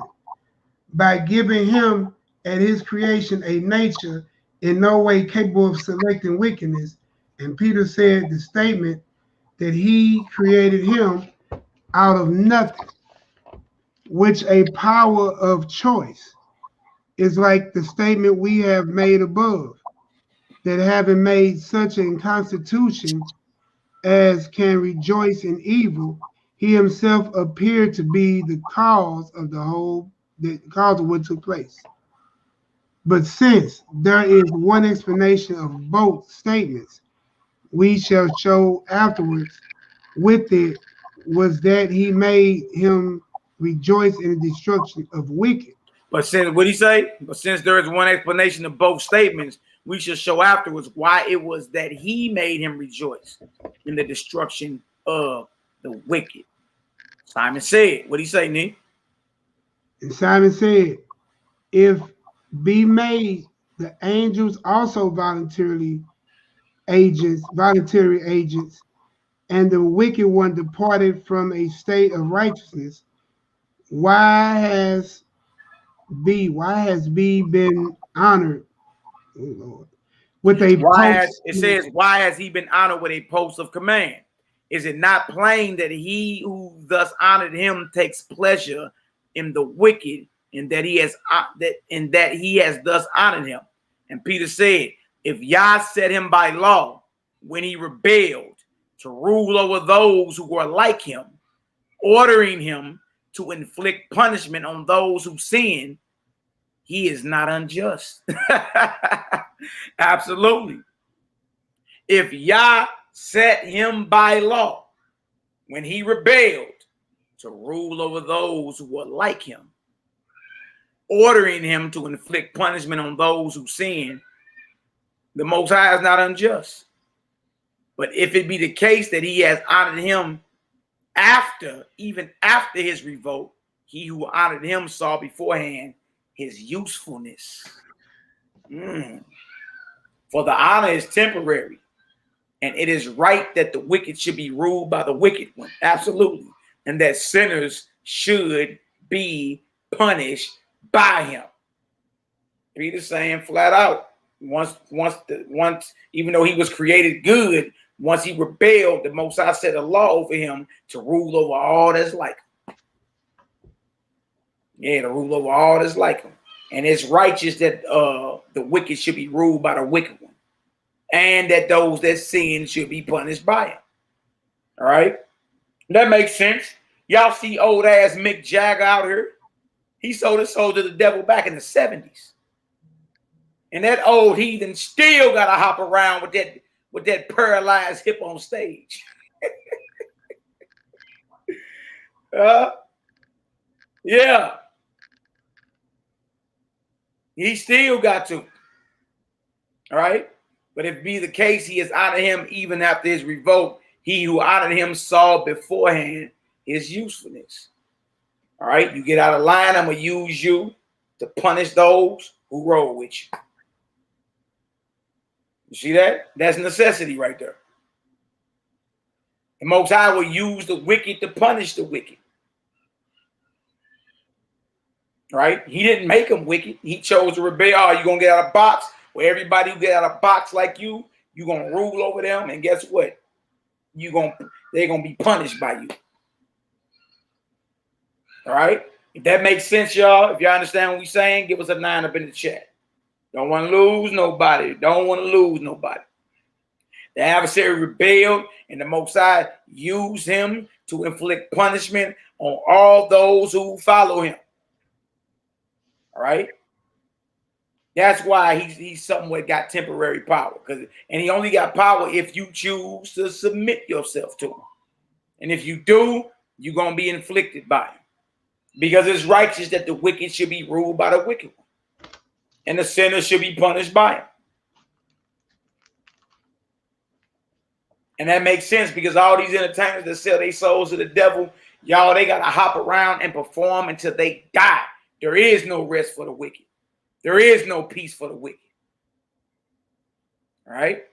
by giving him at his creation a nature in no way capable of selecting wickedness. And Peter said the statement that he created him out of nothing. which a power of choice is like the statement we have made above, that having made such a constitution as can rejoice in evil, he himself appeared to be the cause of what took place. But since there is one explanation of both statements, we shall show afterwards with it was that he made him rejoice in the destruction of wicked. But since what he say? But since there is one explanation of both statements, we shall show afterwards why it was that he made him rejoice in the destruction of the wicked. Simon said, what did he say, Nee? And Simon said, if be made the angels also voluntary agents, and the wicked one departed from a state of righteousness, why has B been honored, oh Lord, with a post? It says, why has he been honored with a post of command? Is it not plain that he who thus honored him takes pleasure in the wicked, and that he has thus honored him? And Peter said, if Yah set him by law when he rebelled to rule over those who were like him, ordering him to inflict punishment on those who sin, he is not unjust. Absolutely. If Yah set him by law when he rebelled to rule over those who were like him, ordering him to inflict punishment on those who sin, the Most High is not unjust. But if it be the case that he has honored him even after his revolt, he who honored him saw beforehand his usefulness. For the honor is temporary, and it is right that the wicked should be ruled by the wicked one. Absolutely. And that sinners should be punished by him. Peter's saying flat out, once, even though he was created good, once he rebelled, the Most High set a law over him to rule over all that's like him. Yeah, to rule over all that's like him. And it's righteous that the wicked should be ruled by the wicked one, and that those that sin should be punished by him. All right? That makes sense. Y'all see old ass Mick Jagger out here? He sold his soul to the devil back in the 70s. And that old heathen still got to hop around with that paralyzed hip on stage. Yeah. He still got to. All right? But if it be the case, he has honored him even after his revolt. He who honored him saw beforehand his usefulness. All right? You get out of line, I'm going to use you to punish those who roll with you. You see that? That's necessity right there. The Most High will use the wicked to punish the wicked. Right? He didn't make them wicked. He chose to rebel. Oh, you're going to get out of box? Well, everybody who get out of box like you're going to rule over them. And guess what? They're going to be punished by you. All right? If that makes sense, y'all, if y'all understand what we're saying, give us a 9 up in the chat. Don't want to lose nobody. Don't want to lose nobody. The adversary rebelled, and the Most High used him to inflict punishment on all those who follow him. All right? That's why he somewhat got temporary power. And he only got power if you choose to submit yourself to him. And if you do, you're going to be inflicted by him. Because it's righteous that the wicked should be ruled by the wicked one. And the sinner should be punished by him. And that makes sense because all these entertainers that sell their souls to the devil, y'all, they got to hop around and perform until they die. There is no rest for the wicked. There is no peace for the wicked. All right?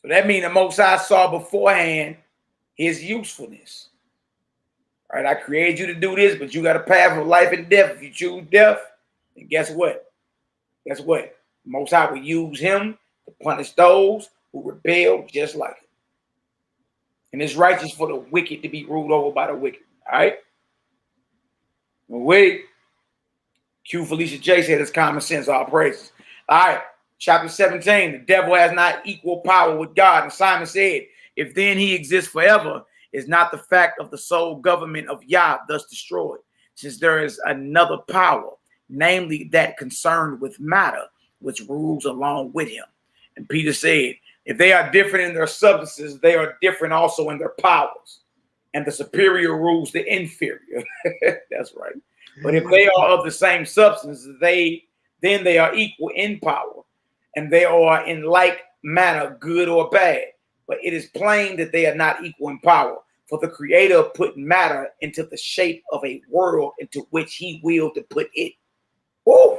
So that means the Most High saw beforehand his usefulness. All right, I created you to do this, but you got a path of life and death. If you choose death, then guess what? Guess what? The Most High will use him to punish those who rebel just like him. And it's righteous for the wicked to be ruled over by the wicked. All right? Wait. Q Felicia J said it's common sense, all praises. All right, chapter 17, the devil has not equal power with God. And Simon said, if then he exists forever, is not the fact of the sole government of Yah thus destroyed, since there is another power, namely that concerned with matter, which rules along with him. And Peter said, if they are different in their substances, they are different also in their powers. And the superior rules the inferior. That's right. But if they are of the same substance, then they are equal in power, and they are in like manner good or bad. But it is plain that they are not equal in power, for the Creator put matter into the shape of a world into which he willed to put it. Woo!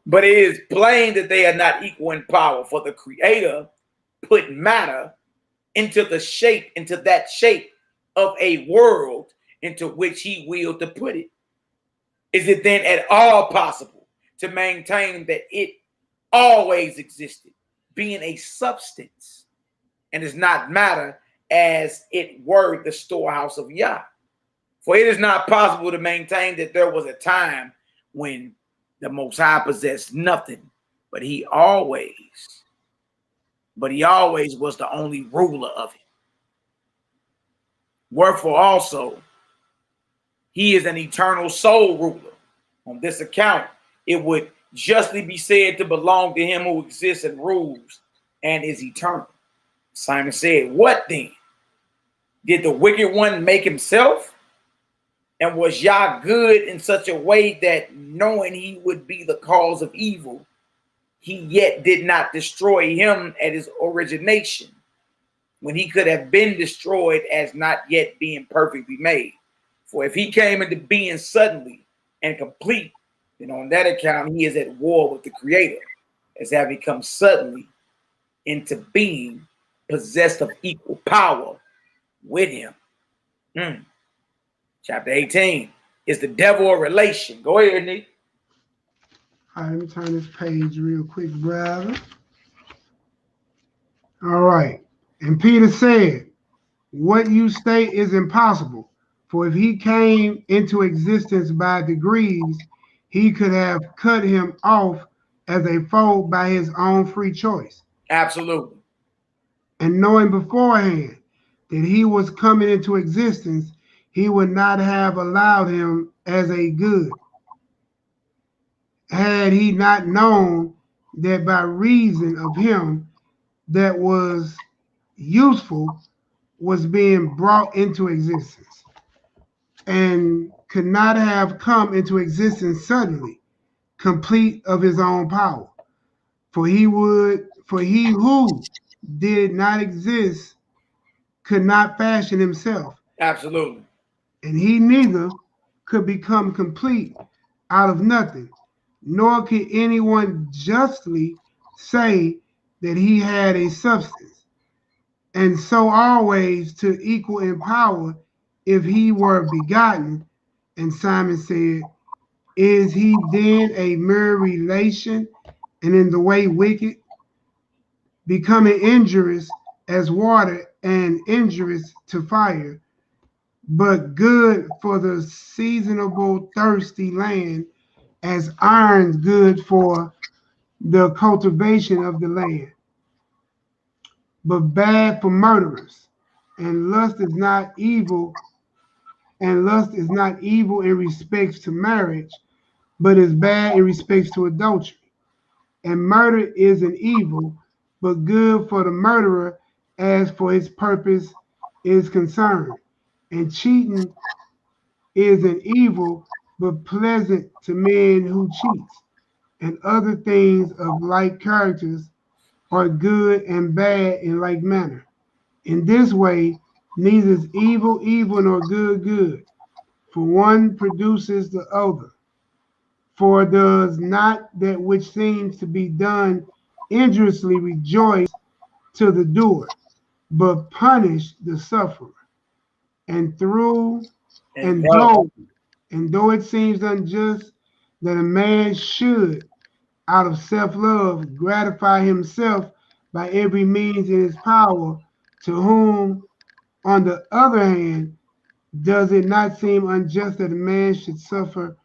But it is plain that they are not equal in power, for the Creator put matter into that shape of a world into which he willed to put it. Is it then at all possible to maintain that it always existed, being a substance, and is not matter, as it were the storehouse of Yah? For it is not possible to maintain that there was a time when the Most High possessed nothing, but he always was the only ruler of it. Wherefore also, he is an eternal sole ruler. On this account, it would justly be said to belong to him who exists and rules and is eternal. Simon said, what then? Did the wicked one make himself? And was Yah good in such a way that, knowing he would be the cause of evil, he yet did not destroy him at his origination, when he could have been destroyed as not yet being perfectly made? For if he came into being suddenly and complete, then on that account he is at war with the Creator, as having come suddenly into being, possessed of equal power with him. Chapter 18, is the devil a relation? Go ahead, Nick. All right, let me turn this page real quick, brother. All right. And Peter said, what you state is impossible. For if he came into existence by degrees, he could have cut him off as a foe by his own free choice. Absolutely. And knowing beforehand that he was coming into existence, he would not have allowed him as a good, had he not known that by reason of him that was useful was being brought into existence, and could not have come into existence suddenly, complete of his own power. For he who did not exist could not fashion himself. Absolutely. And he neither could become complete out of nothing, nor could anyone justly say that he had a substance, and so always to equal in power if he were begotten. And Simon said, is he then a mere relation, and in the way wicked, becoming injurious as water and injurious to fire, but good for the seasonable thirsty land, as iron's good for the cultivation of the land, but bad for murderers? And lust is not evil, in respects to marriage, but is bad in respects to adultery. And murder is an evil, but good for the murderer as for his purpose is concerned. And cheating is an evil, but pleasant to men who cheats. And other things of like characters are good and bad in like manner. In this way, neither is evil evil nor good good, for one produces the other. For does not that which seems to be done injuriously rejoice to the doer, but punish the sufferer? And though it seems unjust that a man should, out of self-love, gratify himself by every means in his power, to whom, on the other hand, Does it not seem unjust that a man should suffer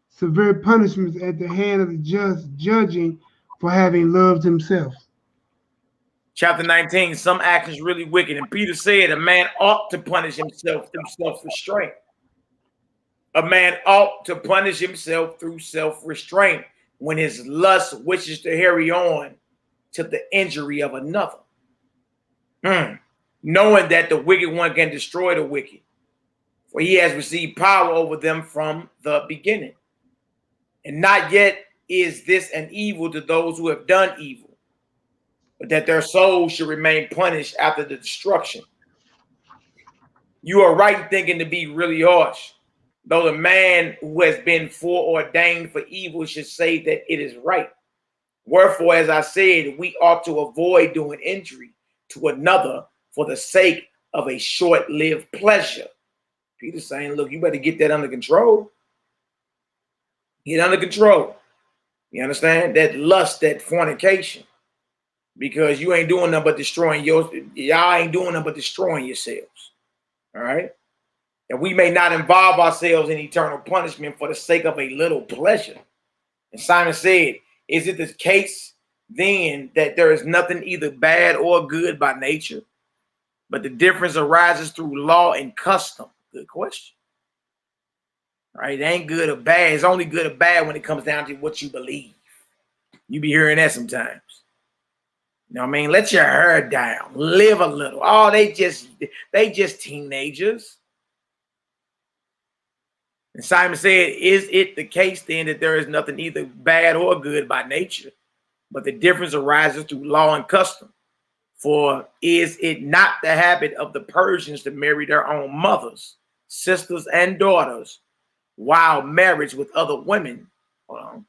severe punishments at the hand of the just judging for having loved himself? Chapter 19, some actions really wicked. And Peter said a man ought to punish himself through self-restraint. A man ought to punish himself through self-restraint when his lust wishes to carry on to the injury of another. Knowing that the wicked one can destroy the wicked, for he has received power over them from the beginning. And not yet is this an evil to those who have done evil, but that their souls should remain punished after the destruction. You are right in thinking to be really harsh, though the man who has been foreordained for evil should say that it is right. Wherefore, as I said, we ought to avoid doing injury to another for the sake of a short-lived pleasure. Peter's saying, look, you better get that under control. Get under control. You understand? That lust, that fornication. Because you ain't doing nothing but destroying y'all ain't doing nothing but destroying yourselves. All right? And we may not involve ourselves in eternal punishment for the sake of a little pleasure. And Simon said, is it the case then that there is nothing either bad or good by nature, but the difference arises through law and custom? Good question. All right? It ain't good or bad. It's only good or bad when it comes down to what you believe. You be hearing that sometimes. You know what I mean? Let your hair down. Live a little. Oh, they just teenagers. And Simon said, is it the case then that there is nothing either bad or good by nature, but the difference arises through law and custom? For is it not the habit of the Persians to marry their own mothers, sisters, and daughters, while marriage with other women? Hold on.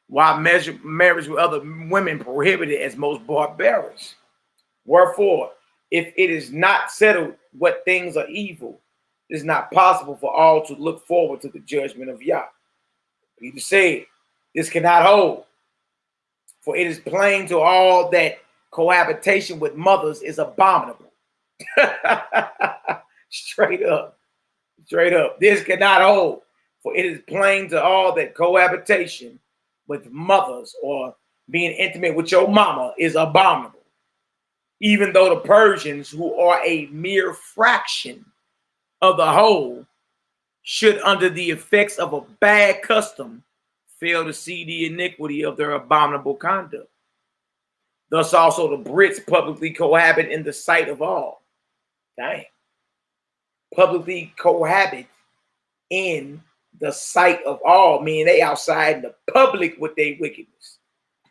While marriage with other women prohibited as most barbarous. Wherefore, if it is not settled what things are evil, it is not possible for all to look forward to the judgment of Yah. Peter said, this cannot hold, for it is plain to all that cohabitation with mothers is abominable. Straight up. This cannot hold, for it is plain to all that cohabitation with mothers or being intimate with your mama is abominable. Even though the Persians, who are a mere fraction of the whole, should under the effects of a bad custom fail to see the iniquity of their abominable conduct. Thus also the Brits publicly cohabit in the sight of all. Dang. Publicly cohabit in the sight of all, meaning they outside in the public with their wickedness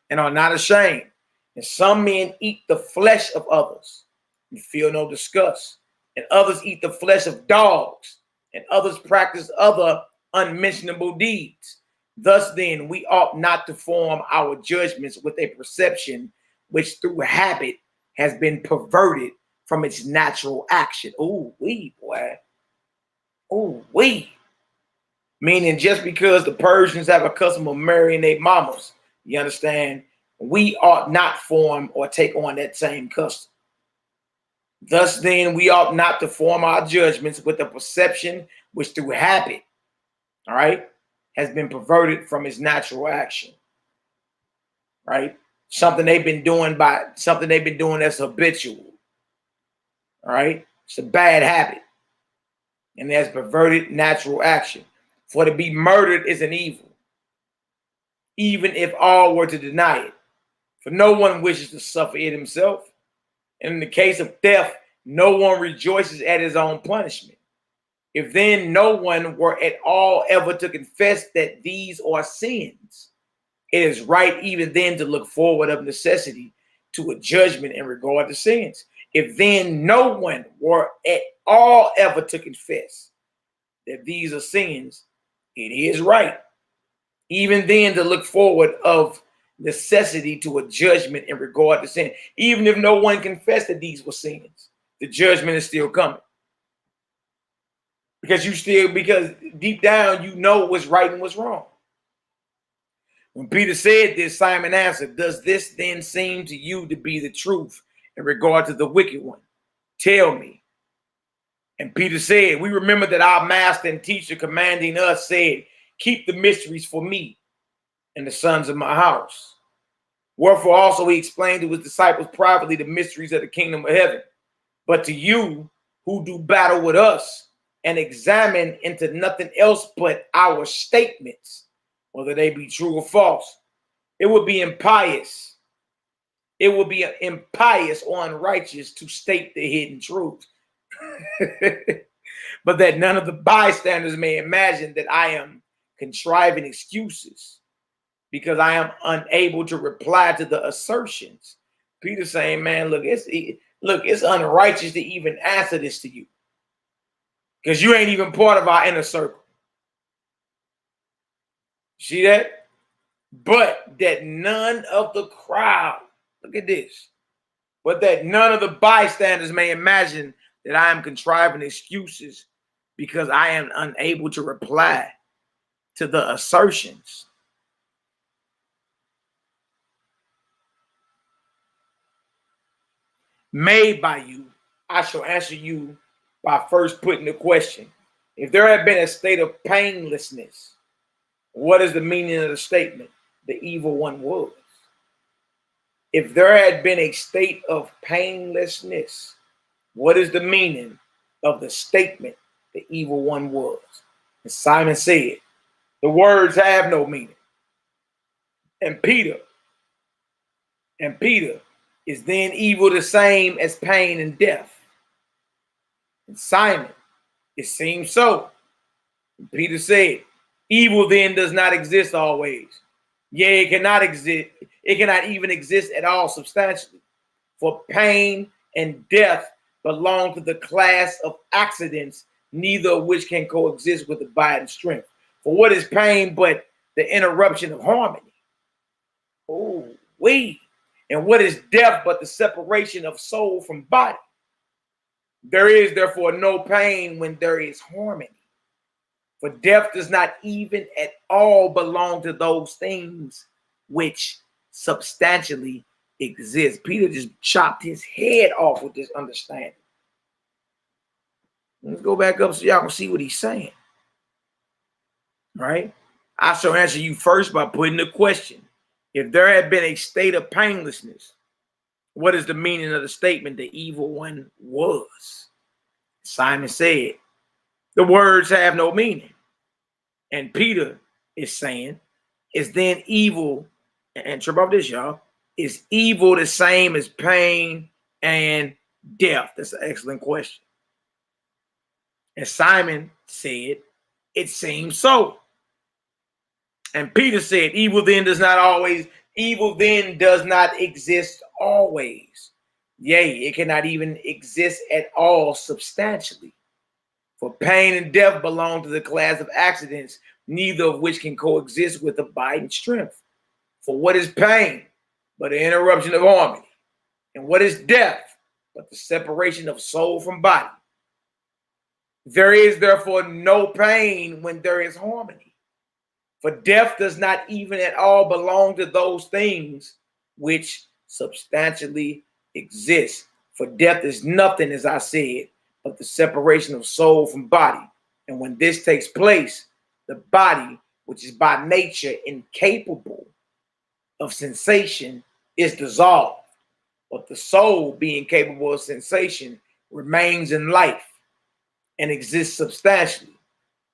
and are not ashamed. And some men eat the flesh of others and feel no disgust. And others eat the flesh of dogs. And others practice other unmentionable deeds. Thus then, we ought not to form our judgments with a perception which through habit has been perverted from its natural action. Ooh, wee, boy. Ooh, wee. Meaning just because the Persians have a custom of marrying their mamas, you understand, we ought not form or take on that same custom. Thus then, we ought not to form our judgments with a perception which through habit, all right, has been perverted from its natural action, right? Something they've been doing that's habitual, all right? It's a bad habit, and that's perverted natural action. For to be murdered is an evil, even if all were to deny it. For no one wishes to suffer it himself. And in the case of theft, no one rejoices at his own punishment. If then no one were at all ever to confess that these are sins, it is right even then to look forward of necessity to a judgment in regard to sins. If then no one were at all ever to confess that these are sins, it is right even then to look forward of necessity to a judgment in regard to sin. Even if no one confessed that these were sins, the judgment is still coming. Because deep down, you know what's right and what's wrong. When Peter said this, Simon answered, does this then seem to you to be the truth in regard to the wicked one? Tell me. And Peter said, we remember that our master and teacher commanding us said, keep the mysteries for me and the sons of my house. Wherefore also he explained to his disciples privately the mysteries of the kingdom of heaven. But to you who do battle with us and examine into nothing else but our statements, whether they be true or false, it would be impious. It would be impious or unrighteous to state the hidden truth. But that none of the bystanders may imagine that I am contriving excuses because I am unable to reply to the assertions. Peter saying, man, look, it's unrighteous to even answer this to you because you ain't even part of our inner circle. See that? But that none of the crowd, look at this, but that none of the bystanders may imagine that I am contriving excuses because I am unable to reply to the assertions. Made by you, I shall answer you by first putting the question. If there had been a state of painlessness, what is the meaning of the statement? The evil one was. If there had been a state of painlessness, what is the meaning of the statement? The evil one was. And Simon said, the words have no meaning. And Peter, is then evil the same as pain and death? And Simon, it seems so. And Peter said, evil then does not exist always. Yea, it cannot exist. It cannot even exist at all substantially. For pain and death belong to the class of accidents, neither of which can coexist with abiding strength. For what is pain but the interruption of harmony? Oh, wait. And what is death but the separation of soul from body? There is therefore no pain when there is harmony. For death does not even at all belong to those things which substantially exist. Peter just chopped his head off with this understanding. Let's go back up so y'all can see what he's saying. All right? I shall answer you first by putting the question. If there had been a state of painlessness, what is the meaning of the statement, the evil one was? Simon said, the words have no meaning. And Peter is saying, is then evil, and trip off this, y'all, is evil the same as pain and death? That's an excellent question. And Simon said, it seems so. And Peter said, evil then does not exist always. Yea, it cannot even exist at all substantially. For pain and death belong to the class of accidents, neither of which can coexist with abiding strength. For what is pain but the interruption of harmony? And what is death but the separation of soul from body? There is therefore no pain when there is harmony. For death does not even at all belong to those things which substantially exist. For death is nothing, as I said, but the separation of soul from body. And when this takes place, the body, which is by nature incapable of sensation, is dissolved. But the soul, being capable of sensation, remains in life and exists substantially.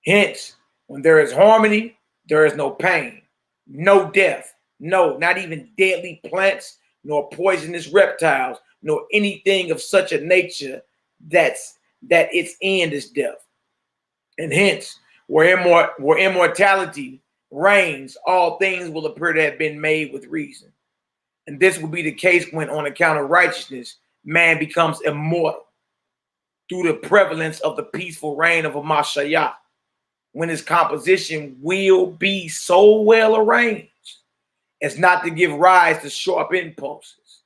Hence, when there is harmony, there is no pain, no death, no, not even deadly plants, nor poisonous reptiles, nor anything of such a nature that its end is death. And hence, where immortality reigns, all things will appear to have been made with reason. And this will be the case when, on account of righteousness, man becomes immortal through the prevalence of the peaceful reign of a Mashiach, when his composition will be so well arranged as not to give rise to sharp impulses,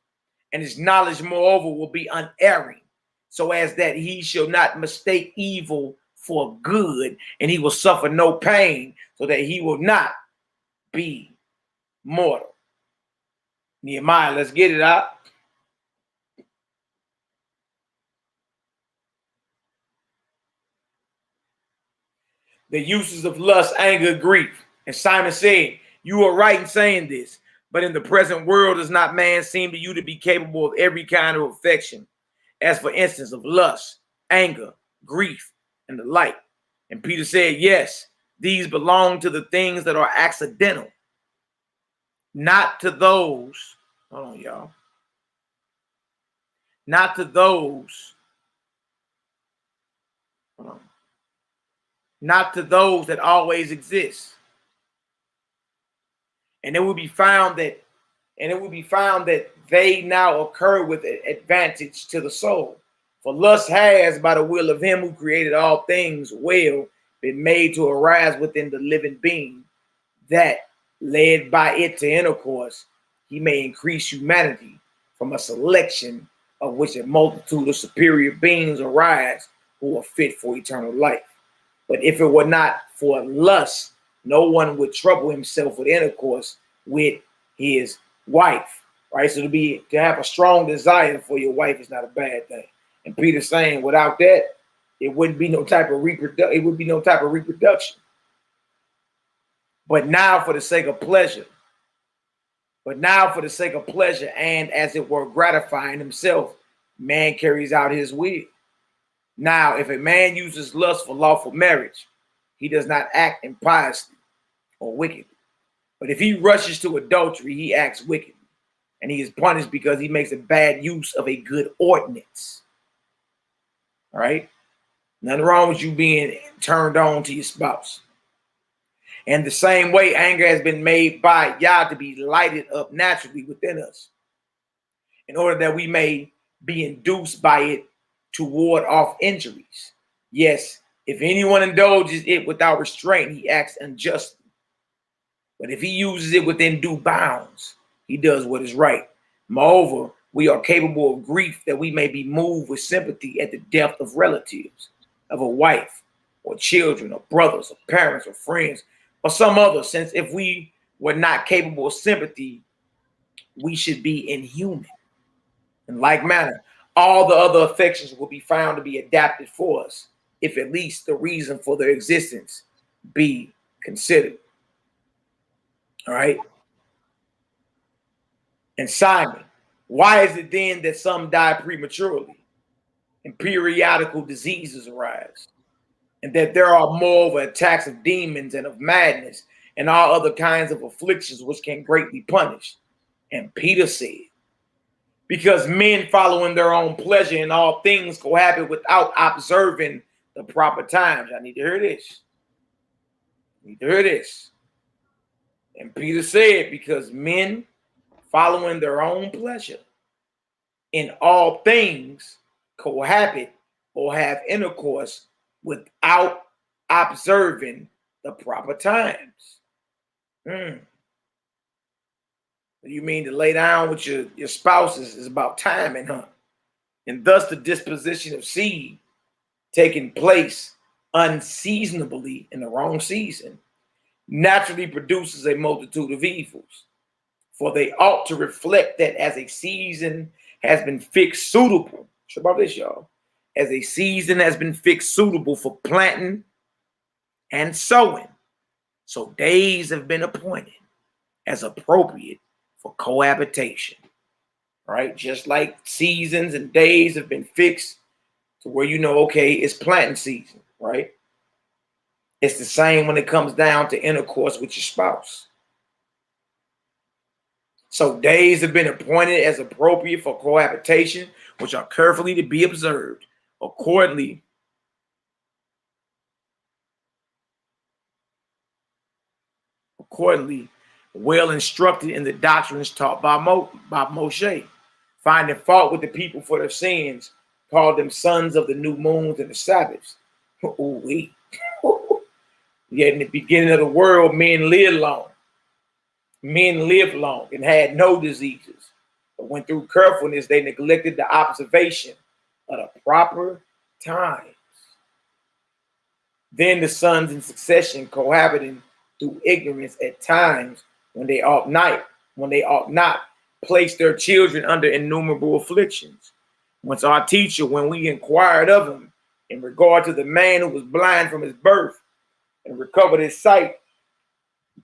and his knowledge, moreover, will be unerring, so as that he shall not mistake evil for good, and he will suffer no pain, so that he will not be mortal. Nehemiah, let's get it out. the uses of lust, anger, grief. And Simon said, you are right in saying this, but in the present world does not man seem to you to be capable of every kind of affection, as for instance of lust, anger, grief, and the like? And Peter said, yes, these belong to the things that are accidental, not to those, hold on, y'all, not to those, hold on, not to those that always exist. And it will be found that, they now occur with advantage to the soul. For lust has, by the will of him who created all things well, been made to arise within the living being, that, led by it to intercourse, he may increase humanity from a selection of which a multitude of superior beings arise who are fit for eternal life. But if it were not for lust, no one would trouble himself with intercourse with his wife, right? So to have a strong desire for your wife is not a bad thing. And Peter's saying, without that, it wouldn't be no type of reproduction. But now for the sake of pleasure, and as it were gratifying himself, man carries out his will. Now, if a man uses lust for lawful marriage, he does not act impiously or wickedly. But if he rushes to adultery, he acts wickedly, and he is punished because he makes a bad use of a good ordinance. All right? Nothing wrong with you being turned on to your spouse. And the same way, anger has been made by Yah to be lighted up naturally within us, in order that we may be induced by it to ward off injuries. Yes, if anyone indulges it without restraint, he acts unjustly. But if he uses it within due bounds, he does what is right. Moreover, we are capable of grief that we may be moved with sympathy at the death of relatives, of a wife, or children, or brothers, or parents, or friends, or some other, since if we were not capable of sympathy, we should be inhuman. In like manner, all the other affections will be found to be adapted for us, if at least the reason for their existence be considered. All right. And Simon, why is it then that some die prematurely and periodical diseases arise, and that there are moreover attacks of demons and of madness and all other kinds of afflictions which can greatly punish? And Peter said, because men following their own pleasure in all things cohabit without observing the proper times. I need to hear this. And Peter said, because men following their own pleasure in all things cohabit or have intercourse without observing the proper times. You mean to lay down with your spouses is about timing, huh? And thus the disposition of seed taking place unseasonably in the wrong season naturally produces a multitude of evils. For they ought to reflect that as a season has been fixed suitable, what about this, y'all? As a season has been fixed suitable for planting and sowing, so days have been appointed as appropriate for cohabitation, right? Just like seasons and days have been fixed to where you know, okay, it's planting season, right? It's the same when it comes down to intercourse with your spouse. So days have been appointed as appropriate for cohabitation, which are carefully to be observed. Accordingly, well instructed in the doctrines taught by Moshe, finding fault with the people for their sins, called them sons of the new moons and the Sabbaths. Yet in the beginning of the world, men lived long. Men lived long and had no diseases. But when through carefulness, they neglected the observation of the proper times. Then the sons in succession cohabiting through ignorance at times when they ought not place their children under innumerable afflictions. Once our teacher, when we inquired of him in regard to the man who was blind from his birth, and recovered his sight,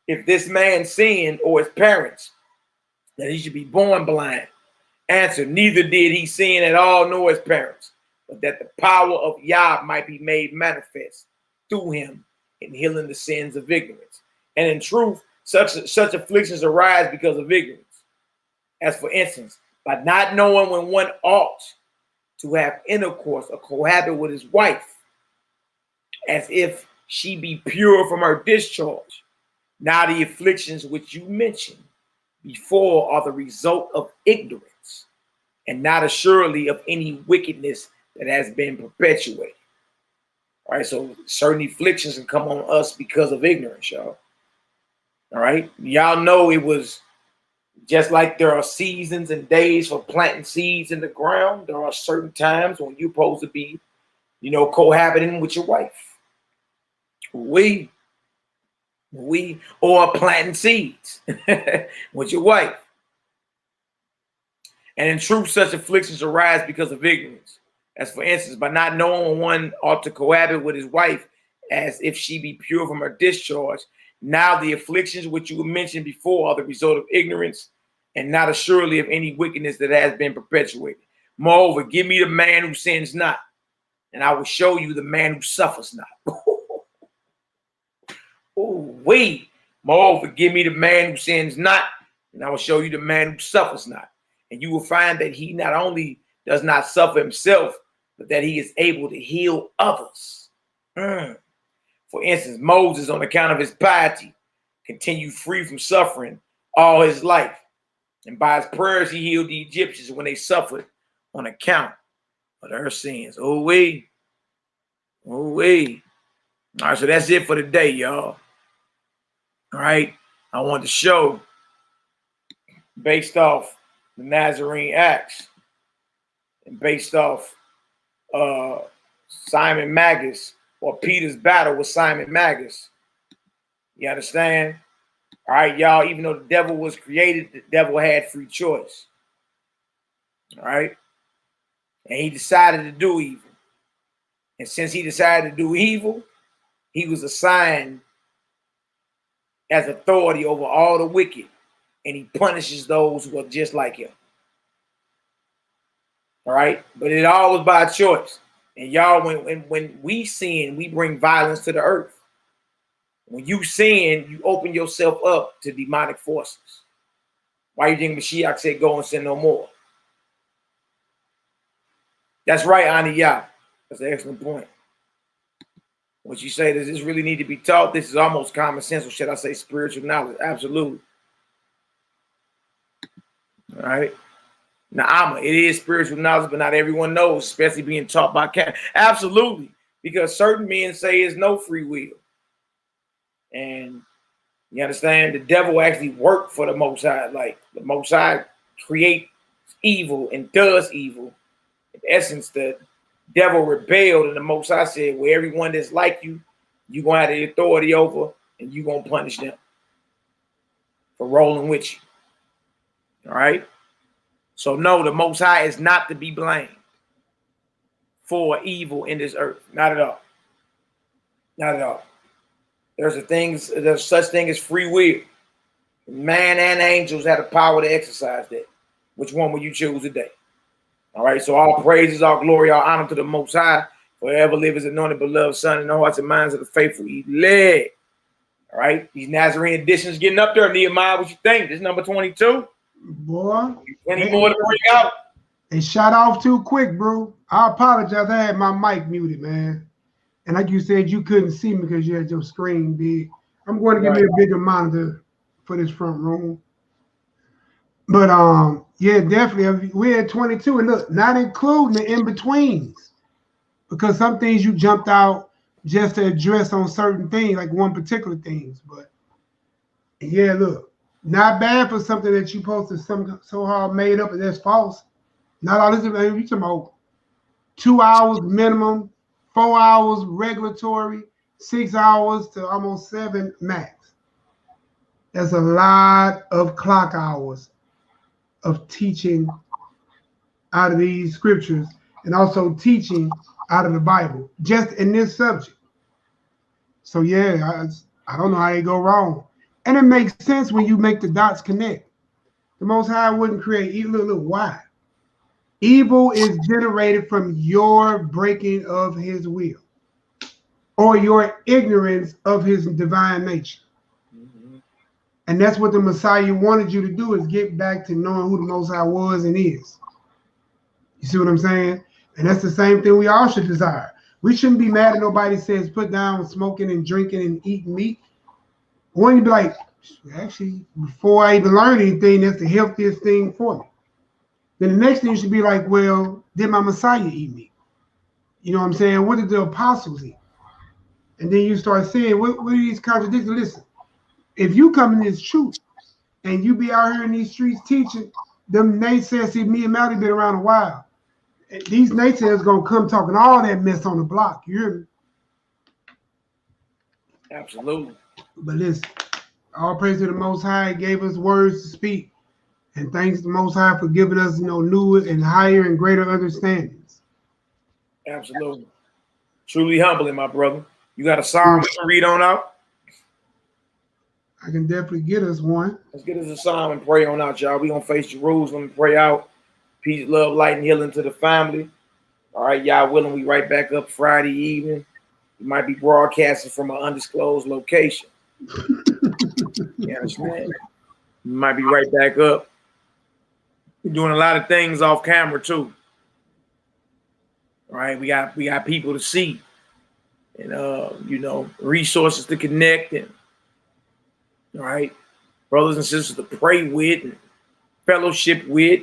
if this man sinned or his parents, that he should be born blind. Answer, neither did he sin at all nor his parents, but that the power of Yah might be made manifest through him in healing the sins of ignorance. And in truth, such afflictions arise because of ignorance. As for instance, by not knowing when one ought to have intercourse or cohabit with his wife, as if she be pure from her discharge. Now the afflictions which you mentioned before are the result of ignorance, and not assuredly of any wickedness that has been perpetuated. All right, so certain afflictions can come on us because of ignorance, y'all. All right, y'all know it was just like there are seasons and days for planting seeds in the ground. There are certain times when you're supposed to be, cohabiting with your wife. Or planting seeds with your wife. And in truth, such afflictions arise because of ignorance. As for instance, by not knowing when one ought to cohabit with his wife, as if she be pure from her discharge. Now the afflictions which you mentioned before are the result of ignorance, and not assuredly of any wickedness that has been perpetuated. Moreover, give me the man who sins not, and I will show you the man who suffers not. Moreover, give me the man who sins not, and I will show you the man who suffers not. And you will find that he not only does not suffer himself, but that he is able to heal others. For instance, Moses, on account of his piety, continued free from suffering all his life. And by his prayers, he healed the Egyptians when they suffered on account of their sins. All right, so that's it for today, y'all. All right, I want to show, based off the Nazarene Acts and based off Simon Magus, or Peter's battle with Simon Magus. You understand? All right, y'all, even though the devil was created, the devil had free choice. All right? And he decided to do evil. And since he decided to do evil, he was assigned as authority over all the wicked. And he punishes those who are just like him. All right? But it all was by choice. And y'all, when we sin, we bring violence to the earth. When you sin, you open yourself up to demonic forces. Why do you think Mashiach said, go and sin no more? That's right, YAHKI. That's an excellent point. What you say, does this really need to be taught? This is almost common sense, or should I say spiritual knowledge? Absolutely. All right. Now, it is spiritual knowledge, but not everyone knows, especially being taught by Kepha. Absolutely. Because certain men say it's no free will. And you understand, the devil actually worked for the Most High. Like, the Most High creates evil and does evil. In essence, the devil rebelled, and the Most High said, well, everyone that's like you, you're going to have the authority over, and you're going to punish them for rolling with you. All right? So no, the Most High is not to be blamed for evil in this earth. Not at all. Not at all. There's such thing as free will. Man and angels have the power to exercise that. Which one will you choose today? All right, so all praises, all glory, all honor to the Most High, forever live his anointed, beloved Son in the hearts and minds of the faithful elect. All right, these Nazarene editions getting up there. NehemiYAH, what you think? This is number 22. Boy. Any more to bring out? They shot off too quick, bro. I apologize. I had my mic muted, man. And like you said, you couldn't see me because you had your screen big. I'm going to give me a bigger monitor for this front room. But yeah, definitely. We're at 22, and look, not including the in-betweens. Because some things you jumped out just to address on certain things, like one particular things. But yeah, look, not bad for something that you posted so hard made up and that's false. Not all this, you talking about 2 hours minimum, 4 hours regulatory, 6 hours to almost 7 max. That's a lot of clock hours of teaching out of these scriptures and also teaching out of the Bible, just in this subject. So yeah, I don't know how they go wrong. And it makes sense when you make the dots connect. The Most High wouldn't create evil. Look, why? Evil is generated from your breaking of his will or your ignorance of his divine nature. And that's what the Messiah wanted you to do, is get back to knowing who the Most High was and is. You see what I'm saying? And that's the same thing we all should desire. We shouldn't be mad at nobody says put down smoking and drinking and eating meat. When you be like, actually, before I even learn anything, that's the healthiest thing for me. Then the next thing should be like, well, did my Messiah eat meat? You know what I'm saying? What did the apostles eat? And then you start saying, what are these contradictions? Listen, if you come in this truth and you be out here in these streets teaching, them naysayers, see, me and Malaki been around a while. These naysayers gonna come talking all that mess on the block. You hear me? Absolutely. But listen, all praise to the Most High, gave us words to speak. And thanks to the Most High for giving us, new and higher and greater understandings. Absolutely. Truly humbling, my brother. You got a psalm to read on out? I can definitely get us one. Let's get us a psalm and pray on out, y'all. We're going to face Jerusalem and pray out. Peace, love, light, and healing to the family. All right, y'all willing, we right back up Friday evening. We might be broadcasting from an undisclosed location. You understand? We might be right back up. We're doing a lot of things off camera too. All right, we got people to see, and resources to connect, and all right, brothers and sisters to pray with and fellowship with.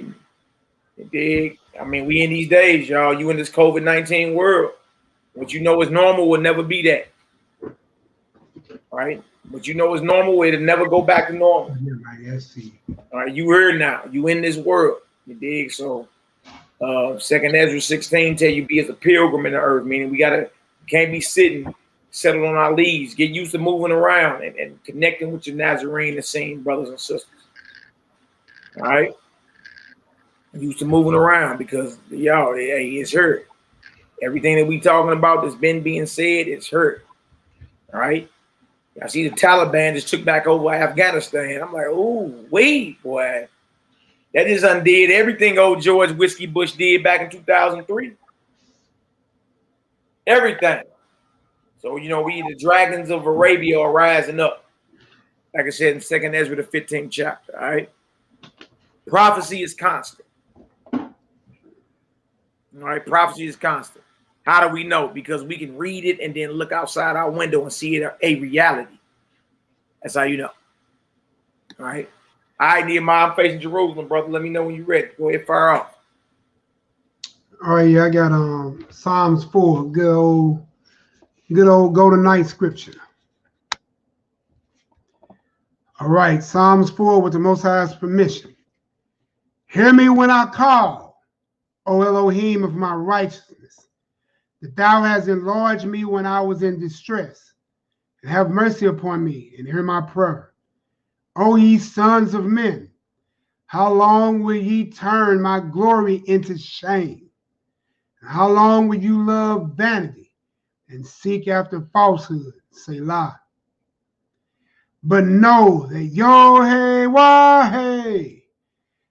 And dig. I mean, we in these days, y'all. You in this COVID-19 world. What you know is normal will never be that. All right. What you know is normal, it'll never go back to normal. All right, you heard now. You in this world. You dig? So 2nd Ezra 16 tell you be as a pilgrim in the earth, meaning we can't be sitting, settled on our leaves. Get used to moving around and connecting with your Nazarene and same brothers and sisters. All right. Used to moving around because y'all, hey, it's hurt. Everything that we talking about that's been being said, it's hurt. All right. I see the Taliban just took back over Afghanistan. I'm like, oh, wait, boy. That just undid everything old George Whiskey Bush did back in 2003. Everything. So, we the dragons of Arabia are rising up. Like I said in 2nd Ezra, the 15th chapter. All right. Prophecy is constant. All right. Prophecy is constant. How do we know? Because we can read it and then look outside our window and see it a reality. That's how you know. All right. All right, NehemiYAH, I'm facing Jerusalem, brother. Let me know when you're ready. Go ahead, fire off. All right, yeah, I got Psalms 4, good old go to night scripture. All right, Psalms 4 with the Most High's permission. Hear me when I call, O Elohim of my righteousness, that thou hast enlarged me when I was in distress, and have mercy upon me, and hear my prayer. O ye sons of men, how long will ye turn my glory into shame? And how long will you love vanity and seek after falsehood? Selah. But know that YAH'KI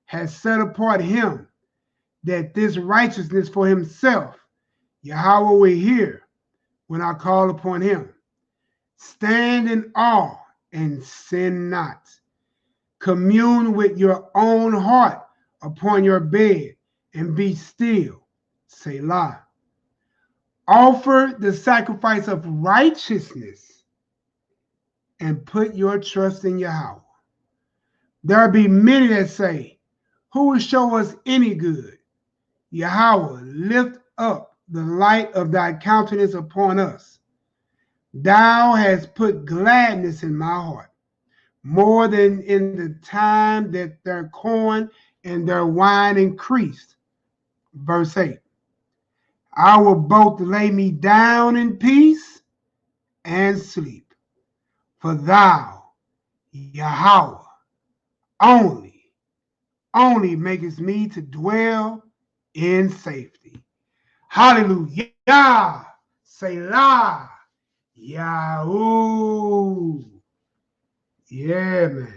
has set apart him, that this righteousness for himself, Yahweh will hear when I call upon him. Stand in awe and sin not. Commune with your own heart upon your bed and be still. Selah. Offer the sacrifice of righteousness and put your trust in Yahweh. There be many that say, who will show us any good? Yahweh, lift up the light of thy countenance upon us. Thou hast put gladness in my heart, more than in the time that their corn and their wine increased. Verse 8. I will both lay me down in peace and sleep. For thou, Yahweh, only makest me to dwell in safety. Hallelujah. Selah. Yahoo. Yeah, man.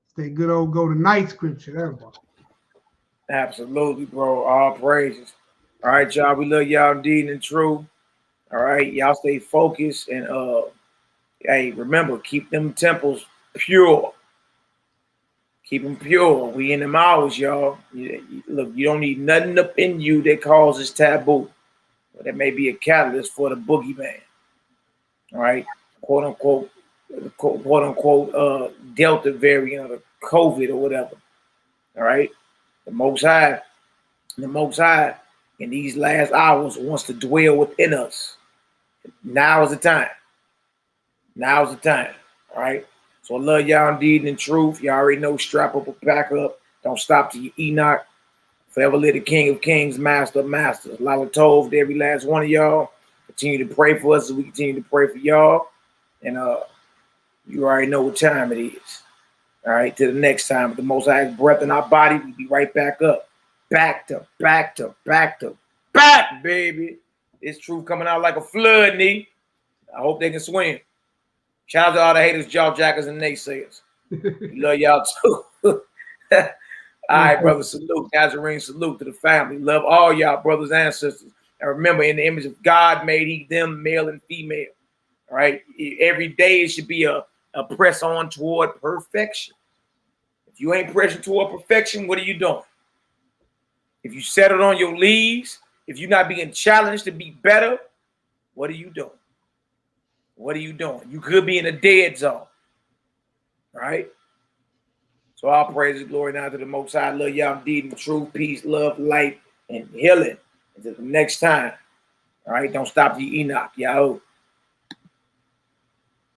It's that good old go to night scripture there, bro. Absolutely, bro. All praises. All right, y'all. We love y'all indeed and true. All right, y'all stay focused and hey, remember, keep them temples pure. Keep them pure. We in them hours, y'all. Look, you don't need nothing up in you that causes taboo. But that may be a catalyst for the boogeyman. All right, quote unquote, Delta variant of COVID or whatever. All right, the Most High in these last hours wants to dwell within us. Now is the time. Now is the time. All right. So I love y'all indeed and in truth. Y'all already know, strap up or pack up. Don't stop till you Enoch. Forever live the King of Kings, Master of Masters. Lala Tov to every last one of y'all. Continue to pray for us as we continue to pray for y'all. And you already know what time it is. All right. Till the next time. With the Most High's breath in our body, we'll be right back up. Back to back to back to back, baby. This truth coming out like a flood, Nee. I hope they can swim. Shout out to all the haters, jaw jackers, and naysayers. We love y'all too. All right, brother. Salute. Nazarene, salute to the family. Love all y'all brothers and sisters. And remember, in the image of God made he them male and female. All right. Every day it should be a press on toward perfection. If you ain't pressing toward perfection, what are you doing? If you settled on your leaves, if you're not being challenged to be better, what are you doing? What are you doing? You could be in a dead zone. Right? So all praise and glory now to the Most High. Love y'all indeed in truth, peace, love, light, and healing. Until the next time. All right? Don't stop the Enoch. Yahoo.